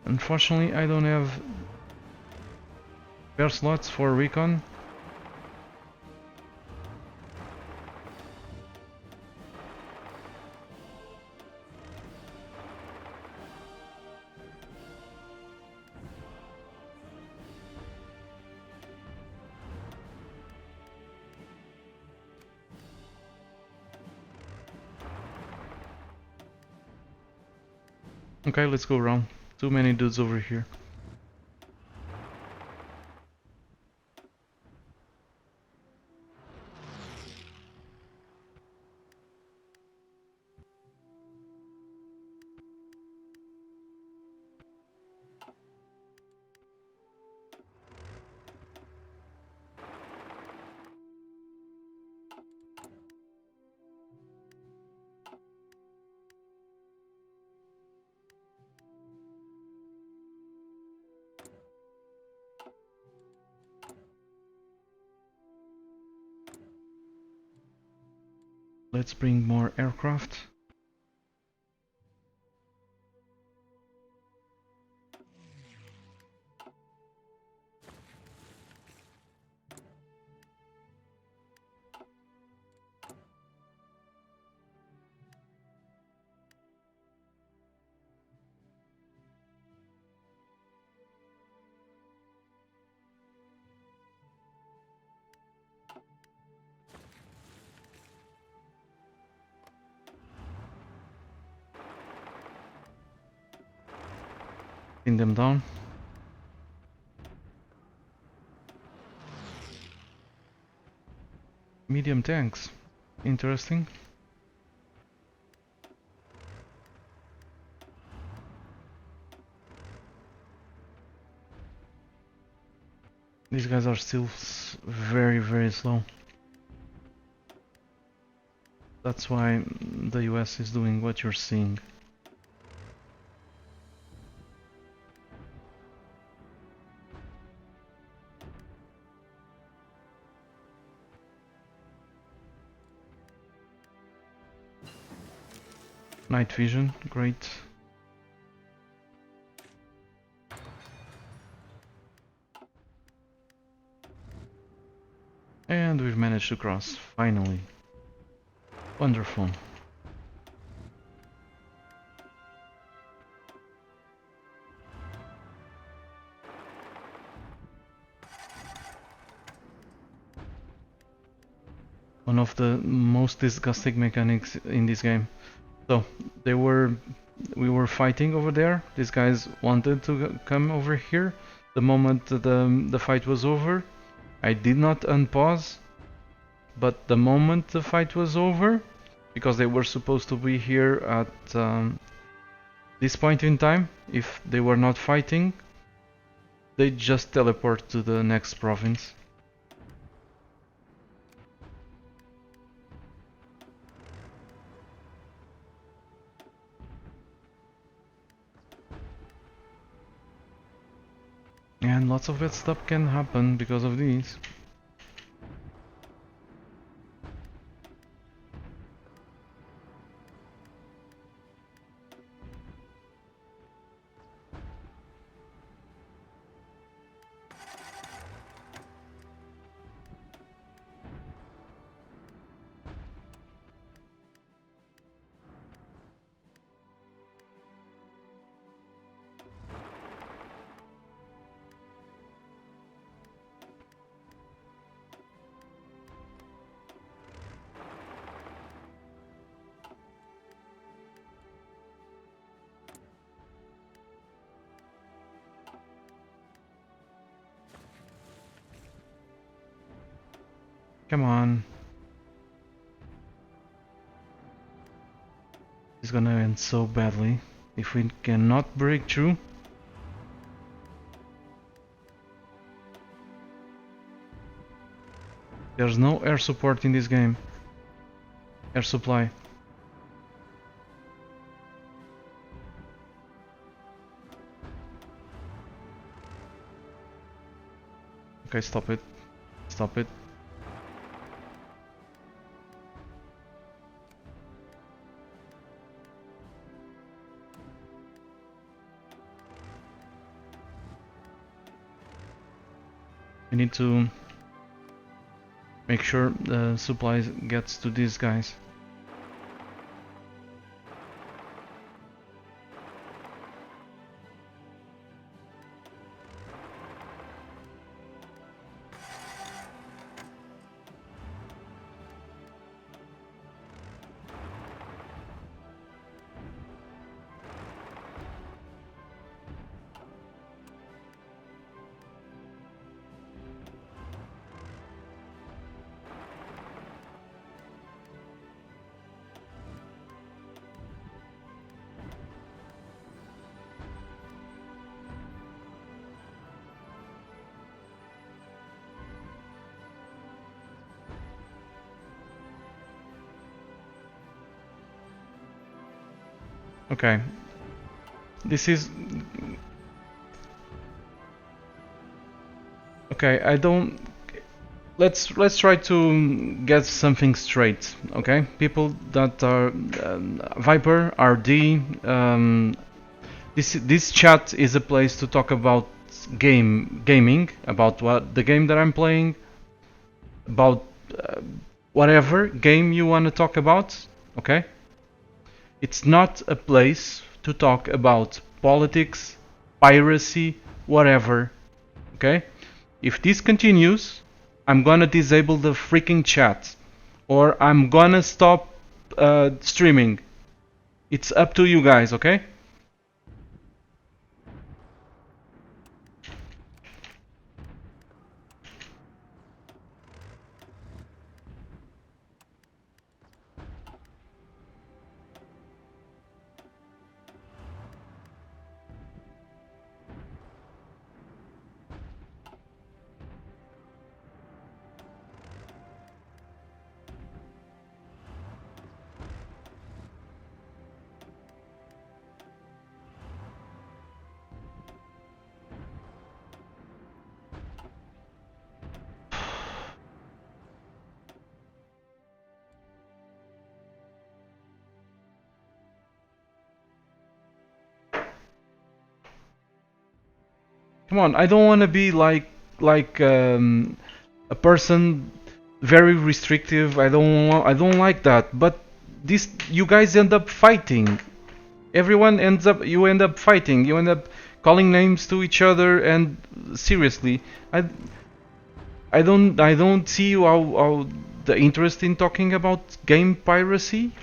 Unfortunately, I don't have spare slots for recon. Okay, let's go around. Too many dudes over here. Let's bring more aircraft. Pin them down. Medium tanks. Interesting. These guys are still very slow. That's why the US is doing what you're seeing. Night vision, great. And we've managed to cross, finally. Wonderful. One of the most disgusting mechanics in this game. So, we were fighting over there. These guys wanted to come over here. The moment the fight was over, I did not unpause. But the moment the fight was over, because they were supposed to be here at this point in time, if they were not fighting, they just teleport to the next province. And lots of bad stuff can happen because of these. Come on. It's gonna end so badly if we cannot break through. There's no air support in this game. Air supply. Okay, stop it. Stop it. We need to make sure the supplies gets to these guys. Okay. This is... Okay, I don't... Let's try to get something straight, okay? People that are Viper, RD, this chat is a place to talk about gaming, about what the game that I'm playing, about whatever game you want to talk about, okay? It's not a place to talk about politics, piracy, whatever, okay? If this continues, I'm gonna disable the freaking chat, or I'm gonna stop streaming. It's up to you guys, okay? Come on, I don't want to be like a person very restrictive. I don't like that. But this, you guys end up fighting. You end up fighting. You end up calling names to each other, and seriously, I don't see how the interest in talking about game piracy.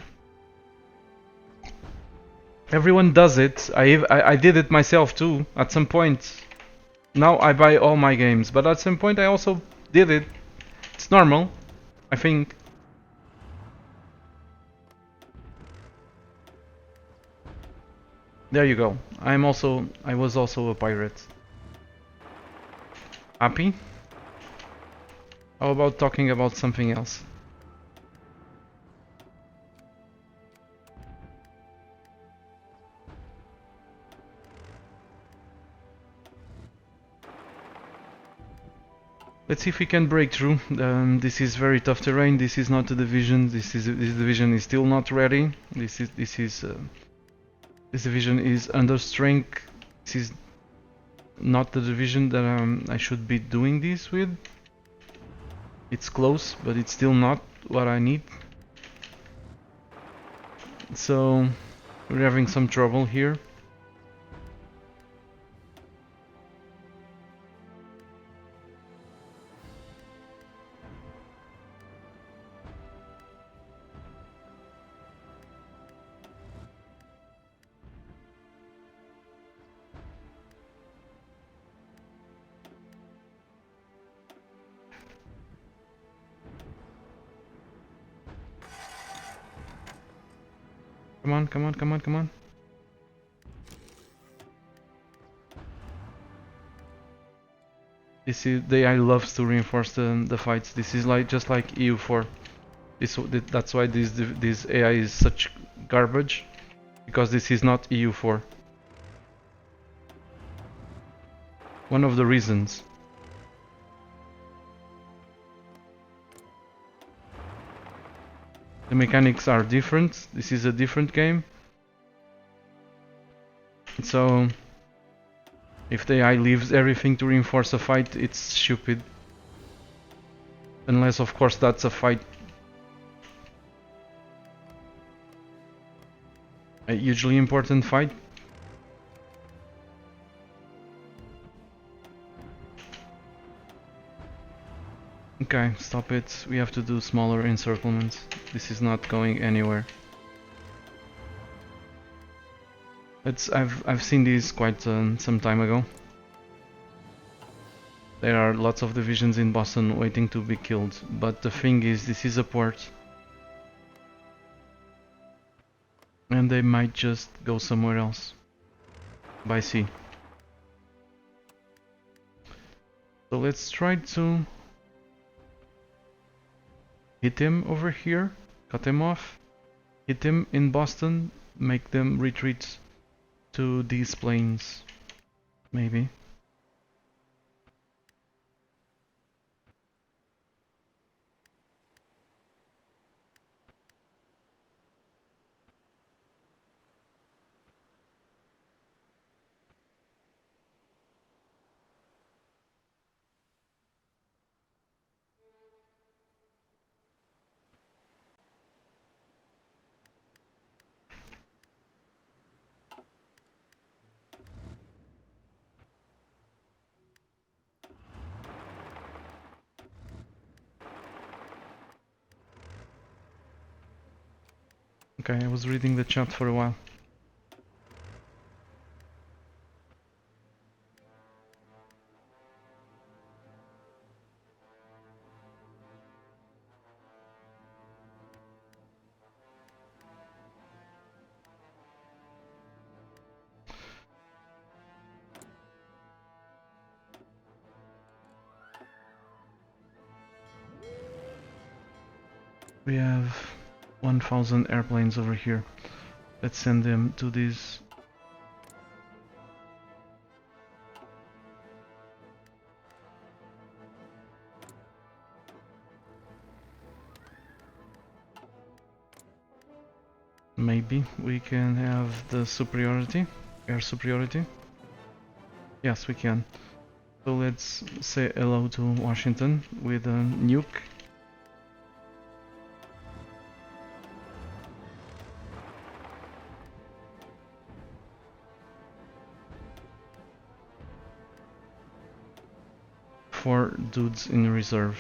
Everyone does it. I did it myself too at some point. Now I buy all my games, but at some point I also did it. It's normal, I think. There you go. I was also a pirate. Happy? How about talking about something else? Let's see if we can break through. This is very tough terrain. This is not a division. This division is still not ready. This division is under strength. This is not the division that I should be doing this with. It's close, but it's still not what I need. So we're having some trouble here. Come on, come on, come on, come on. This is the AI loves to reinforce the fights. This is like just like EU4. That's why this AI is such garbage, because this is not EU4. One of the reasons. The mechanics are different. This is a different game. So if the AI leaves everything to reinforce a fight, it's stupid. Unless of course that's a fight, a hugely important fight. Okay, stop it. We have to do smaller encirclements. This is not going anywhere. I've seen these quite some time ago. There are lots of divisions in Boston waiting to be killed, but the thing is, this is a port. And they might just go somewhere else. By sea. So let's try to hit him over here, cut him off, hit him in Boston, make them retreat to these plains, maybe. Okay, I was reading the chat for a while. We have 1000 airplanes over here. Let's send them to these. Maybe we can have the superiority, air superiority. Yes, we can. So let's say hello to Washington with a nuke. Four dudes in reserve.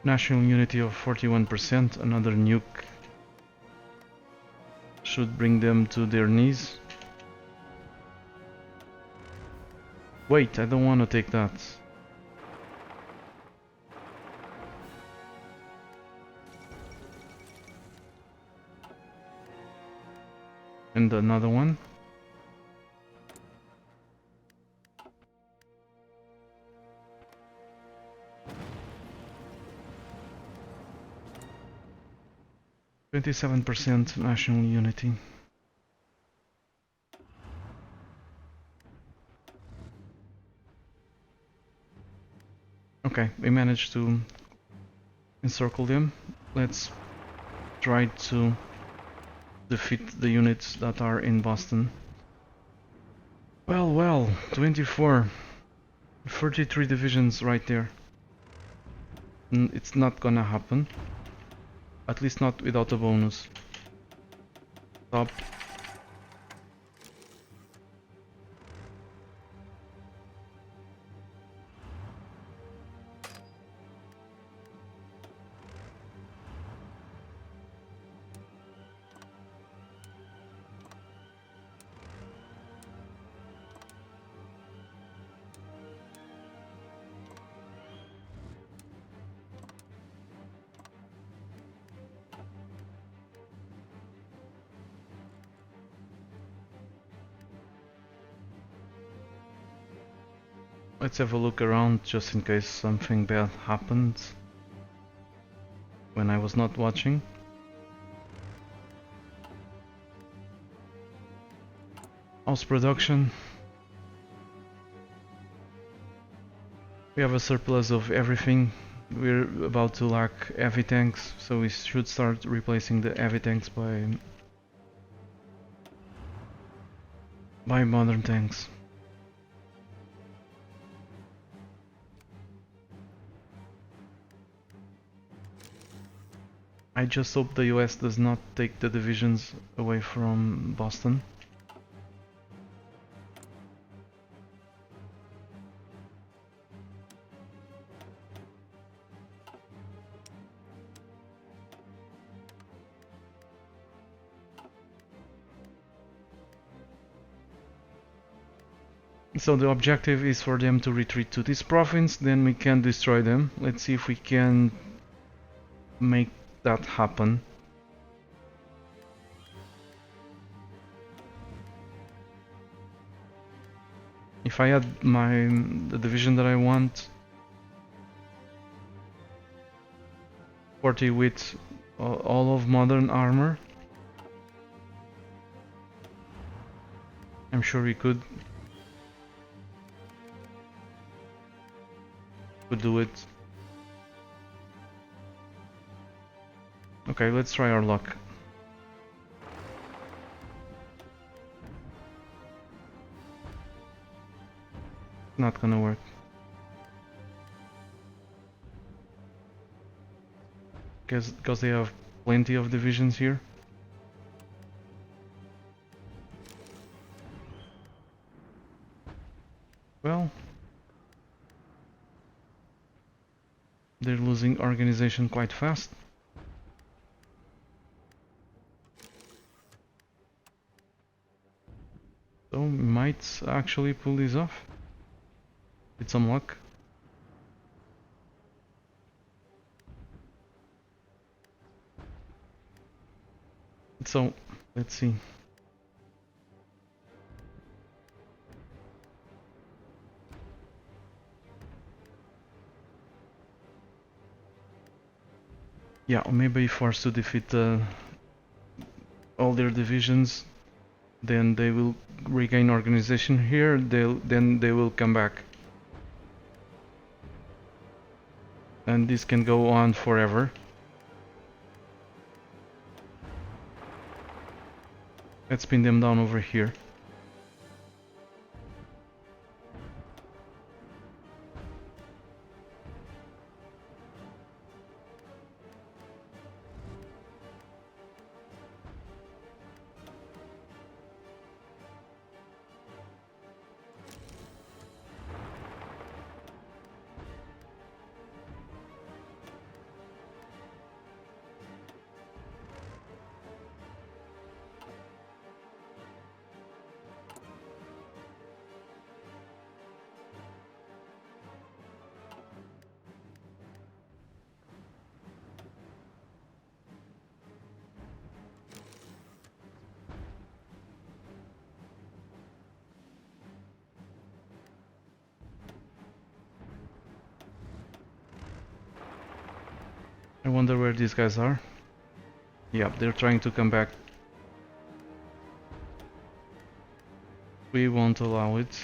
National unity of 41%, another nuke should bring them to their knees. Wait, I don't want to take that. And another one. %, national unity. Okay, we managed to encircle them. Let's try to defeat the units that are in Boston. Well, 24. 33 divisions right there. It's not gonna happen. At least not without a bonus. Stop. Let's have a look around just in case something bad happened when I was not watching. House production. We have a surplus of everything. We're about to lack heavy tanks, so we should start replacing the heavy tanks by modern tanks. I just hope the US does not take the divisions away from Boston. So the objective is for them to retreat to this province, then we can destroy them. Let's see if we can make that happen. If I had the division that I want, 40 with all of modern armor, I'm sure we could do it. Okay, let's try our luck. Not gonna work. Because they have plenty of divisions here. Well, they're losing organization quite fast. So we might actually pull this off with some luck. So let's see. Yeah, or maybe forced to defeat all their divisions, then they will regain organization here. Then they will come back, and this can go on forever. Let's pin them down over here. I wonder where these guys are. Yeah, they're trying to come back. We won't allow it.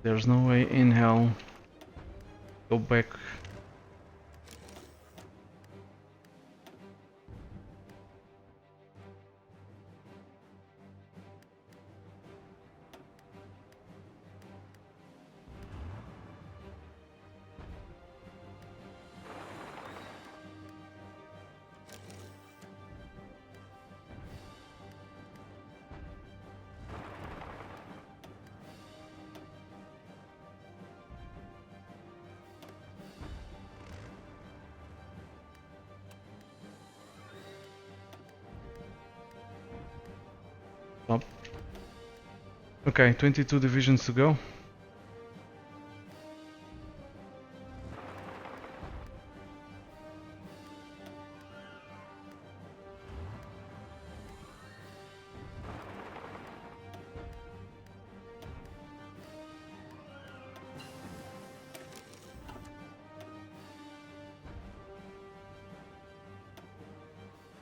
There's no way in hell. Go back. Up. Okay, 22 divisions to go.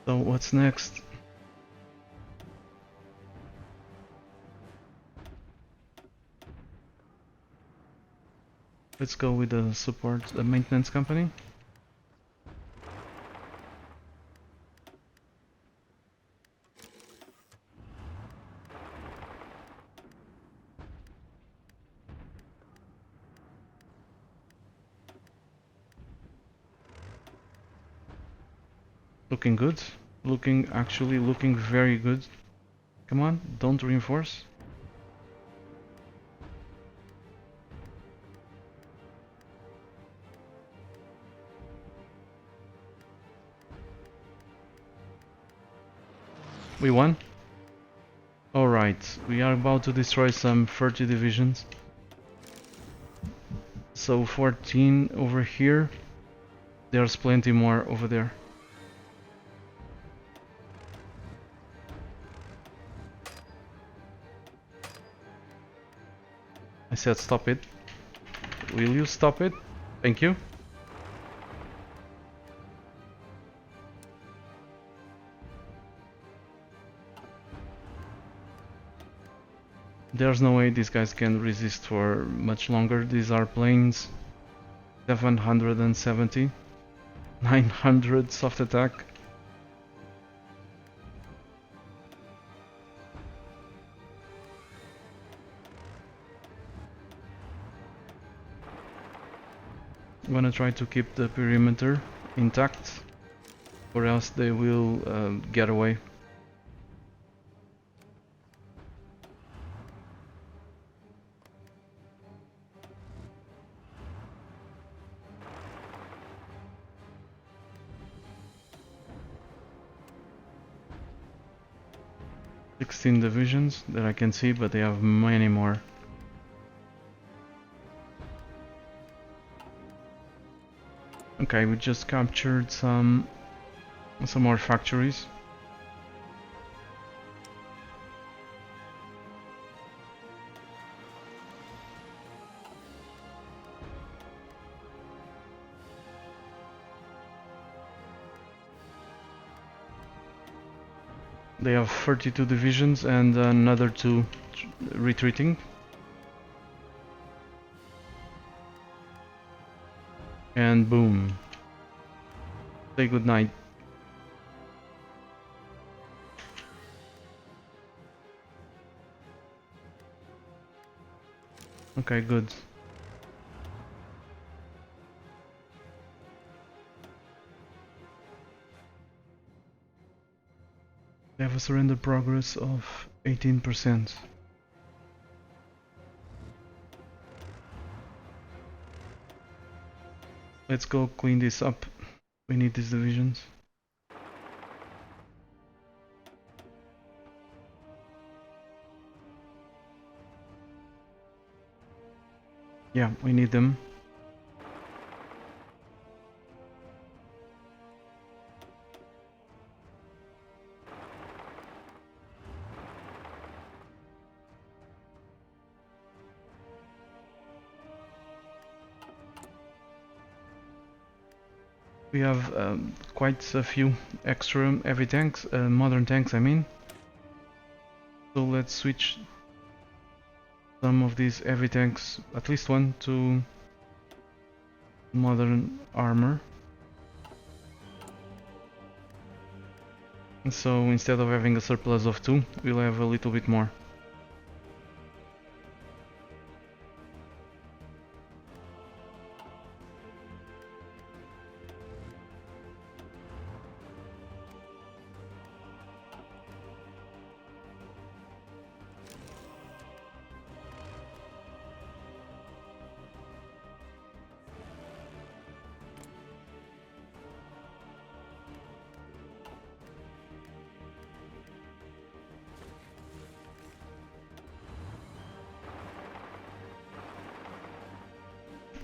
So what's next? Let's go with the support, the maintenance company. Looking good. Actually looking very good. Come on, don't reinforce. We won? Alright, we are about to destroy some 30 divisions. So 14 over here. There's plenty more over there. I said stop it. Will you stop it? Thank you. There's no way these guys can resist for much longer. These are planes. 770. 900 soft attack. I'm gonna try to keep the perimeter intact, or else they will get away. Sixteen divisions that I can see, but they have many more. Okay, we just captured some more factories. They have 32 divisions and another 2 retreating. And boom. Say goodnight. Okay, good. They have a surrender progress of 18%. Let's go clean this up. We need these divisions. Yeah, we need them. We have quite a few extra heavy tanks, modern tanks I mean. So let's switch some of these heavy tanks, at least one, to modern armor. So instead of having a surplus of 2, we'll have a little bit more.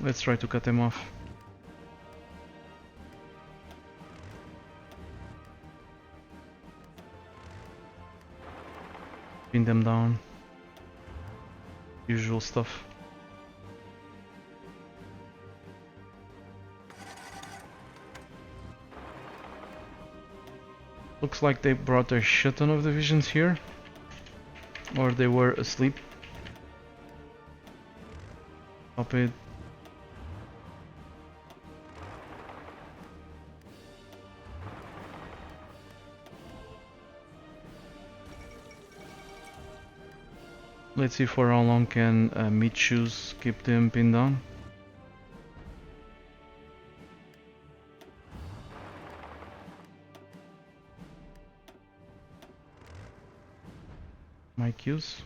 Let's try to cut them off. Pin them down. Usual stuff. Looks like they brought a shit ton of divisions here. Or they were asleep. Stop it. Let's see for how long can meat shoes keep them pinned down. My cues.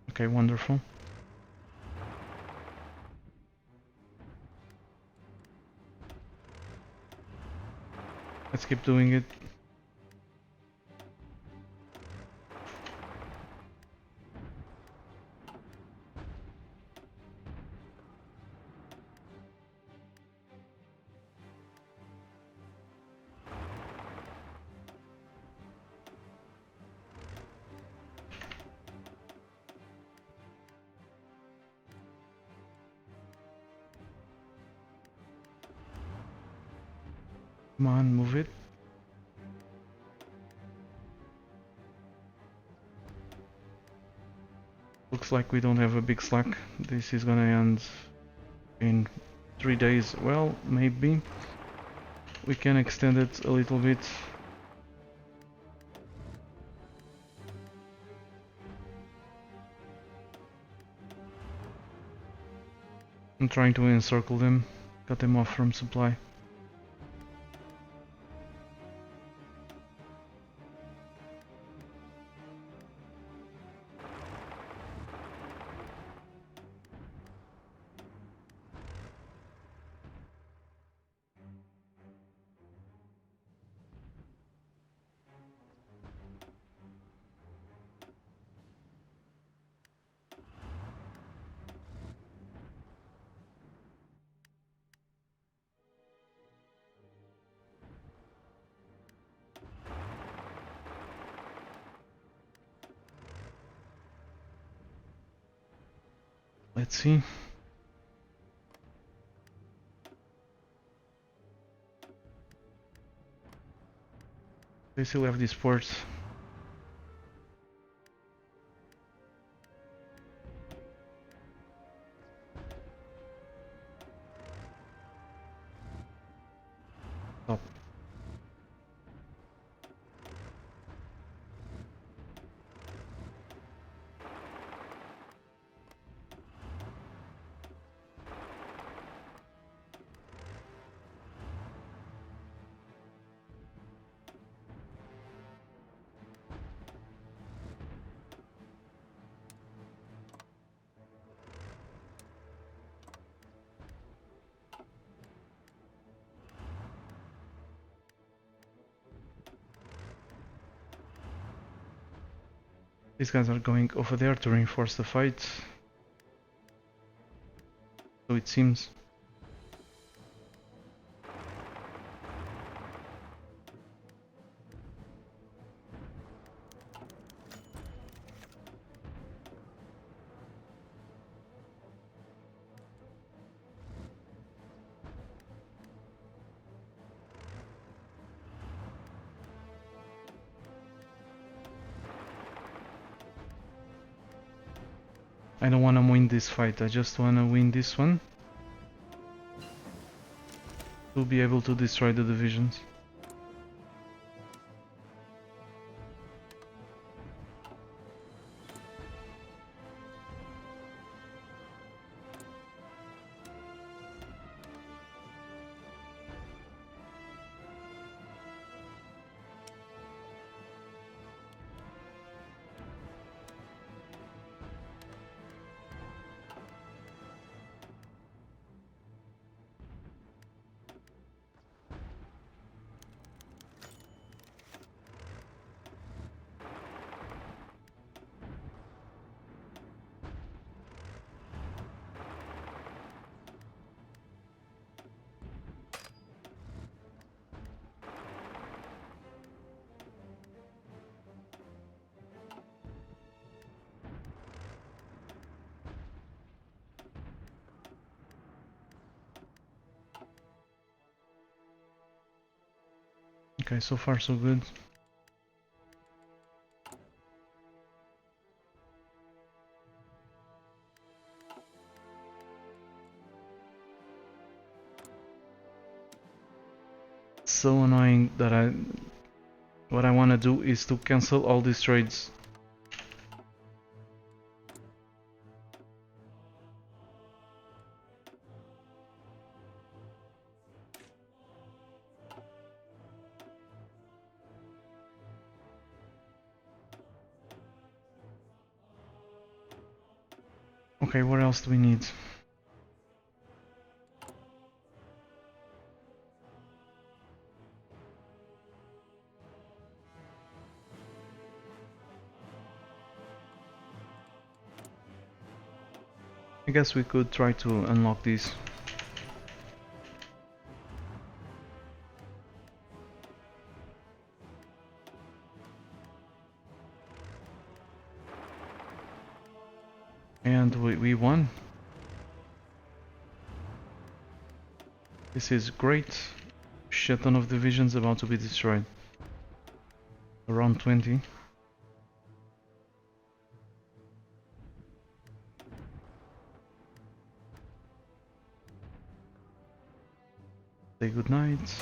Okay, wonderful. Let's keep doing it. Come on, move it. Looks like we don't have a big slack. This is gonna end in 3 days. Well, maybe. We can extend it a little bit. I'm trying to encircle them, cut them off from supply. Let's see. They still have this port. Stop. These guys are going over there to reinforce the fight. So it seems. I don't want to win this fight, I just want to win this one. To be able to destroy the divisions. Okay, so far so good. So annoying that what I want to do is to cancel all these trades. Okay, what else do we need? I guess we could try to unlock these. And we won. This is great. Shit ton of divisions about to be destroyed. Around 20. Say goodnight.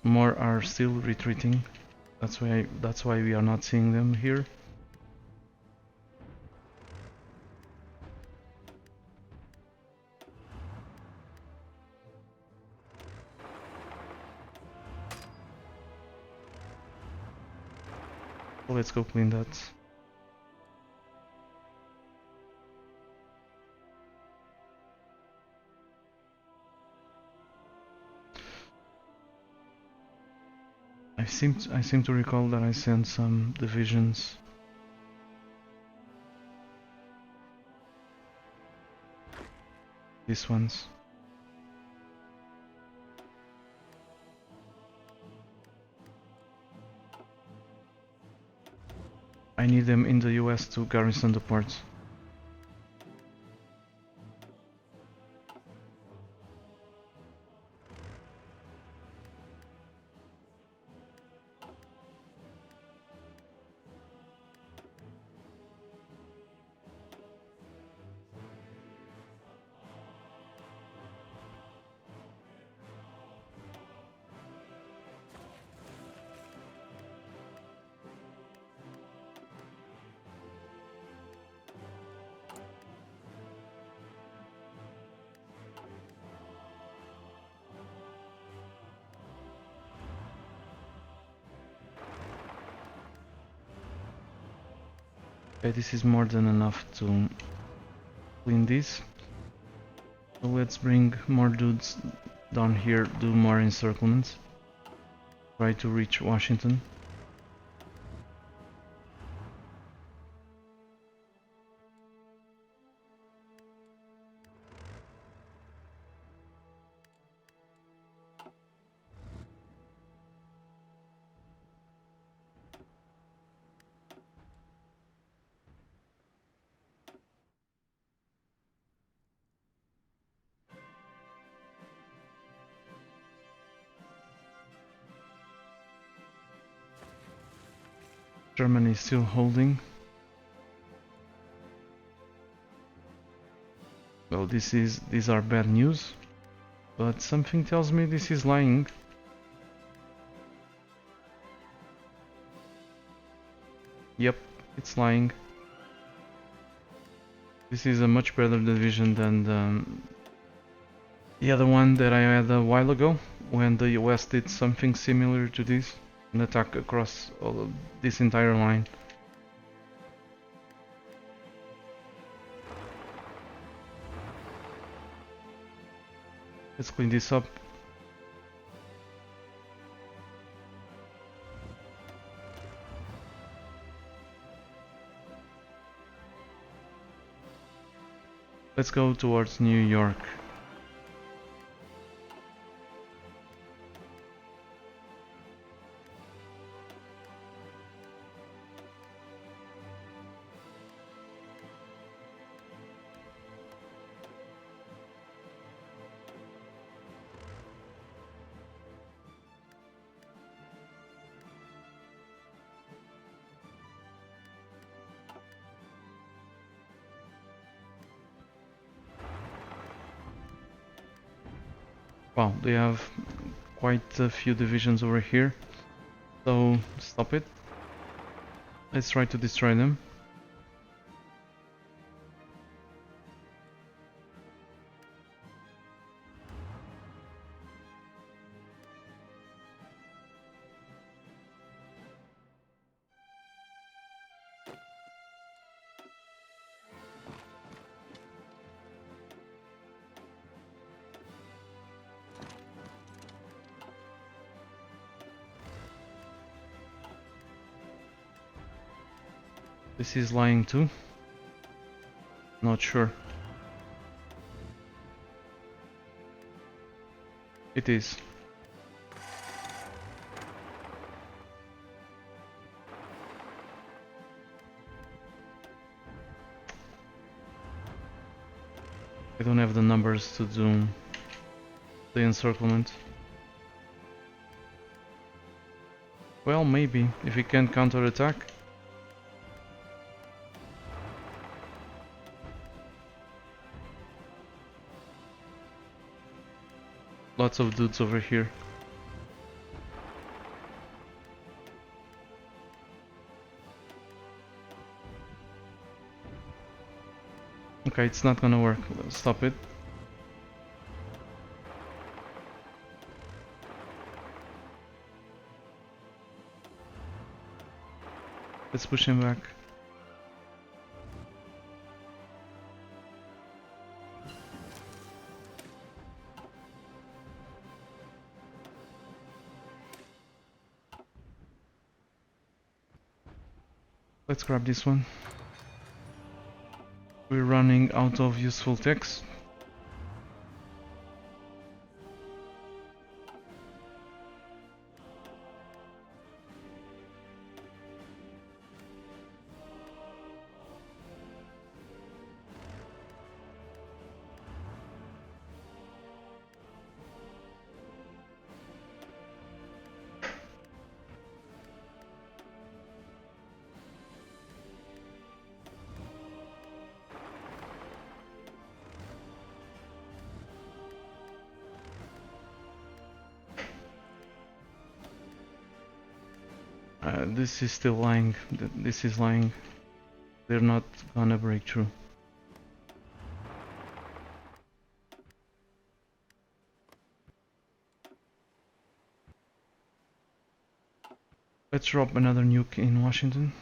More are still retreating. That's why we are not seeing them here. So let's go clean that. I seem to recall that I sent some divisions. These ones. I need them in the US to garrison the port. Okay, this is more than enough to clean this. So let's bring more dudes down here, do more encirclements. Try to reach Washington. Germany is still holding. Well, these are bad news, but something tells me this is lying. Yep, it's lying. This is a much better division than the other one that I had a while ago, when the US did something similar to this, an attack across all of this entire line. Let's clean this up. Let's go towards New York. Wow, they have quite a few divisions over here. So stop it. Let's try to destroy them. This is lying too. Not sure. It is. I don't have the numbers to do the encirclement. Well, maybe, if we can counterattack. Lots of dudes over here. Okay, it's not gonna work. Stop it. Let's push him back. Let's grab this one. We're running out of useful text. This is still lying. This is lying. They're not gonna break through. Let's drop another nuke in Washington.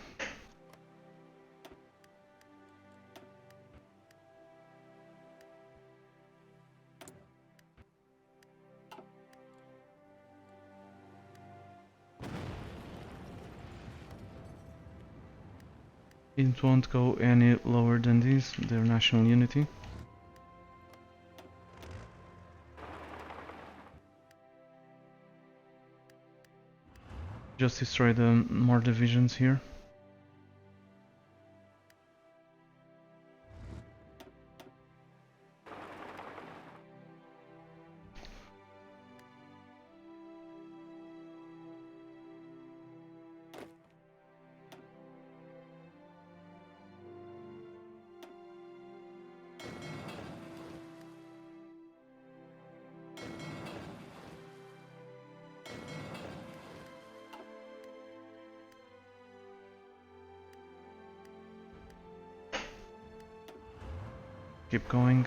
It won't go any lower than this, their national unity. Just destroy the more divisions here. Keep going.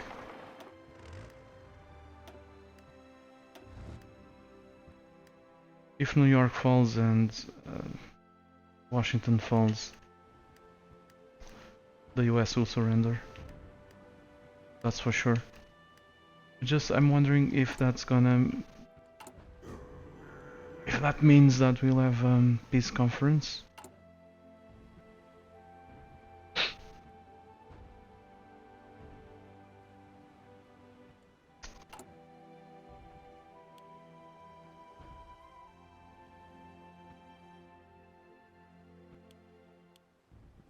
If New York falls and Washington falls, the US will surrender. That's for sure. I'm wondering if that's gonna... if that means that we'll have peace conference.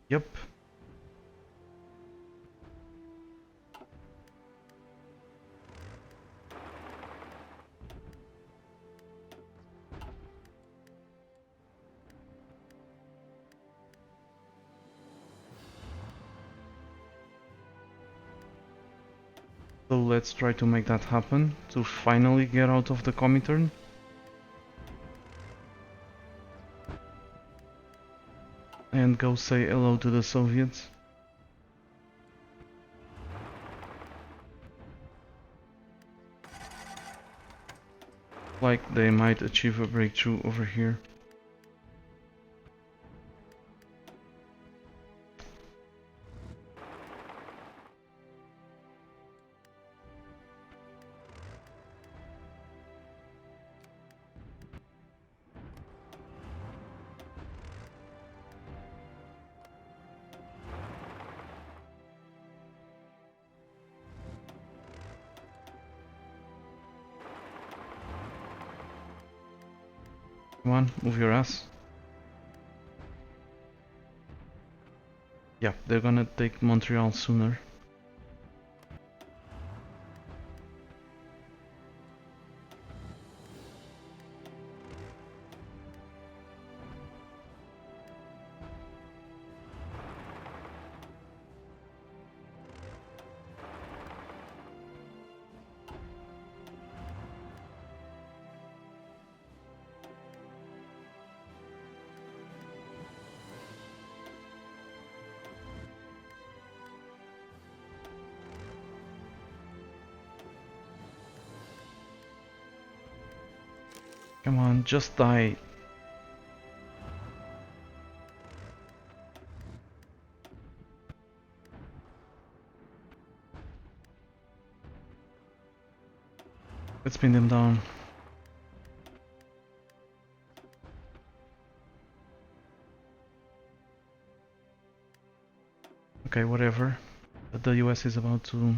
Yep. The let's try to make that happen, to finally get out of the Comintern. And go say hello to the Soviets. Like they might achieve a breakthrough over here. Come on, move your ass. Yeah, they're gonna take Montreal sooner. Come on, just die. Let's pin them down. Okay, whatever. But the US is about to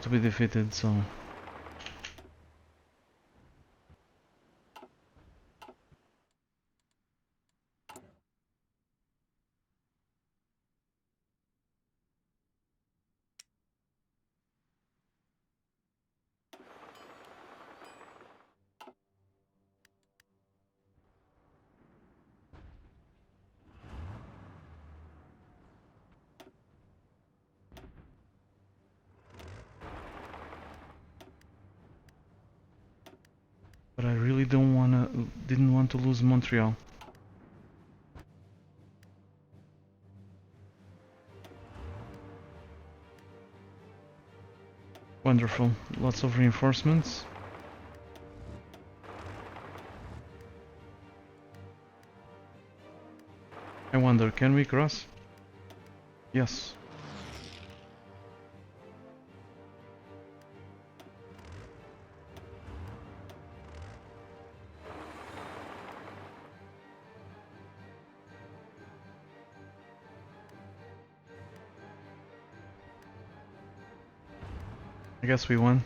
be defeated, so but I really didn't want to lose Montreal. Wonderful. Lots of reinforcements. I wonder, can we cross? Yes. I guess we won.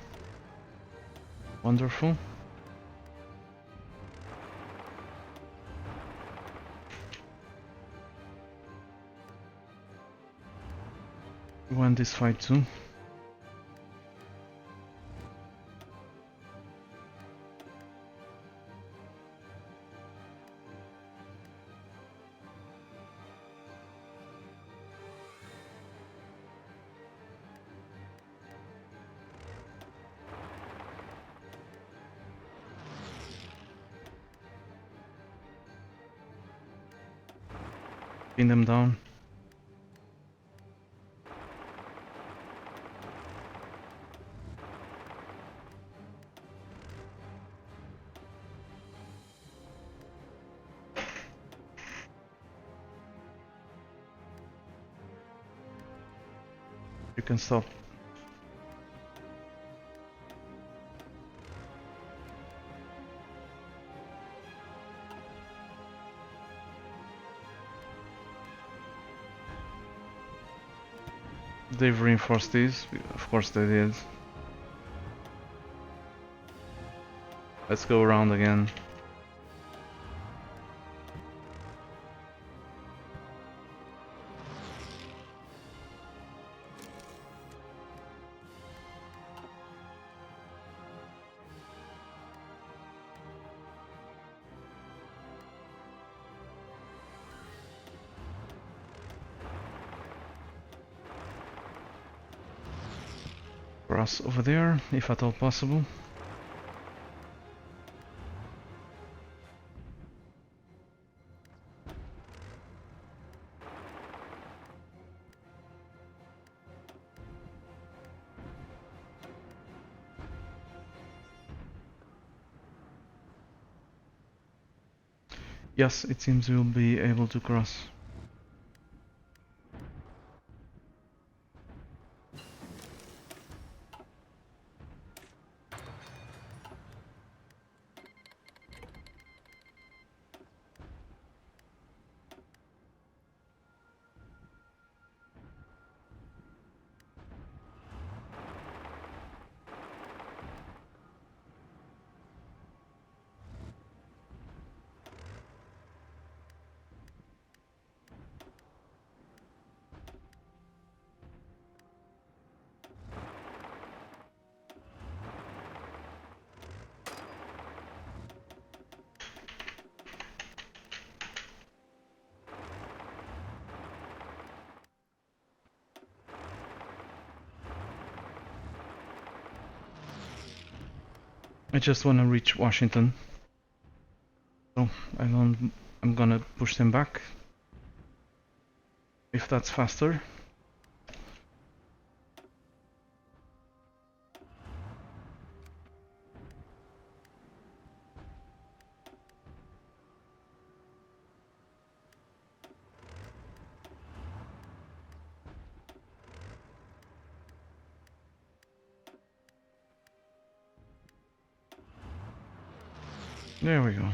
Wonderful. We won this fight too. Pin them down. You can stop. They've reinforced these, of course they did. Let's go around again. cross over there, if at all possible. Yes, it seems we'll be able to cross. I just want to reach Washington, so I'm gonna push them back, if that's faster. There we go.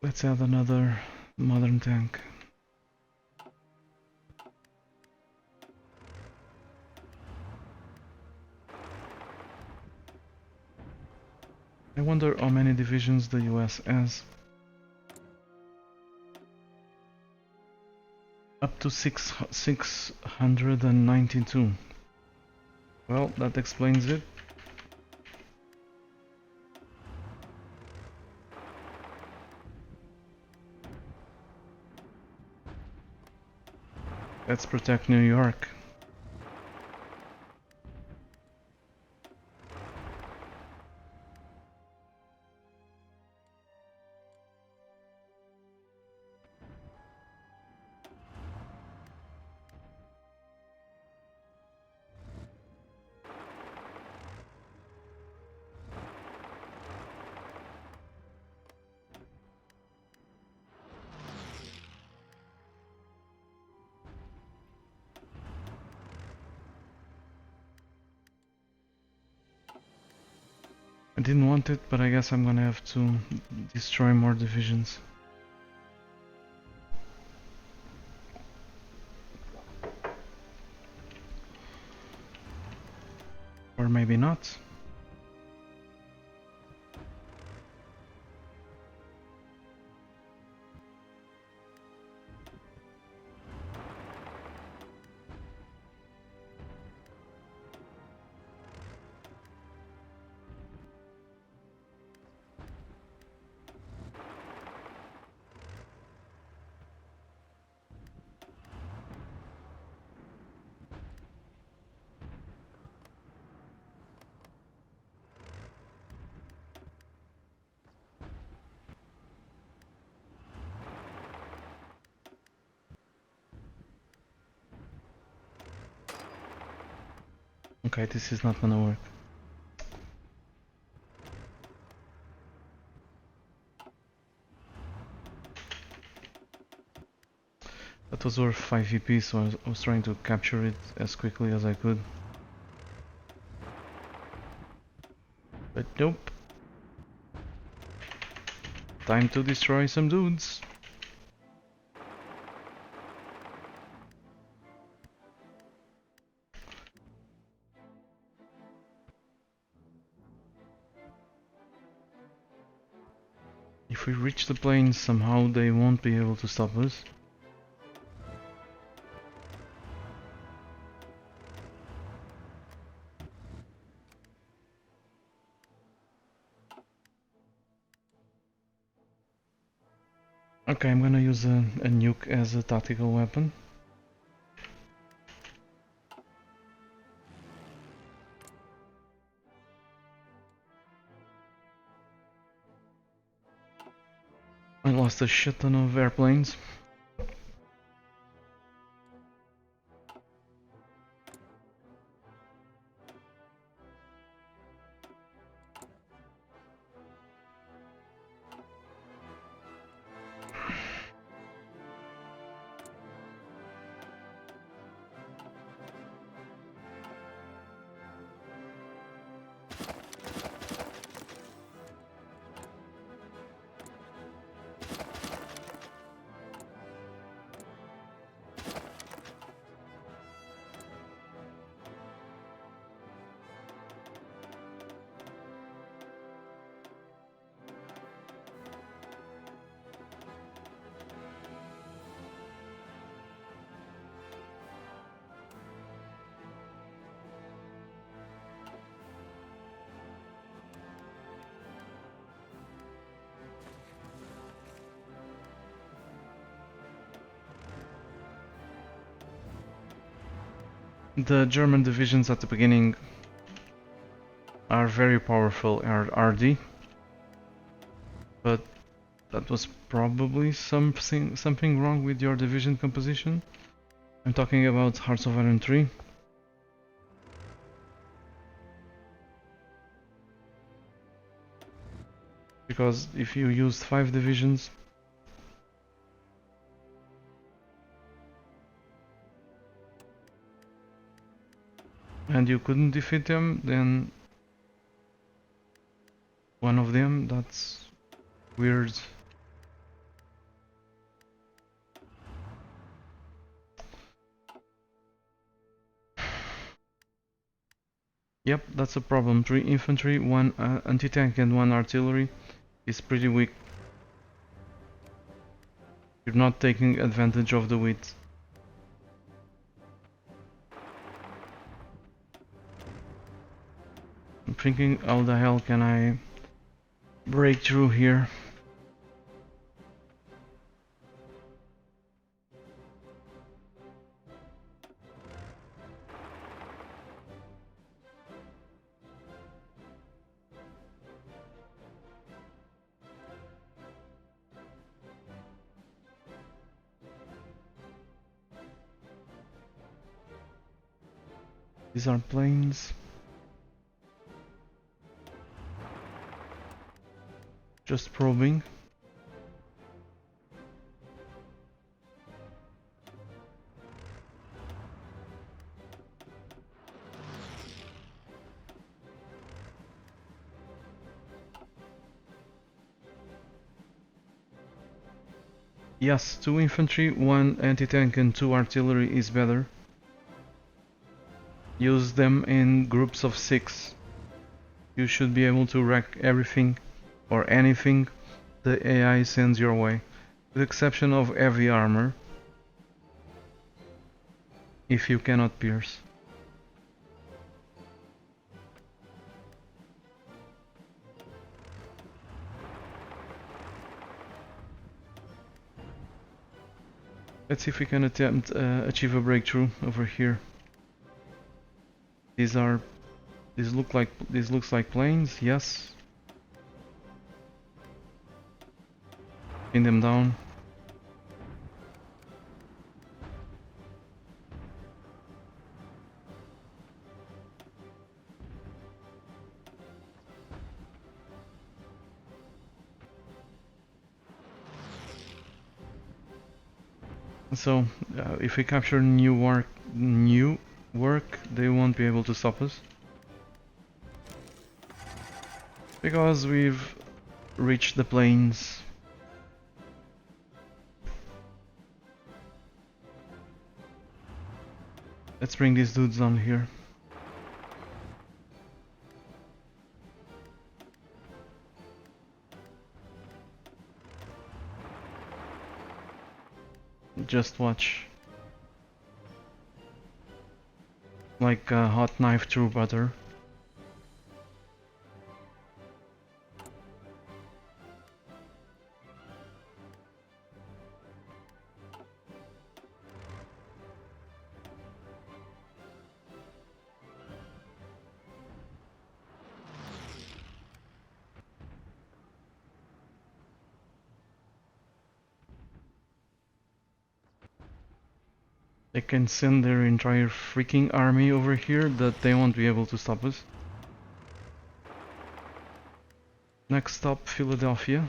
Let's add another modern tank. I wonder how many divisions the US has. Up to 692. Well, that explains it. Let's protect New York. I didn't want it, but I guess I'm gonna have to destroy more divisions. Or maybe not. Okay, this is not gonna work. That was worth 5 EP, so I was trying to capture it as quickly as I could. But nope. Time to destroy some dudes. If if we reach the plains, somehow they won't be able to stop us. Okay, I'm gonna use a nuke as a tactical weapon. I lost a shit ton of airplanes. The German divisions at the beginning are very powerful RD, but that was probably something wrong with your division composition. I'm talking about Hearts of Iron 3. Because if you used 5 divisions, and you couldn't defeat them, then one of them, that's weird. Yep, that's a problem. 3 infantry, 1 anti-tank and 1 artillery is pretty weak. You're not taking advantage of the width. I'm thinking, how the hell can I break through here? These are planes. Just probing. Yes, 2 infantry, 1 anti-tank and 2 artillery is better. Use them in groups of 6. You should be able to wreck everything or anything the AI sends your way, with the exception of heavy armor, if you cannot pierce. Let's see if we can attempt achieve a breakthrough over here. These looks like planes, yes. Pin them down. So, if we capture new work, they won't be able to stop us. Because we've reached the plains. Let's bring these dudes down here. Just watch. Like a hot knife through butter. They can send their entire freaking army over here, that they won't be able to stop us. Next stop, Philadelphia.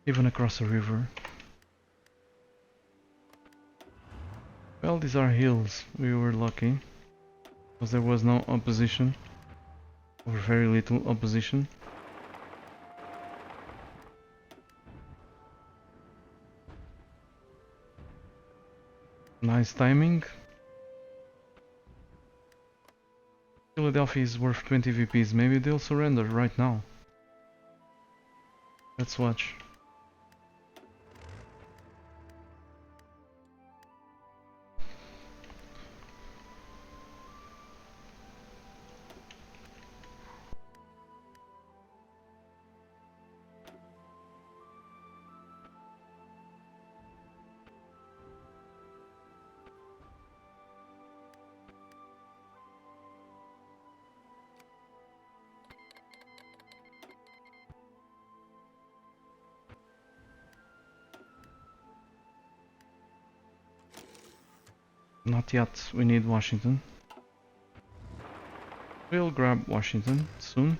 Even across a river. Well, these are hills. We were lucky, because there was no opposition, or very little opposition. Nice timing. Philadelphia is worth 20 VPs. Maybe they'll surrender right now. Let's watch. Not yet, we need Washington. We'll grab Washington soon.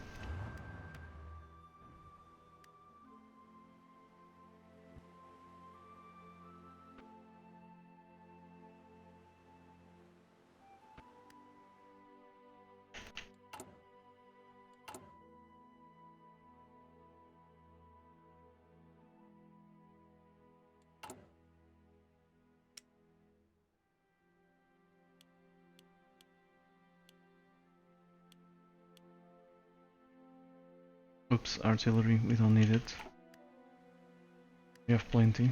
Oops, artillery, we don't need it. We have plenty.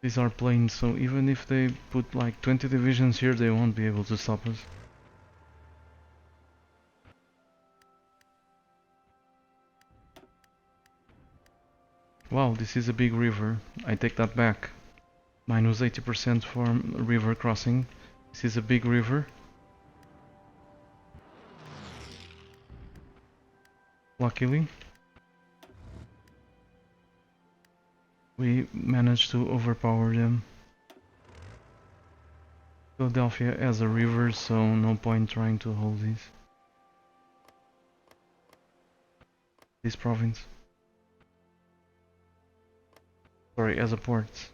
These are planes, so even if they put like 20 divisions here, they won't be able to stop us. Wow, this is a big river. I take that back. Minus 80% for river crossing. This is a big river. Luckily, we managed to overpower them. Philadelphia has a river, so no point trying to hold this province. Sorry, as a port.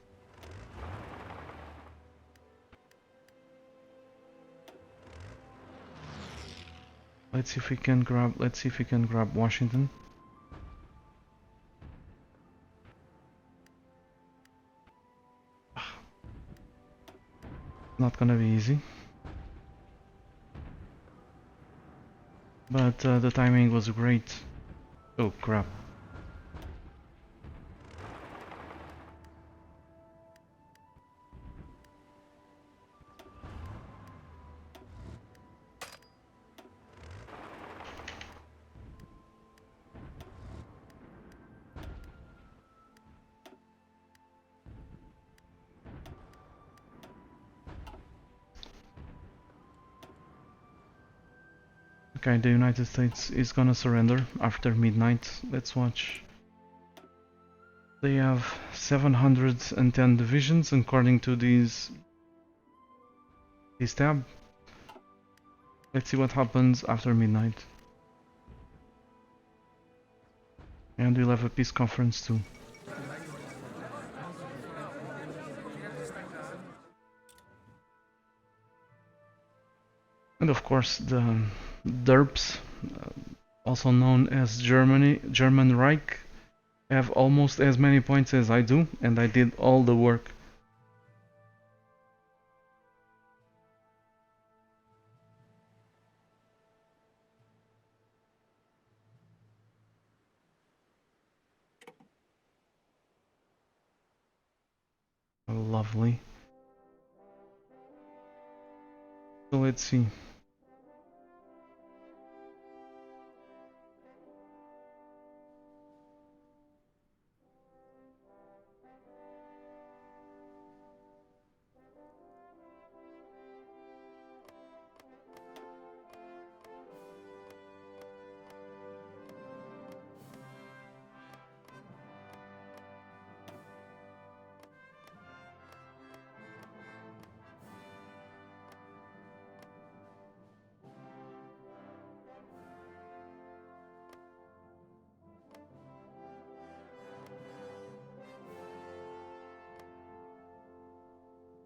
Let's see if we can grab Washington. Not gonna be easy. But the timing was great. Oh crap. Okay, the United States is gonna surrender after midnight. Let's watch. They have 710 divisions according to this tab. Let's see what happens after midnight. And we'll have a peace conference too. And of course the derps, also known as German Reich, have almost as many points as I do, and I did all the work. Lovely. So let's see.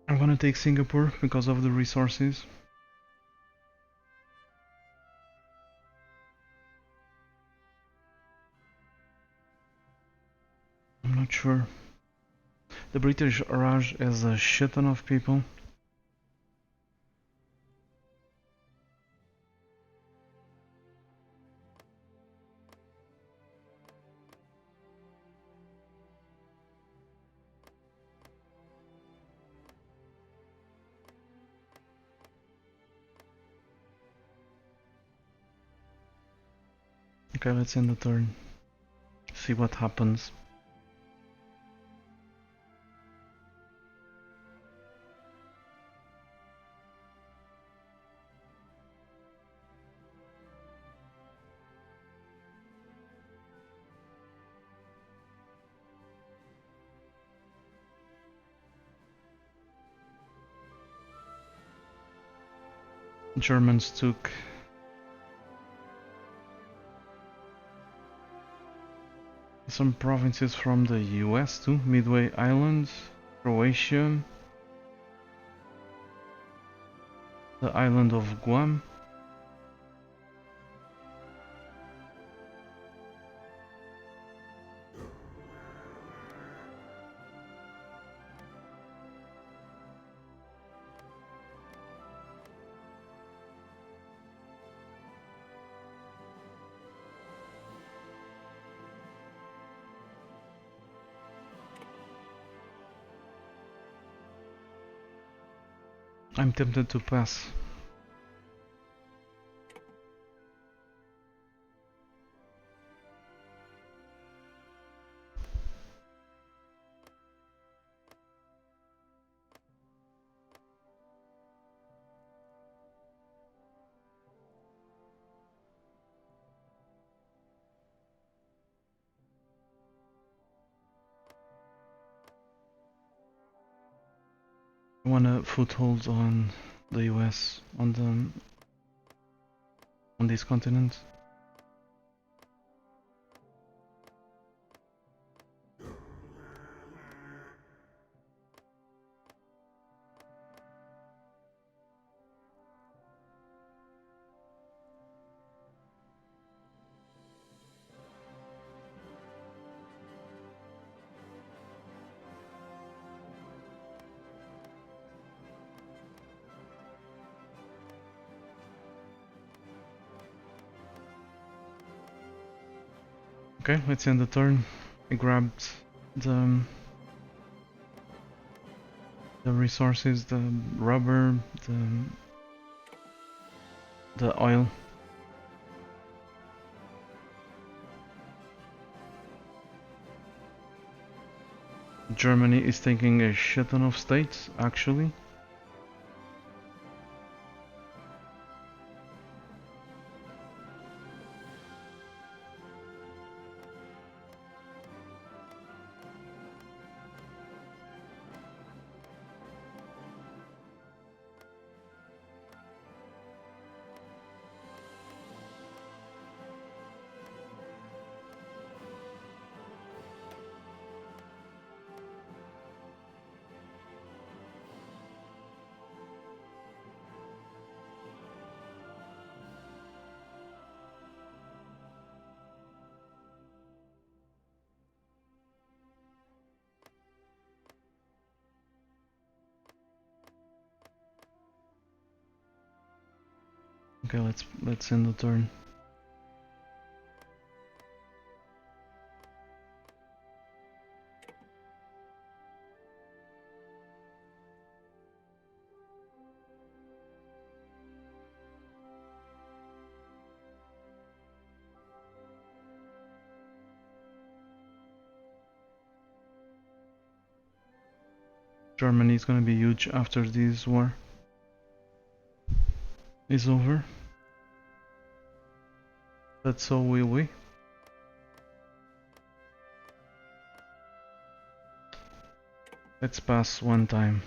I'm gonna take Singapore because of the resources. I'm not sure. The British Raj has a shit ton of people. Okay, let's end the turn. See what happens. Germans took some provinces from the US too, Midway Islands, Croatia, the island of Guam. I'm tempted to pass. I want a foothold on the US, on this continent. Okay, let's end the turn. I grabbed the resources, the rubber, the oil. Germany is taking a shit ton of states, actually. Okay, let's end the turn. Germany is gonna be huge after this war is over. But so will we. Let's pass one time.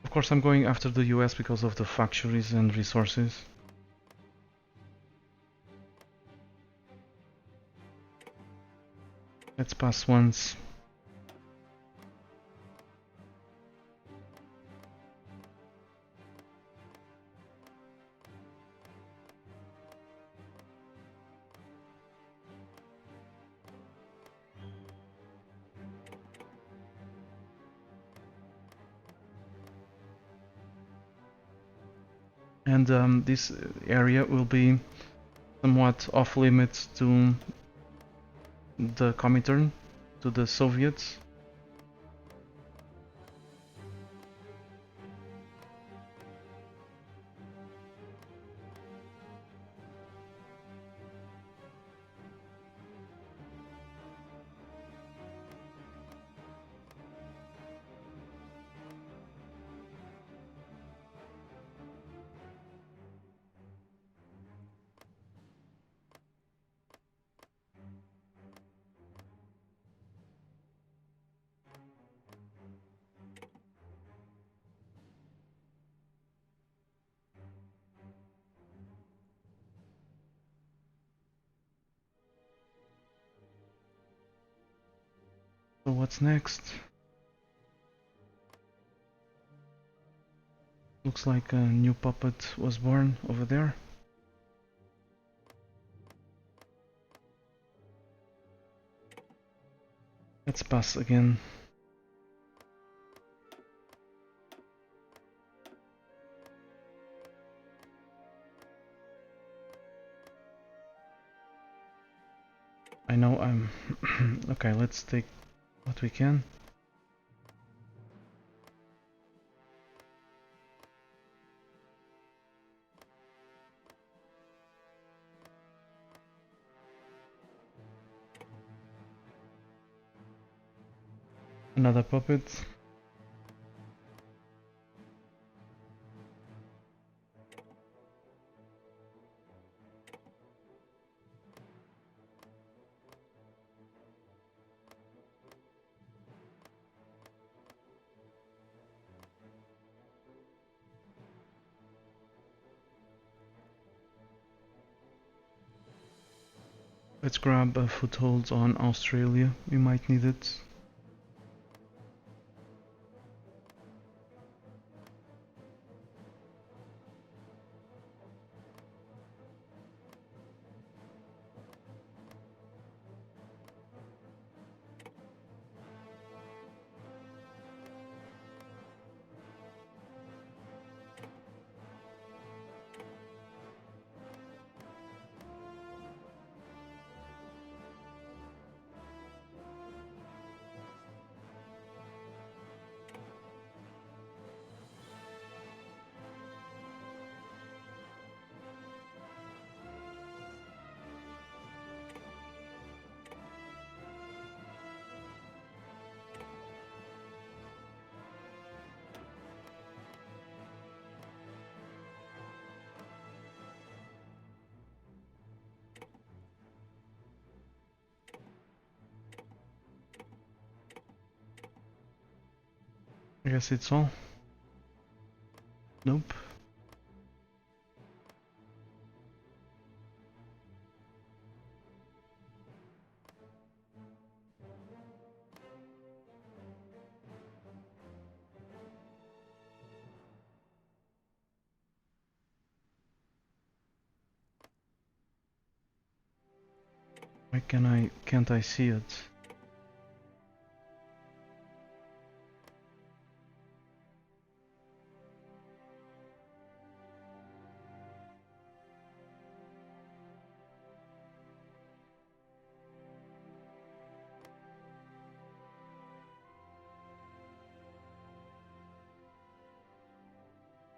Of course I'm going after the US because of the factories and resources. Let's pass once. And this area will be somewhat off limits to the Comintern, to the Soviets. So what's next? Looks like a new puppet was born over there. Let's pass again. I know I'm... okay, let's take what we can. Another puppet. Let's grab a foothold on Australia, we might need it. I guess it's all. Nope. Why can't I see it?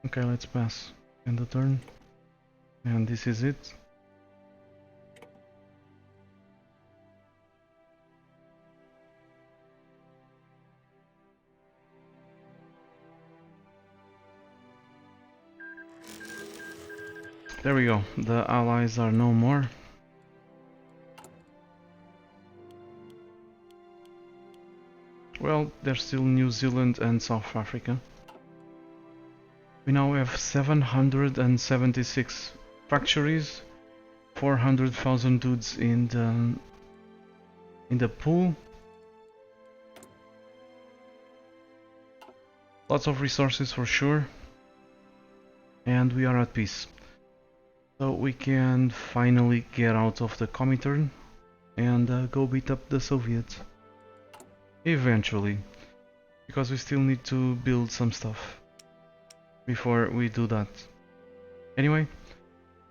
Okay, let's pass in the turn. And this is it. There we go. The allies are no more. Well, there's still New Zealand and South Africa. We now have 776 factories, 400,000 dudes in the pool. Lots of resources for sure. And we are at peace. So we can finally get out of the Comintern and go beat up the Soviets. Eventually. Because we still need to build some stuff before we do that. Anyway,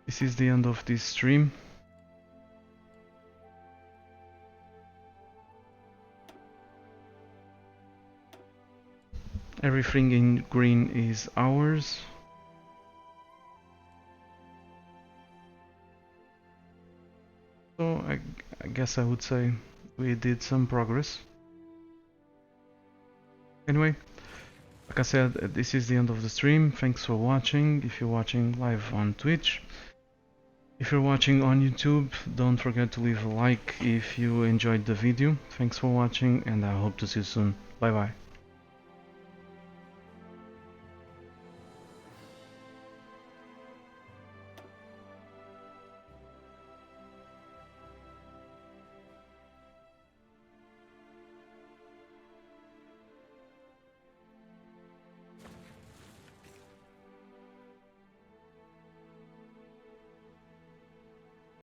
this is the end of this stream. Everything in green is ours. So I guess I would say we did some progress. Anyway, like I said, this is the end of the stream. Thanks for watching, if you're watching live on Twitch. If you're watching on YouTube, don't forget to leave a like if you enjoyed the video. Thanks for watching and I hope to see you soon. Bye bye.